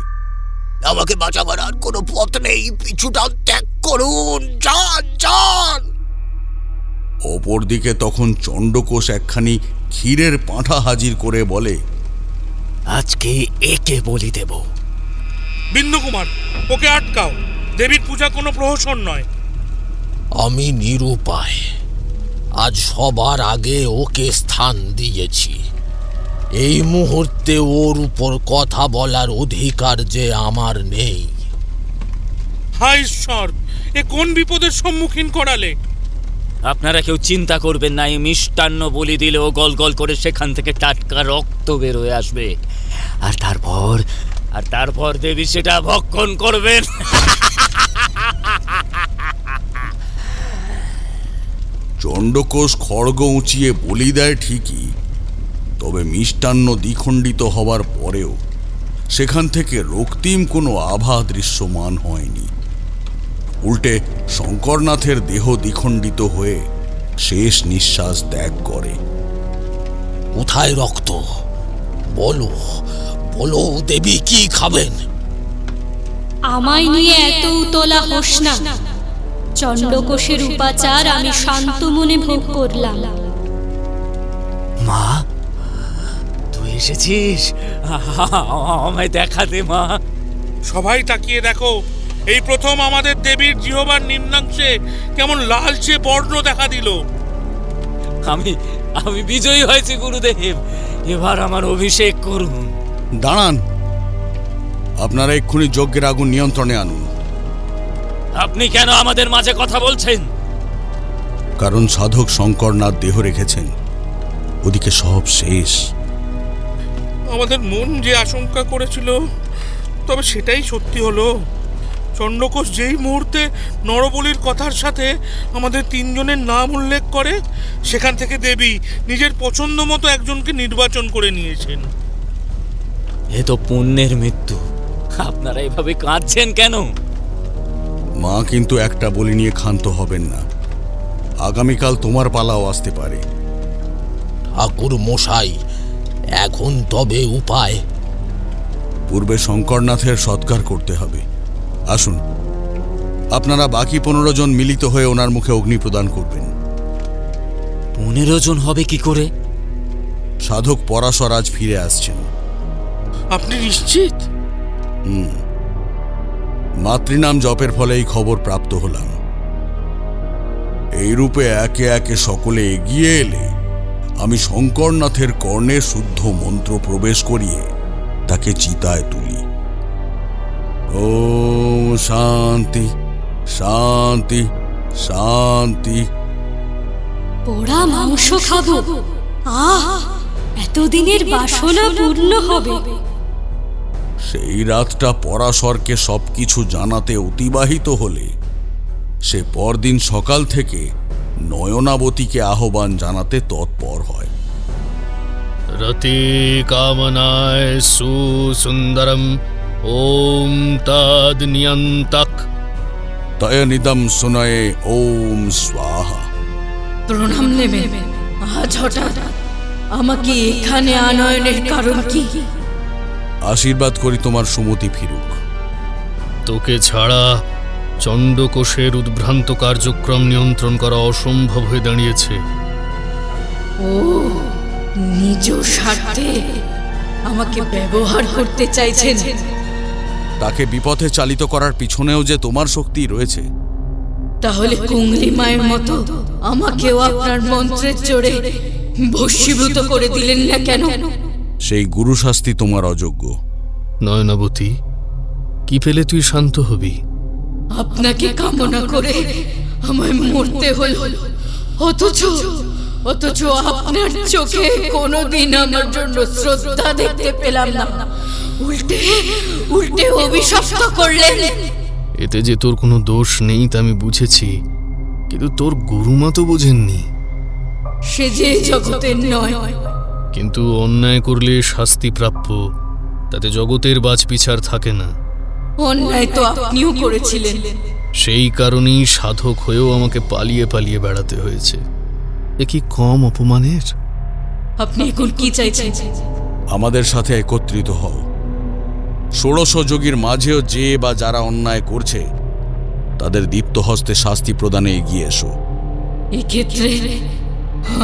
আমাকে বাঁচাবার আর কোনো পথ নেই। পিছুটা ত্যাগ করুন। যান, যান। অপরদিকে তখন চণ্ডকোষ একখানি ক্ষীরের পাঁঠা হাজির করে বলে, আজকে একে বলি দেব। বিন্দুকুমার, ওকে আটকাও। দেবীর পূজা কোনো প্রহসন নয়। আমি নিরুপায়। আজ সবার আগে ওকে স্থান দিয়েছি। এই মুহূর্তে ওর উপর কথা বলার অধিকার যে আমার নেই। হায় ঈশ্বর, এ কোন বিপদের সম্মুখীন করালে? আপনারা কেউ চিন্তা করবেন না, এই মিষ্টান্ন বলি দিলেও গল গল করে সেখান থেকে টাটকা রক্ত বের হয়ে আসবে। আর তারপর দেবী সেটা ভক্ষণ করবেন। চণ্ডকোষ খড়গ উঁচিয়ে বলি দেয় ঠিকই, তবে মিষ্টান্ন দ্বিখণ্ডিত হওয়ার পরেও সেখান থেকে রক্তিম কোনো আভা দৃশ্যমান হয়নি। উল্টে শঙ্করনাথের দেহ দ্বিখণ্ডিত হয়ে শেষ নিঃশ্বাস ত্যাগ করে। কোথায় রক্ত? বলো বলো দেবী, কি খাবেন? আমায় নিয়ে এত উতলা হোস না। চণ্ডকোষের উপাচার আমি শান্ত মনে ভোগ করলাম। মা, তুই এসেছিস? আমায় দেখাতে মা। সবাই তাকিয়ে দেখো, এই প্রথম আমাদের দেবীর জিহ্বার নিম্নাংশে কেমন লালচে বর্ণ দেখা দিল। আমি বিজয়ী হয়েছি গুরুদেব, এবার আমার অভিষেক করুন। দাঁড়ান, আপনারা এক্ষুনি যজ্ঞের আগুন নিয়ন্ত্রণে আনুন। আপনি কেন আমাদের মাঝে কথা বলছেন? কারণ সাধক শঙ্করনাথ দেহ রেখেছেন, ওদিকে সব শেষ। আমাদের মন যে আশঙ্কা করেছিল, তবে সেটাই সত্যি হলো। চণ্ডকোষ যেই মুহূর্তে নরবলির কথার সাথে আমাদের তিনজনের নাম উল্লেখ করে, সেখান থেকে দেবী নিজের পছন্দ মতো একজনকে নির্বাচন করে নিয়েছেন। এ তো পুণ্যের মৃত্যু। আপনারা এভাবে কাঁদছেন কেন? মা কিন্তু একটা বলি নিয়ে ক্ষান্ত হবেন না। আগামীকাল তোমার পালাও আসতে পারে। ঠাকুর মশাই, এখন তবে উপায়? পূর্বে শঙ্করনাথের সৎকার করতে হবে। আসুন, আপনারা বাকি 15 জন মিলিত হয়ে ওনার মুখে অগ্নি প্রদান করবেন। 15 জন হবে কি করে? সাধক পরাশর আজ ফিরে আসছেন। আপনি নিশ্চিত? মাতৃনাম জপের ফলে এই খবর প্রাপ্ত হলাম। এই রূপে একে একে সকলে এগিয়ে এলে আমি শঙ্করনাথের কর্ণে শুদ্ধ মন্ত্র প্রবেশ করিয়ে তাকে চিতায় তুলি। ওম শান্তি শান্তি শান্তি। পোড়া মাংস খাবো, এতদিনের বাসনা পূর্ণ হবে। সেই রাতটা পরাশরকে সবকিছু জানাতে অতিবাহিত হলে সে পরদিন সকাল থেকে নয়নাবতীকে আহ্বান জানাতে তৎপর হয়। রতি কামনায় সুসুন্দরম ওম তদ নিয়ন্তক তয়নিদম সুনয়ে ওম স্বাহা। প্রণাম নেবেন। আজ হঠাৎ আমাকে এখানে আনয়নের কারণ কি? আশীর্বাদ করি তোমার সুমতি ফিরুক। তোকে ছাড়া চণ্ডকোষের উদ্ভ্রান্ত কার্যক্রম নিয়ন্ত্রণ করা অসম্ভব হয়ে দাঁড়িয়েছে। ও নিজ স্বার্থে আমাকে ব্যবহার করতে চাইছেন। তাকে বিপথে চালিত করার পিছনেও যে তোমার শক্তি রয়েছে। তাহলে কুঙ্গলি মায়ের মতো আমাকেও আপনার মন্ত্রের জোরে ভস্মীভূত করে দিলেন না কেন? সেই গুরু শাস্তি তোমার অযোগ্য। নয়নাবতী, কি পেলে তুই শান্ত হবি? আপনাকে কামনা করে আমায় মরতে হলো, অথচ আপনার চোখে কোনোদিন আমার জন্য শ্রদ্ধা দেখতে পেলাম না। উল্টে অভিশপ্ত করলেন। এতে যে তোর কোনো দোষ নেই তা আমি বুঝেছি, কিন্তু তোর গুরুমা তো বোঝেননি। সে যে জগতের নয়। কিন্তু অন্যায় করলে শাস্তি প্রাপ্য, তাতে জগতের বাছবিচার থাকে না। অন্যায় তো আপনিও করেছিলেন। সেই কারণেই সাধক হয়েও আমাকে পালিয়ে পালিয়ে বেড়াতে হয়েছে। এ কি কম অপমানের? আপনি এখন কি চাইছেন? আমাদের সাথে একত্রিত হও। 16 যোগীর মাঝেও যে বা যারা অন্যায় করছে তাদের দীপ্ত হস্তে শাস্তি প্রদানে এগিয়ে এসো। এক্ষেত্রে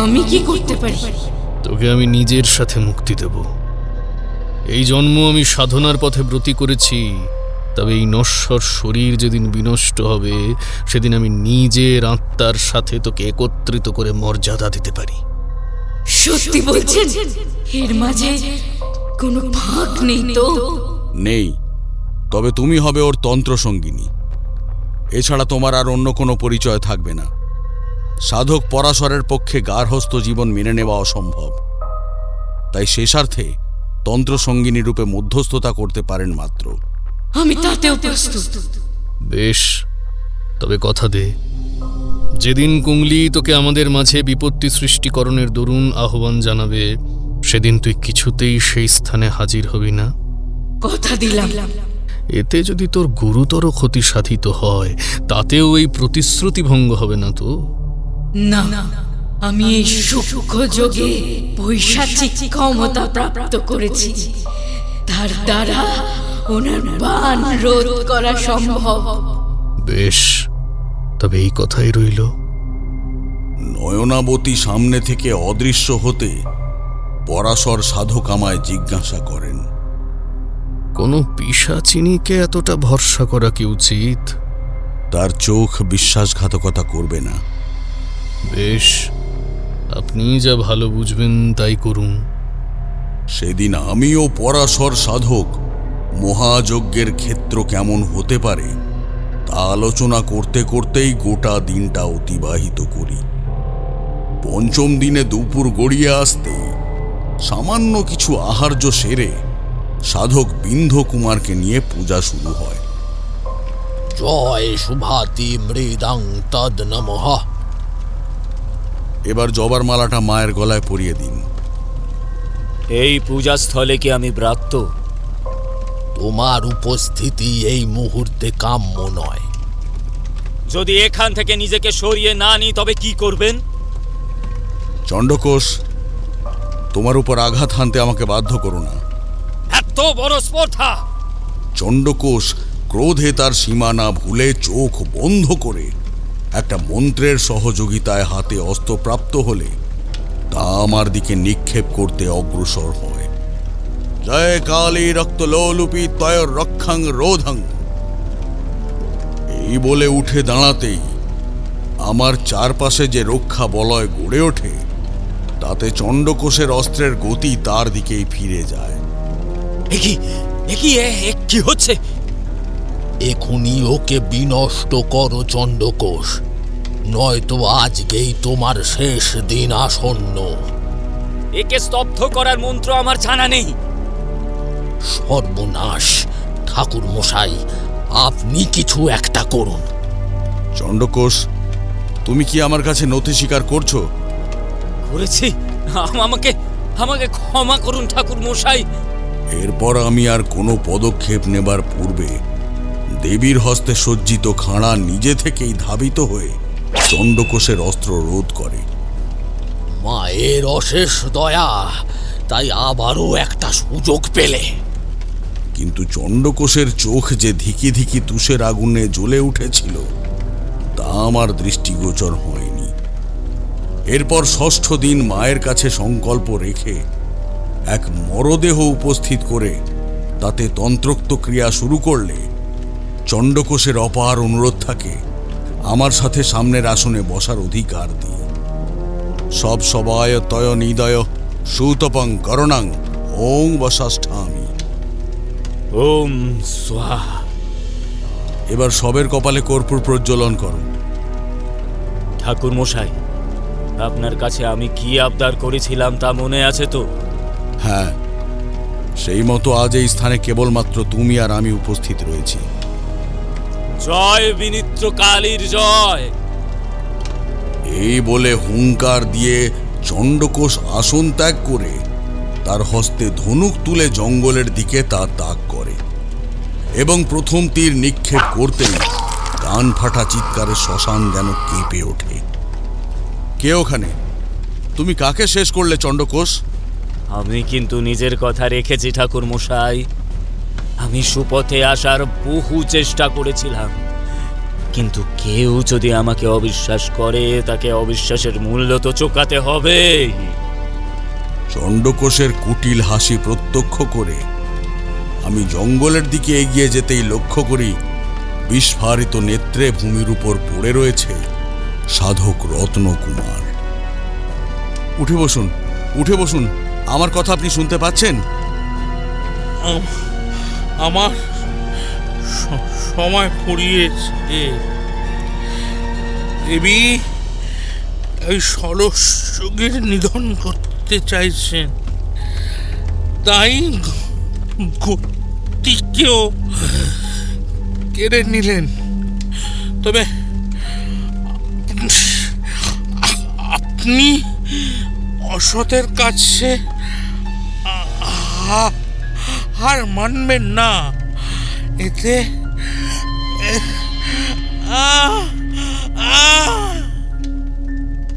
আমি কি করতে পারি? তোকে আমি নিজের সাথে মুক্তি দেব। এই জন্ম আমি সাধনার পথে ব্রতী করেছি, তবে এই নশ্বর শরীর যেদিন বিনষ্ট হবে সেদিন আমি নিজের আত্মার সাথে তোকে একত্রিত করে মর্যাদা দিতে পারি। সত্যি বলছেন? এর মাঝে কোনো ফাঁক নেই তো? নেই, তবে তুমি হবে ওর তন্ত্র সঙ্গিনী। এছাড়া তোমার আর অন্য কোনো পরিচয় থাকবে না। সাধক পরাশরের পক্ষে গার্হস্থ্য জীবন মেনে নেওয়া অসম্ভব, তাই শেষার্থে তন্ত্র সঙ্গিনী রূপে মধ্যস্থতা করতে পারেন মাত্র। আমি তাতেও প্রস্তুত। বেশ, তবে কথা দে, যেদিন কুংলি তোকে আমাদের মাঝে বিপত্তি সৃষ্টিকরণের দরুন আহ্বান জানাবে, সেদিন তুই কিছুতেই সেই স্থানে হাজির হবি না। কথা দিলাম। এতে যদি তোর গুরুতর ক্ষতি সাধিত হয়, তাতেও এই প্রতিশ্রুতি ভঙ্গ হবে না তো? না, আমি এই সূক্ষ্ম যোগে পৈশাচিক ক্ষমতা প্রাপ্ত করেছি, তার দ্বারা ওনার বাণ রোধ করা সম্ভব। বেশ, তবে এই কথাই রইল। নয়নাবতী সামনে থেকে অদৃশ্য হতে পরাশর সাধক আমায় জিজ্ঞাসা করেন, কোনো পিশাচিনীকে এতটা ভরসা করা কি উচিত? তার চোখ বিশ্বাসঘাতকতা করবে না। বেশ, আপনি যা ভালো বুঝবেন তাই করুন। সেদিন আমিও পরাশর সাধক মহাযজ্ঞের ক্ষেত্র কেমন হতে পারে তা আলোচনা করতে করতেই গোটা দিনটা অতিবাহিত করি। পঞ্চম দিনে দুপুর গড়িয়ে আসতে সামান্য কিছু আহার্য সেরে সাধক বিন্ধ কুমারকে নিয়ে পূজা শুরু হয়। জয় শুভাতি মৃদাং তদ নমঃ। এবার জবার মালাটা মায়ের গলায় পরিয়ে দিন। এই পূজাস্থলে কি আমি ব্রাত্য? তোমার উপস্থিতি এই মুহূর্তে কাম্য নয়। যদি এখান থেকে নিজেকে সরিয়ে না নিই তবে কি করবেন? চণ্ডকোষ, তোমার উপর আঘাত হানতে আমাকে বাধ্য করো না। এত বড় স্পর্ধা! চণ্ডকোষ ক্রোধে তার সীমা না ভুলে চোখ বন্ধ করে একটা মন্ত্রের সহযোগিতায় হাতে অস্ত্র প্রাপ্ত হলে তা আমার দিকে নিক্ষেপ করতে অগ্রসর হয়। জয় কালী রক্তলোলুপি তয় রক্ষাং রোধং, এই বলে উঠে দাঁড়াতেই আমার চারপাশে যে রক্ষা বলয় গড়ে ওঠে তাতে চণ্ডকোষের অস্ত্রের গতি তার দিকেই ফিরে যায়। কি হচ্ছে? এখনই ওকে বিনষ্ট করো চণ্ডকোষ, নয়তো আজকেই তোমার শেষ দিন আসন্ন। একে স্তব্ধ করার মন্ত্র আমার জানা নেই। সর্বনাশ! ঠাকুর মশাই, আপনি কিছু একটা করুন। চণ্ডকোষ, তুমি কি আমার কাছে নথি স্বীকার করছো? করেছি। আমাকে ক্ষমা করুন ঠাকুর মশাই। এরপর আমি আর কোনো পদক্ষেপ নেবার পূর্বে দেবীর হস্তে সজ্জিত খাঁড়া নিজে থেকেই ধাবিত হয়ে চণ্ডকোষের অস্ত্র রোধ করে। মায়ের অশেষ দয়া, তাই আবারও একটা সুযোগ পেলে। কিন্তু চণ্ডকোষের চোখ যে ধিকি ধিকি তুষের আগুনে জ্বলে উঠেছিল তা আমার দৃষ্টিগোচর হয়নি। এরপর ষষ্ঠ দিন মায়ের কাছে সংকল্প রেখে এক মরদেহ উপস্থিত করে তাতে তন্ত্রোক্ত ক্রিয়া শুরু করলে চণ্ডকোষের অপার অনুরোধ থাকে আমার সাথে সামনের আসনে বসার অধিকার দিই। সব সবায় তয় নিদয় সুতপং করণাং ওং বসাষ্ঠামি। ওম স্বাহা। এবার সবের কপালে কর্পূর প্রজ্বলন করো। ঠাকুর মশাই, আপনার কাছে আমি কি আবদার করেছিলাম তা মনে আছে তো? হ্যাঁ, সেই মতো আজ এই স্থানে কেবলমাত্র তুমি আর আমি উপস্থিত রয়েছি। জয় বিনিত্র কালীর জয়। এই বলে হুঙ্কার দিয়ে চণ্ডকোষ আসন ত্যাগ করে তার হস্তে ধনুক তুলে জঙ্গলের দিকে তা তাক করে এবং প্রথম তীর নিক্ষেপ করতেই কান ফাটা চিৎকারে শ্মশান যেন কেঁপে ওঠে। কে ওখানে? তুমি কাকে শেষ করলে চণ্ডকোষ? আমি কিন্তু নিজের কথা রেখেছি ঠাকুর মশাই। আমি সুপথে আসার বহু চেষ্টা করেছিলাম, কিন্তু কেউ যদি আমাকে অবিশ্বাস করে তাকে অবিশ্বাসের মূল্য তো চোকাতে হবে। চণ্ডকোষের কুটিল হাসি প্রত্যক্ষ করে আমি জঙ্গলের দিকে এগিয়ে যেতেই লক্ষ্য করি বিস্ফারিত নেত্রে ভূমির উপর পড়ে রয়েছে সাধক রত্নকুমার। উঠে বসুন, উঠে বসুন। আমার কথা আপনি শুনতে পাচ্ছেন? আমার সময় ফুরিয়েছে। দেবী এই ষোড়শযুগের নিধন করতে চাইছেন, তাই গতিকেও কেড়ে নিলেন। তবে আপনি অসতের কাছে হার মানবেন না। এতে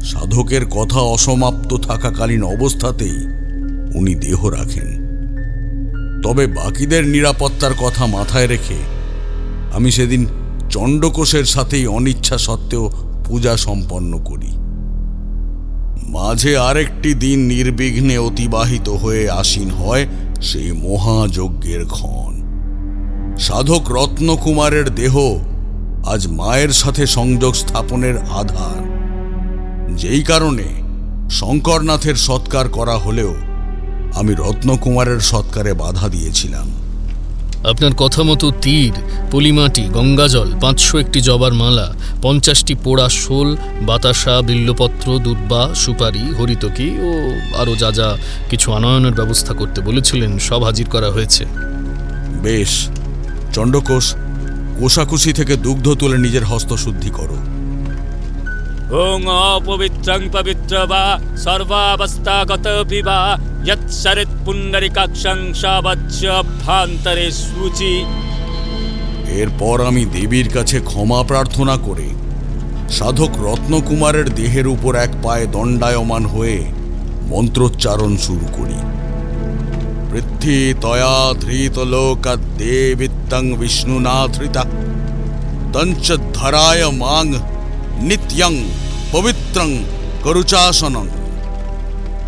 সাধকের কথা অসমাপ্ত থাকাকালীন অবস্থাতেই উনি দেহ রাখেন। তবে বাকিদের নিরাপত্তার কথা মাথায় রেখে আমি সেদিন চণ্ডকোষের সাথেই অনিচ্ছা সত্ত্বেও পূজা সম্পন্ন করি। মাঝে আরেকটি দিন নির্বিঘ্নে অতিবাহিত হয়ে আসীন হয় সেই মহাযজ্ঞের ক্ষণ। সাধক রত্নকুমারের দেহ আজ মায়ের সাথে সংযোগ স্থাপনের আধার, যেই কারণে শঙ্করনাথের সৎকার করা হলেও আমি রত্নকুমারের সৎকারে বাধা দিয়েছিলাম। আপনার কথা মতো তীর, পলিমাটি, গঙ্গাজল, 501টি জবার মালা, 50টি পোড়া শোল, বাতাসা, বিল্লপত্র, দুর্বা, সুপারি, হরিতকি ও আরও যা যা কিছু আনয়নের ব্যবস্থা করতে বলেছিলেন সব হাজির করা হয়েছে। বেশ, চণ্ডকোষ, কোষাকুষি থেকে দুগ্ধ তুলে নিজের হস্তশুদ্ধি করো। ওং অপবিত্রং পবিত্র বা সর্বাবস্থাগতপি বা যৎসরিৎ পুণ্ডরিকাক্ষং সবচ্চ অভ্যন্তরে শুচি। এরপর আমি দেবীর কাছে ক্ষমা প্রার্থনা করে সাধক রত্নকুমারের দেহের উপর এক পায়ে দণ্ডায়মান হয়ে মন্ত্রোচ্চারণ শুরু করি। পৃথ্বী তয়া ধৃত লোকা দেবিত্তং বিষ্ণুনা ধৃতা তঞ্চ ধরায় মাং নিত্যং পবিত্রং করুচাসনং।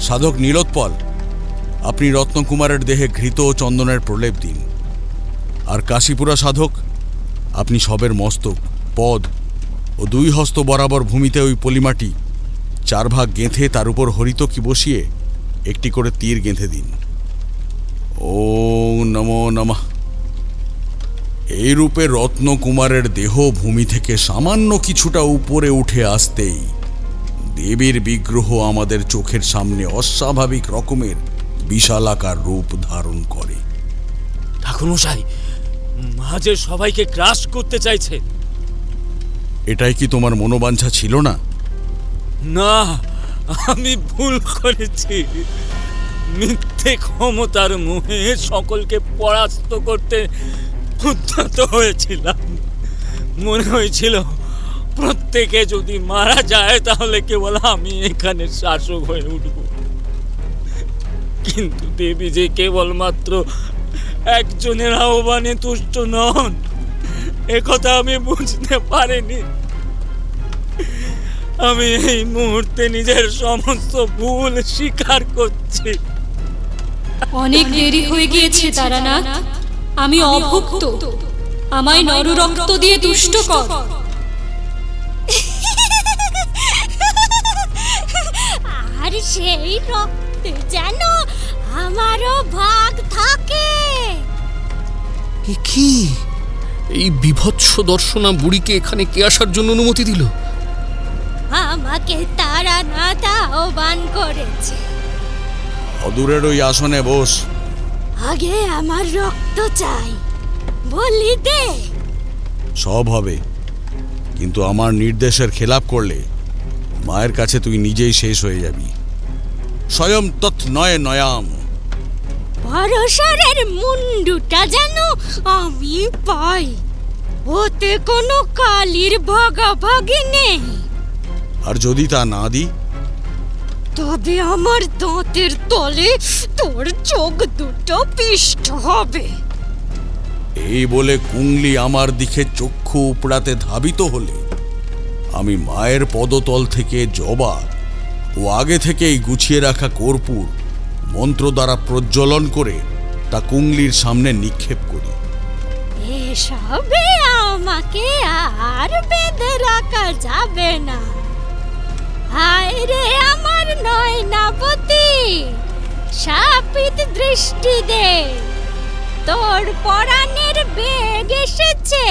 সাধক নীলোৎপল, আপনি রত্নকুমারের দেহে ঘৃত ও চন্দনের প্রলেপ দিন। আর কাশীপুরা সাধক, আপনি শবের মস্তক, পদ ও 2 হস্ত বরাবর ভূমিতে ওই পলিমাটি 4 ভাগ গেঁথে তার উপর হরিতকি বসিয়ে একটি করে তীর গেঁথে দিন। ওম নমো নমঃ। এই রূপে রত্নকুমারের দেহ ভূমি থেকে সামান্য কিছুটা উপরে উঠে আসতেই দেবীর বিগ্রহ আমাদের চোখের সামনে অস্বাভাবিক রকমের বিশালাকার রূপ ধারণ করে। ঠাকুরমশাই, মা যে সবাইকে গ্রাস করতে চাইছে। এটাই কি তোমার মনোবাঞ্ছা ছিল না? না, আমি ভুল করেছি। মিথ্যে ক্ষমতার মোহে সকলকে পরাস্ত করতে উদ্যত হয়েছিলাম। মনে হয়েছিল প্রত্যেকে যদি মারা যায় তাহলে কেবল আমি এখানে শাসক হয়ে উঠব। কিন্তু দেবী যে কেবলমাত্র একজনের আহ্বানে তুষ্ট নন, একথা আমি বুঝতে পারিনি। আমি এই মুহূর্তে নিজের সমস্ত ভুল স্বীকার করছি। অনেক দেরি হয়ে গিয়েছে তারানাথ, আমি অভুক্ত, আমায় নররক্ত দিয়ে তুষ্ট কর। আর সেই রক্তে যেন আমারও ভাগ থাকে। কি এই বিভৎস দর্শনা বুড়িকে এখানে কে আসার জন্য অনুমতি দিল? আমাকে তারানাথ আহ্বান করেছে। অদূরের ওই আসনে বস। আগে আমার রক্ত চাই, বলি দে। সব হবে, কিন্তু আমার নির্দেশের খেলাপ করলে মায়ের কাছে তুই নিজেই শেষ হয়ে যাবি। স্বয়ং তৎ নয় নয়াম। পরশরের মুন্ডুটা যেন আমি পাই, ওতে কোনো কালির ভাগাভাগি নেই। আর যদি তা না দিই? তবে আমার দাঁতের তলে তোর চোখ দুটো পিষ্ট হবে। এই বলে কুংলি আমার দিকে চক্ষু উপড়াতে ধাবিত হলে আমি মায়ের পদতল থেকে জবা ও আগে থেকেই গুছিয়ে রাখা কর্পূর মন্ত্র দ্বারা প্রজ্বলন করে তা কুংলির সামনে নিক্ষেপ করি। এসবে আমাকে আর বেঁধে রাখা যাবে না। হায় রে আমার নয়নাবতী, শাপিত দৃষ্টি দে, তোর পরাণের বেগ এসেছে,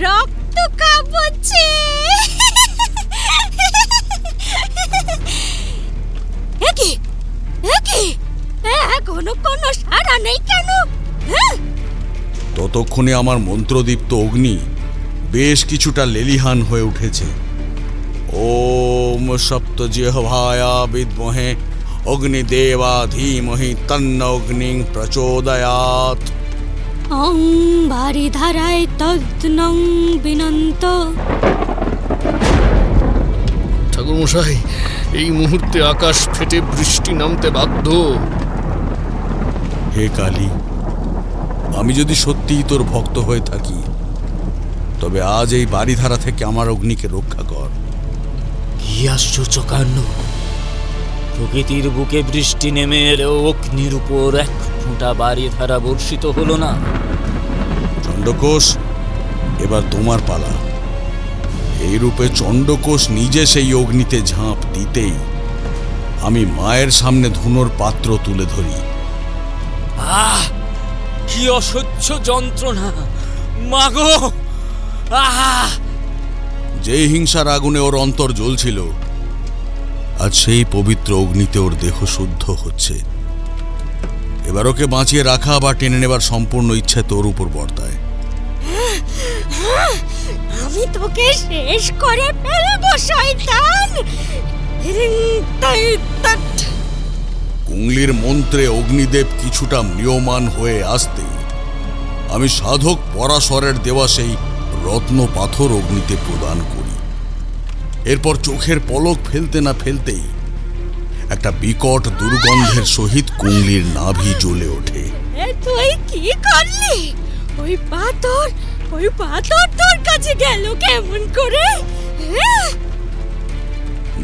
রক্ত খাবছে। এখনো কোনো সাড়া নেই কেন? ততক্ষণে আমার মন্ত্রদীপ্ত অগ্নি বেশ কিছুটা লেলিহান হয়ে উঠেছে। ওম সপ্তজিহ্বায়া বিদ্মহে অগ্নিদেবা ধীমহি তন্ন অগ্নিং প্রচোদয়াৎ। অং বারিধারায় তদ্নং বিনন্ত। ঠাকুরমশাই, এই মুহূর্তে আকাশ ফেটে বৃষ্টি নামতে বাধ্য। হে কালী, আমি যদি সত্যিই তোর ভক্ত হয়ে থাকি, তবে আজ এই বারিধারা থেকে আমার অগ্নিকে রক্ষা কর। কি আশ্চর্য কাণ্ড! প্রকৃতির বুকে বৃষ্টি নেমে এলেও অগ্নির উপর এক ফোঁটা বারিধারা বর্ষিত হলো না। চণ্ডকোষ, এবার তোমার পালা। এই রূপে চণ্ডকোষ নিজে সেই অগ্নিতে ঝাঁপ দিতেই আমি মায়ের সামনে ধুনোর পাত্র তুলে ধরি। আহ, কি অসহ্য যন্ত্রণা! মাগো! আহ! যেই হিংসার আগুনে ওর অন্তর জ্বলছিল, আজ সেই পবিত্র অগ্নিতে ওর দেহ শুদ্ধ হচ্ছে। এবার ওকে বাঁচিয়ে রাখা বা টেনে নেবার সম্পূর্ণ ইচ্ছে তোর উপর বর্তায়। আমি তোকে শেষ করে ফেলবো শয়তান। কুংলির মন্ত্রে অগ্নিদেব কিছুটা ম্রিয়মান হয়ে আসতে আমি সাধক পরাশরের দেওয়া সেই রত্ন পাথর অগ্নিতে প্রদান করি। এরপর চোখের পলক ফেলতে না ফেলতেই একটা বিকট দুর্গন্ধের সহিত কুংলির নাভি জ্বলে ওঠে। তুই কি করলি? ওই পাথর তোর কাছে গেল কেমন করে?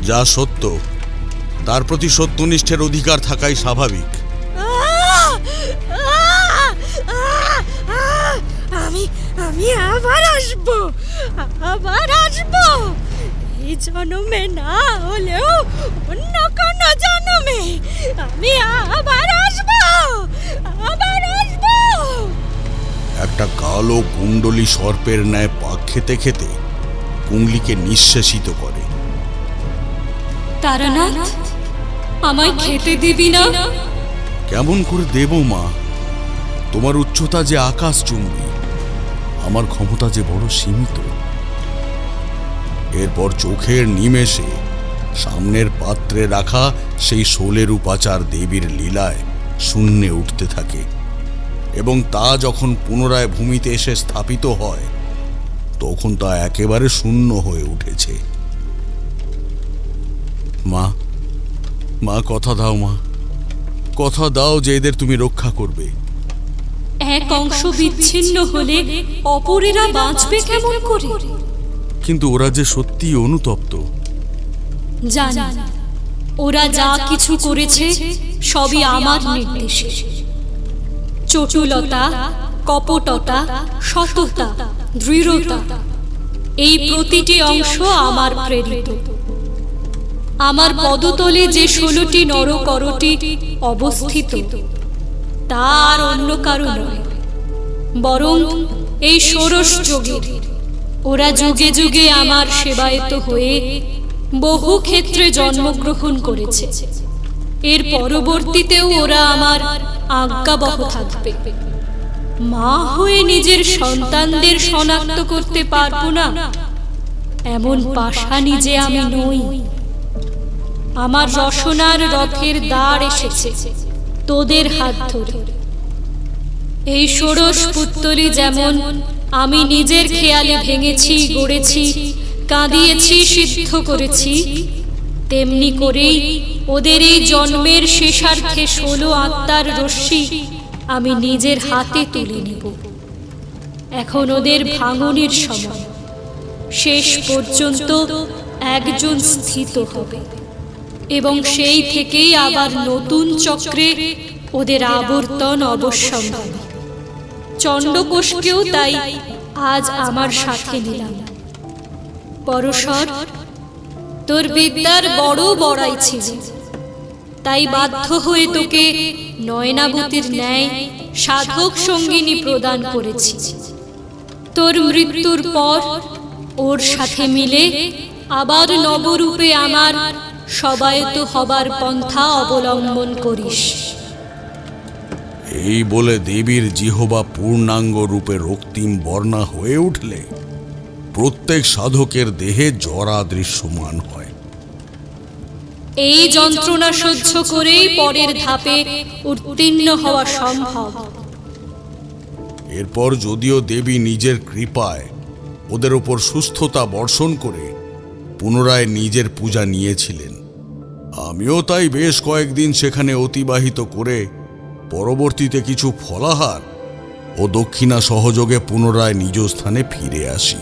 যা সত্য, তার প্রতি সত্যনিষ্ঠের অধিকার থাকাই স্বাভাবিক। আমি আবার আসবো। এই জন্মে না হলেও অন্য কোন জন্মে আমি আবার আসবো। একটা কালো কুণ্ডলী সর্পের ন্যায় পাক খেতে খেতে কুংলিকে নিঃশেষিত করে। তারানাথ, আমায় খেতে দিবি না? কেমন করে দেব মা? তোমার উচ্চতা যে আকাশচুম্বী, আমার ক্ষমতা যে বড় সীমিত। এরপর চোখের নিমেষে সামনের পাত্রে রাখা সেই 16 রূপাচার দেবীর লীলায় শূন্যে উঠতে থাকে, এবং তা যখন পুনরায় ভূমিতে এসে স্থাপিত হয়, তখন তা একেবারে শূন্য হয়ে উঠেছে। মা, কথা দাও মা, কথা দাও যে এদের তুমি রক্ষা করবে। এক অংশ বিচ্ছিন্ন হলে অপরেরা বাঁচবে কেমন করে? কিন্তু ওরা যে সত্যিই অনুতপ্ত। জানি, ওরা যা কিছু করেছে সবই আমার নির্দেশে। চটুলতা, কপটতা, সততা, দৃঢ়তা, এই প্রতিটি অংশ আমার প্রেরিত। আমার পদতলে যে 16টি নরকরটি অবস্থিত, তা আর অন্য কারো নয়, বরং এই ষোড়শ যোগের। ওরা যুগে যুগে আমার সেবায়িত হয়ে বহু ক্ষেত্রে জন্মগ্রহণ করেছে। এর পরবর্তীতেও ওরা আমার আজ্ঞাবহ থাকবে। মা হয়ে নিজের সন্তানদের শনাক্ত করতে পারবো না এমন পাষাণী যে আমি নই। আমার রসনার রথের দ্বার এসেছে তোদের হাত ধরে। এই ষোড়শ পুত্তলি যেমন আমি নিজের খেয়ালে ভেঙেছি, গড়েছি, কাঁদিয়েছি, সিদ্ধ করেছি, তেমনি করেই ওদের এই জন্মের শেষার্থে 16 আত্মার রশ্মি আমি নিজের হাতে তুলে নেব। এখন ওদের ভাঙনের সময়। শেষ পর্যন্ত একজন স্থিত হবে, এবং সেই থেকেই আবার নতুন চক্রে ওদের আবর্তন অবশ্যম্ভাবী। চণ্ডকোষকেও তাই আজ আমার সাথে নিলাম। পরশর, তোর বিদ্যার বড় বড়াই ছিল, তাই বাধ্য হয়ে তোকে নয়নাবতীর ন্যায় সাধক সঙ্গিনী প্রদান করেছি। তোর মৃত্যুর পর ওর সাথে মিলে আবার নবরূপে আমার সবায়ত হবার পন্থা অবলম্বন করিস। এই বলে দেবীর জিহবা পূর্ণাঙ্গ রূপে রক্তিম বর্ণা হয়ে উঠলে প্রত্যেক সাধকের দেহে জরা দৃশ্যমান হয়। এই যন্ত্রণা সহ্য করেই পরের ধাপে উত্তীর্ণ হওয়া সম্ভব। এরপর যদিও দেবী নিজের কৃপায় ওদের ওপর সুস্থতা বর্ষণ করে পুনরায় নিজের পূজা নিয়েছিলেন, আমিও তাই বেশ কয়েকদিন সেখানে অতিবাহিত করে পরবর্তীতে কিছু ফলাহার ও দক্ষিণা সহযোগে পুনরায় নিজ স্থানে ফিরে আসি।